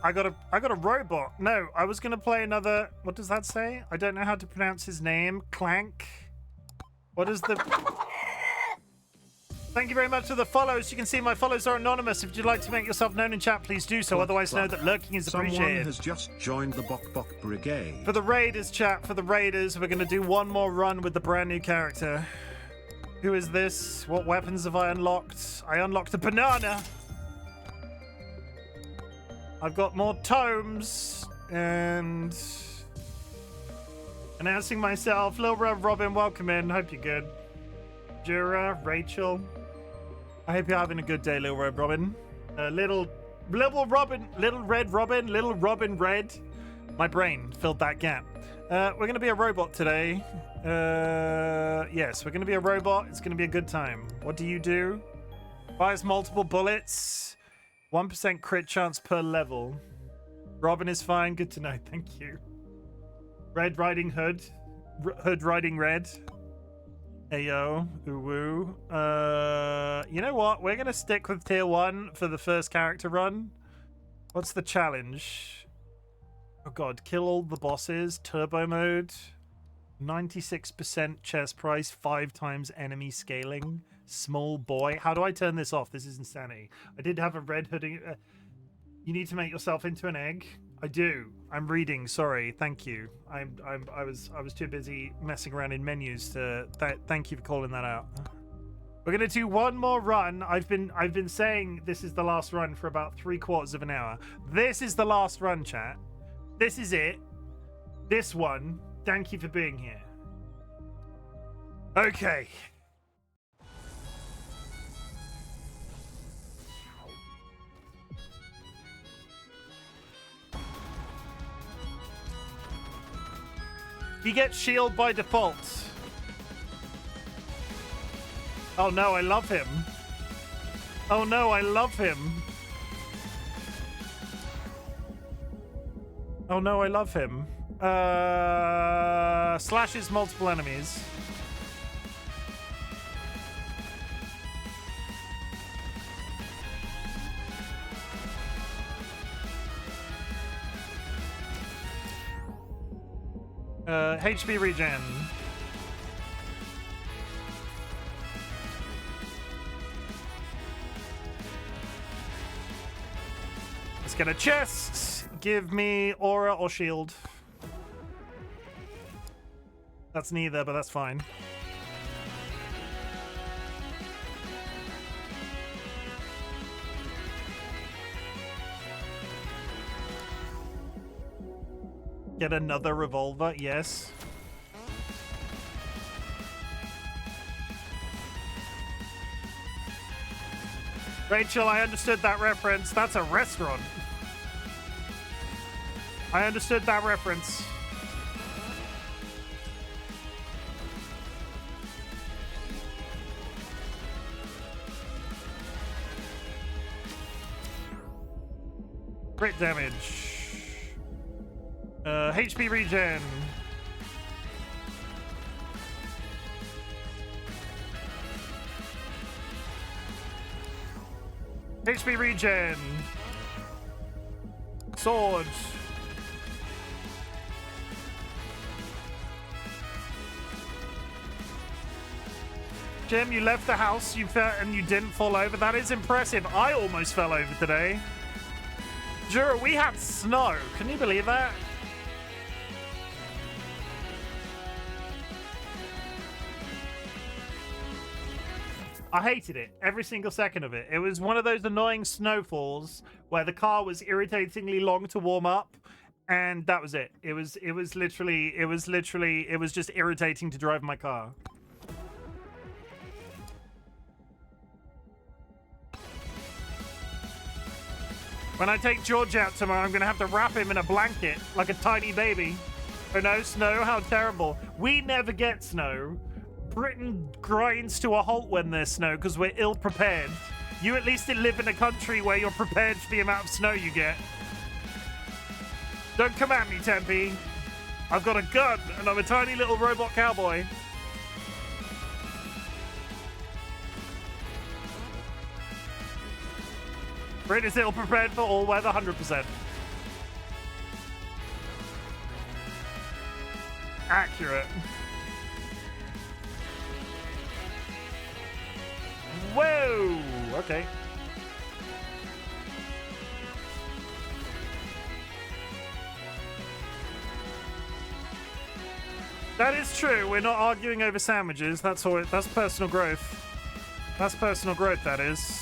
I got a robot. No, I was gonna play another. What does that say? I don't know how to pronounce his name. Clank. What is the? Thank you very much for the follows. You can see my follows are anonymous. If you'd like to make yourself known in chat, please do so. Otherwise, know that lurking is appreciated. Someone has just joined the Bok Bok Brigade. For the raiders, chat. For the raiders, we're gonna do one more run with the brand new character. Who is this? What weapons have I unlocked? I unlocked a banana. I've got more tomes and announcing myself. Lil Rev Robin, welcome in. Hope you're good. Jura, Rachel. I hope you're having a good day, Lil Red Robin. Little Red Robin, Little Robin Red. My brain filled that gap. We're going to be a robot today. Yes, we're going to be a robot. It's going to be a good time. What do you do? Fires multiple bullets. 1% crit chance per level. Robin is fine. Good to know. Thank you. Red Riding Hood. Hood Riding Red. Ayo, uwu. You know what? We're gonna stick with tier 1 for the first character run. What's the challenge? Oh god, kill all the bosses. Turbo mode. 96% chest price. 5 times enemy scaling. Small boy. How do I turn this off? This is insanity. I did have a red hoodie. You need to make yourself into an egg. I do. I'm reading. Sorry. Thank you. I was too busy messing around in menus to. Thank you for calling that out. We're gonna do one more run. I've been saying this is the last run for about 3/4 of an hour. This is the last run, chat. This is it. This one. Thank you for being here. Okay. He gets shield by default. Oh no, I love him. Oh no, I love him. Oh no, I love him. Slashes multiple enemies. HP regen. Let's get a chest. Give me aura or shield. That's neither, but that's fine. Get another revolver, yes. Rachel, I understood that reference. That's a restaurant. I understood that reference. Crit damage. HP regen. HP regen. Sword. Jim, you left the house and you didn't fall over. That is impressive. I almost fell over today. Jura, we had snow. Can you believe that? I hated it, every single second of it. It was one of those annoying snowfalls where the car was irritatingly long to warm up, and that was it. It was just irritating to drive my car. When I take George out tomorrow, I'm gonna have to wrap him in a blanket like a tiny baby. Oh no, snow, how terrible. We never get snow. Britain grinds to a halt when there's snow because we're ill-prepared. You at least live in a country where you're prepared for the amount of snow you get. Don't come at me, Tempe. I've got a gun and I'm a tiny little robot cowboy. Brit is ill prepared for all weather, 100%. Accurate. Whoa! Okay. That is true. We're not arguing over sandwiches. That's all. That's personal growth. That's personal growth, that is.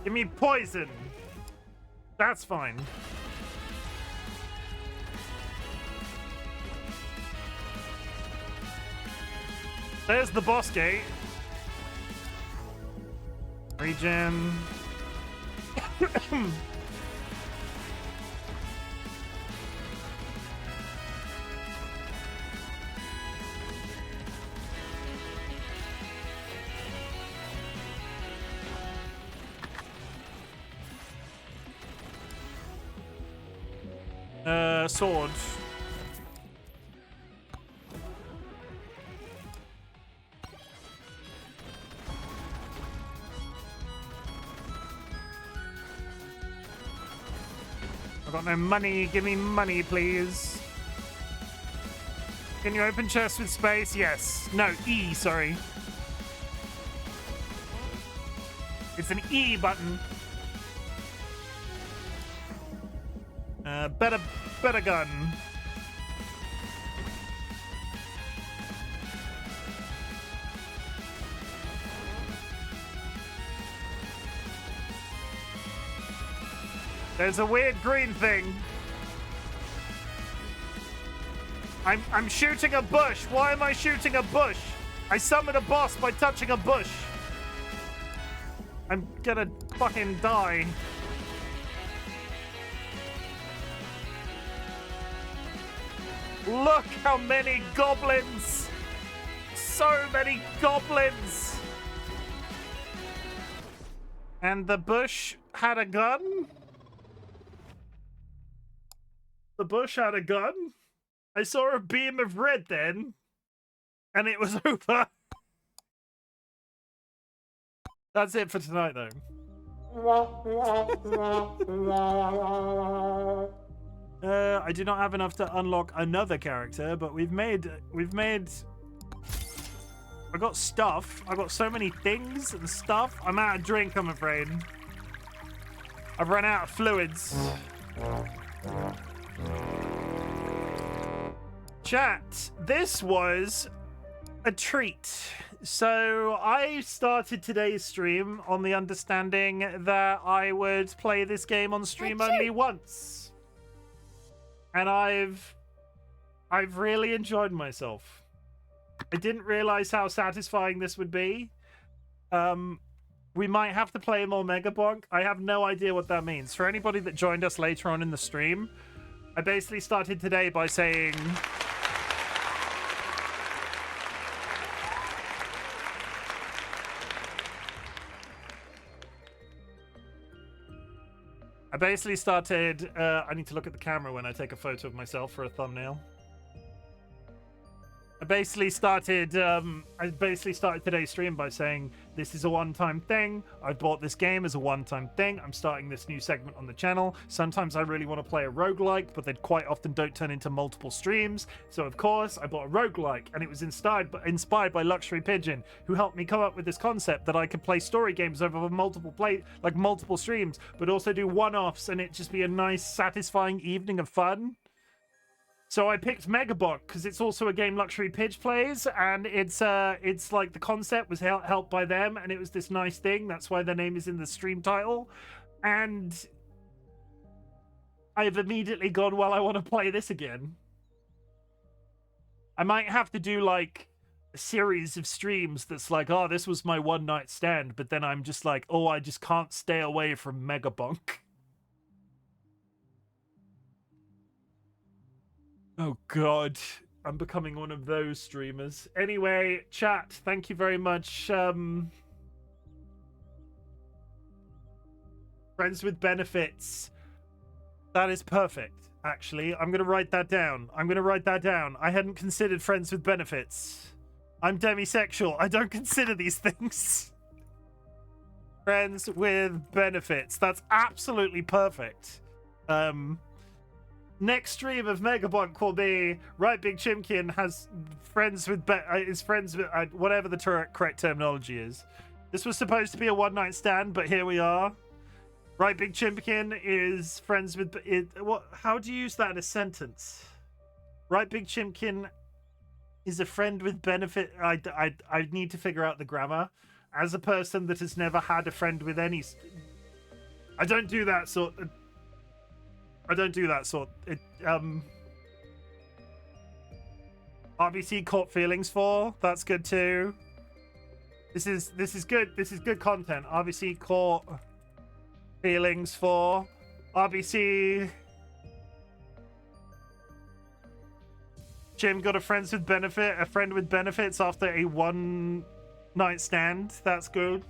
Give me poison. That's fine. There's the boss gate. Regen. Sword. I've got no money. Give me money, please. Can you open chests with space? Yes. No, E, sorry. It's an E button. Better gun. There's a weird green thing. I'm shooting a bush. Why am I shooting a bush? I summoned a boss by touching a bush. I'm gonna fucking die. Look how many goblins! So many goblins! And the bush had a gun? The bush had a gun? I saw a beam of red then, and it was over. That's it for tonight, though. I do not have enough to unlock another character, but we've made. I got stuff. I got so many things and stuff. I'm out of drink, I'm afraid. I've run out of fluids. Chat, this was a treat. So I started today's stream on the understanding that I would play this game on stream only once. And I've really enjoyed myself. I didn't realize how satisfying this would be. We might have to play more Megabonk. I have no idea what that means. For anybody that joined us later on in the stream, I basically started today by saying... I basically started, I need to look at the camera when I take a photo of myself for a thumbnail. I basically started today's stream by saying, this is a one-time thing. I bought this game as a one-time thing. I'm starting this new segment on the channel. Sometimes I really want to play a roguelike, but they quite often don't turn into multiple streams. So of course, I bought a roguelike, and it was inspired by Luxury Pigeon, who helped me come up with this concept that I could play story games over multiple streams, but also do one-offs, and it just be a nice, satisfying evening of fun. So I picked Megabonk because it's also a game Luxury Pidge plays, and it's like the concept was helped by them, and it was this nice thing. That's why their name is in the stream title. And I've immediately gone, well, I want to play this again. I might have to do like a series of streams that's like, oh, this was my one night stand, but then I'm just like, oh, I just can't stay away from Megabonk. Oh god, I'm becoming one of those streamers. Anyway, chat, thank you very much. Friends with benefits. That is perfect, actually. I'm going to write that down. I hadn't considered friends with benefits. I'm demisexual. I don't consider these things. Friends with benefits. That's absolutely perfect. Next stream of Megabonk will be RightBigChimken has friends with is friends with whatever the correct terminology is. This was supposed to be a one-night stand, but here we are. RightBigChimken is friends with it. What? How do you use that in a sentence? RightBigChimken is a friend with benefit. I need to figure out the grammar. As a person that has never had a friend with any, I don't do that sort. I don't do that sort. RBC caught feelings for. That's good too. This is good. This is good content. RBC caught feelings for. RBC. Chim got a friend with benefits after a one-night stand. That's good.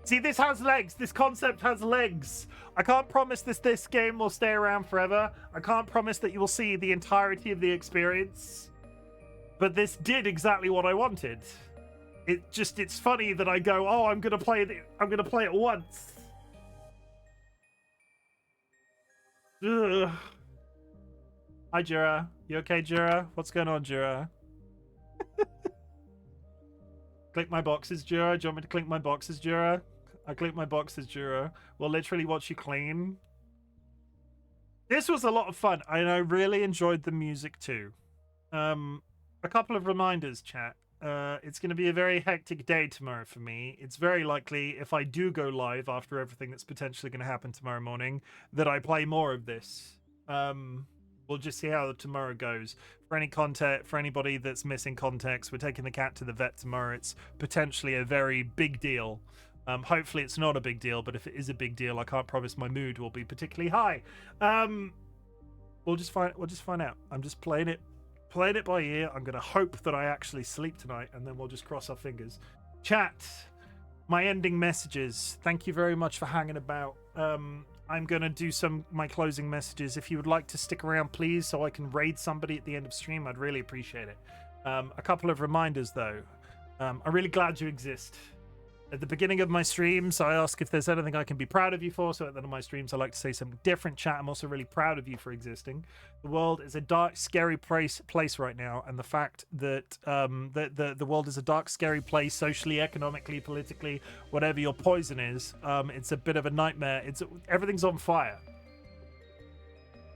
See, this has legs. This concept has legs. I can't promise this game will stay around forever. I can't promise that you will see the entirety of the experience. But this did exactly what I wanted. It's funny that I go, oh, I'm gonna play it once. Ugh. Hi, Jura. You okay, Jura? What's going on, Jura? Click my boxes, Jura. Do you want me to click my boxes, Jura? I click my boxes, Jura. We'll literally watch you clean. This was a lot of fun, and I really enjoyed the music too. A couple of reminders, chat. It's going to be a very hectic day tomorrow for me. It's very likely, if I do go live after everything that's potentially going to happen tomorrow morning, that I play more of this. We'll just see how tomorrow goes. For any content, for anybody that's missing context, we're taking the cat to the vet tomorrow. It's potentially a very big deal. Hopefully it's not a big deal, but if it is a big deal, I can't promise my mood will be particularly high. We'll just find out. I'm just playing it by ear. I'm gonna hope that I actually sleep tonight, and then we'll just cross our fingers. Chat, my ending messages. Thank you very much for hanging about. I'm gonna do my closing messages. If you would like to stick around, please, so I can raid somebody at the end of stream, I'd really appreciate it. A couple of reminders though. I'm really glad you exist. At the beginning of my streams, I ask if there's anything I can be proud of you for. So at the end of my streams, I like to say something different. Chat, I'm also really proud of you for existing. The world is a dark, scary place right now, and the fact that the world is a dark, scary place, socially, economically, politically, whatever your poison is, it's a bit of a nightmare. Everything's on fire.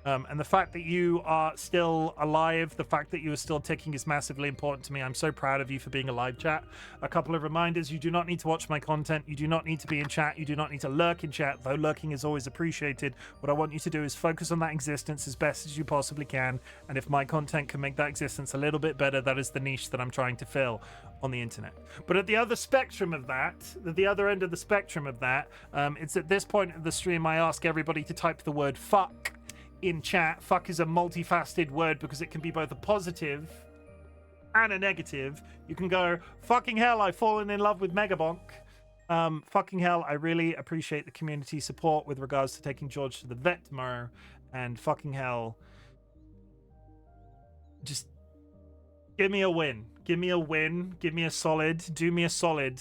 And the fact that you are still alive, the fact that you are still ticking is massively important to me. I'm so proud of you for being alive, chat. A couple of reminders. You do not need to watch my content. You do not need to be in chat. You do not need to lurk in chat, though lurking is always appreciated. What I want you to do is focus on that existence as best as you possibly can. And if my content can make that existence a little bit better, that is the niche that I'm trying to fill on the internet. But at the other spectrum of that, at the other end of the spectrum of that, it's at this point of the stream I ask everybody to type the word fuck in chat. Fuck is a multifaceted word because it can be both a positive and a negative. You can go, fucking hell, I've fallen in love with Megabonk. Fucking hell, I really appreciate the community support with regards to taking George to the vet tomorrow. And fucking hell, just give me a win. Give me a win. Give me a solid. Do me a solid.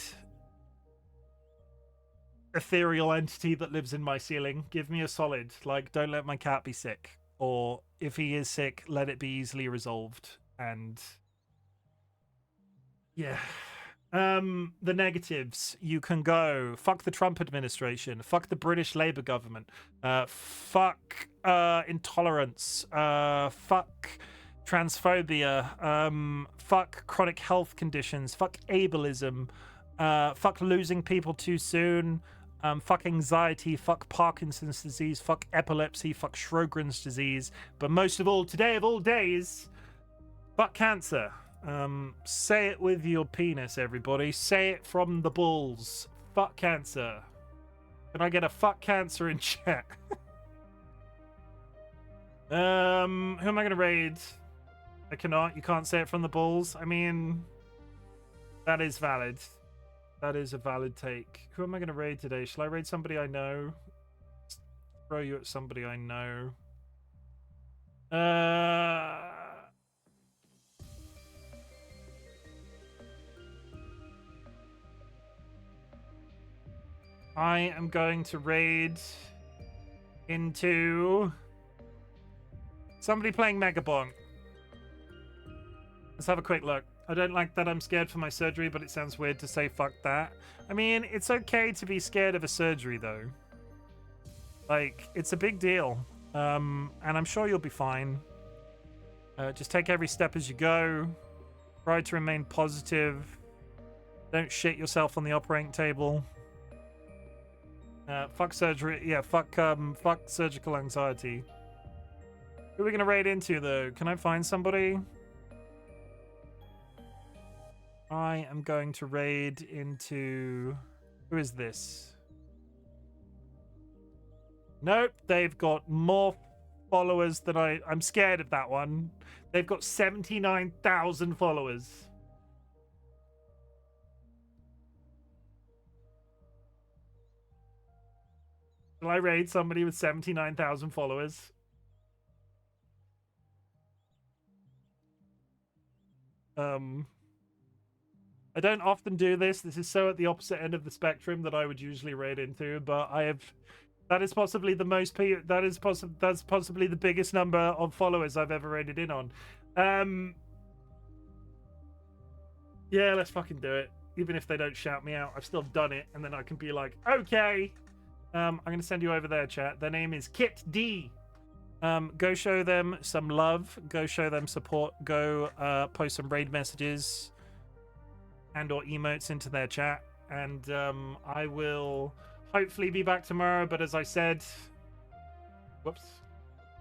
Ethereal entity that lives in my ceiling. Give me a solid. Like, don't let my cat be sick. Or if he is sick, let it be easily resolved. And yeah. The negatives. You can go fuck the Trump administration, fuck the British Labour government, fuck intolerance, fuck transphobia, fuck chronic health conditions, fuck ableism, fuck losing people too soon, fuck anxiety, fuck Parkinson's disease, fuck epilepsy, fuck Sjogren's disease, but most of all, today of all days, fuck cancer. Say it with your penis, everybody. Say it from the balls. Fuck cancer. Can I get a fuck cancer in chat? Who am I gonna raid? I cannot. You can't say it from the balls. I mean, that is valid. That is a valid take. Who am I going to raid today? Shall I raid somebody I know? Throw you at somebody I know. I am going to raid into somebody playing Megabonk. Let's have a quick look. I don't like that I'm scared for my surgery, but it sounds weird to say fuck that. I mean, it's okay to be scared of a surgery, though. Like, it's a big deal. And I'm sure you'll be fine. Just take every step as you go. Try to remain positive. Don't shit yourself on the operating table. Fuck surgery. Yeah, fuck surgical anxiety. Who are we gonna raid into, though? Can I find somebody? I am going to raid into... Who is this? Nope, they've got more followers than I'm scared of that one. They've got 79,000 followers. Will I raid somebody with 79,000 followers? I don't often do this. This is so at the opposite end of the spectrum that I would usually raid into, but I have... That is possibly the most... That's possibly the biggest number of followers I've ever raided in on. Yeah, let's fucking do it. Even if they don't shout me out, I've still done it, and then I can be like, okay. I'm going to send you over there, chat. Their name is Kit D. Go show them some love. Go show them support. Go post some raid messages and or emotes into their chat. And I will hopefully be back tomorrow. But as I said... Whoops.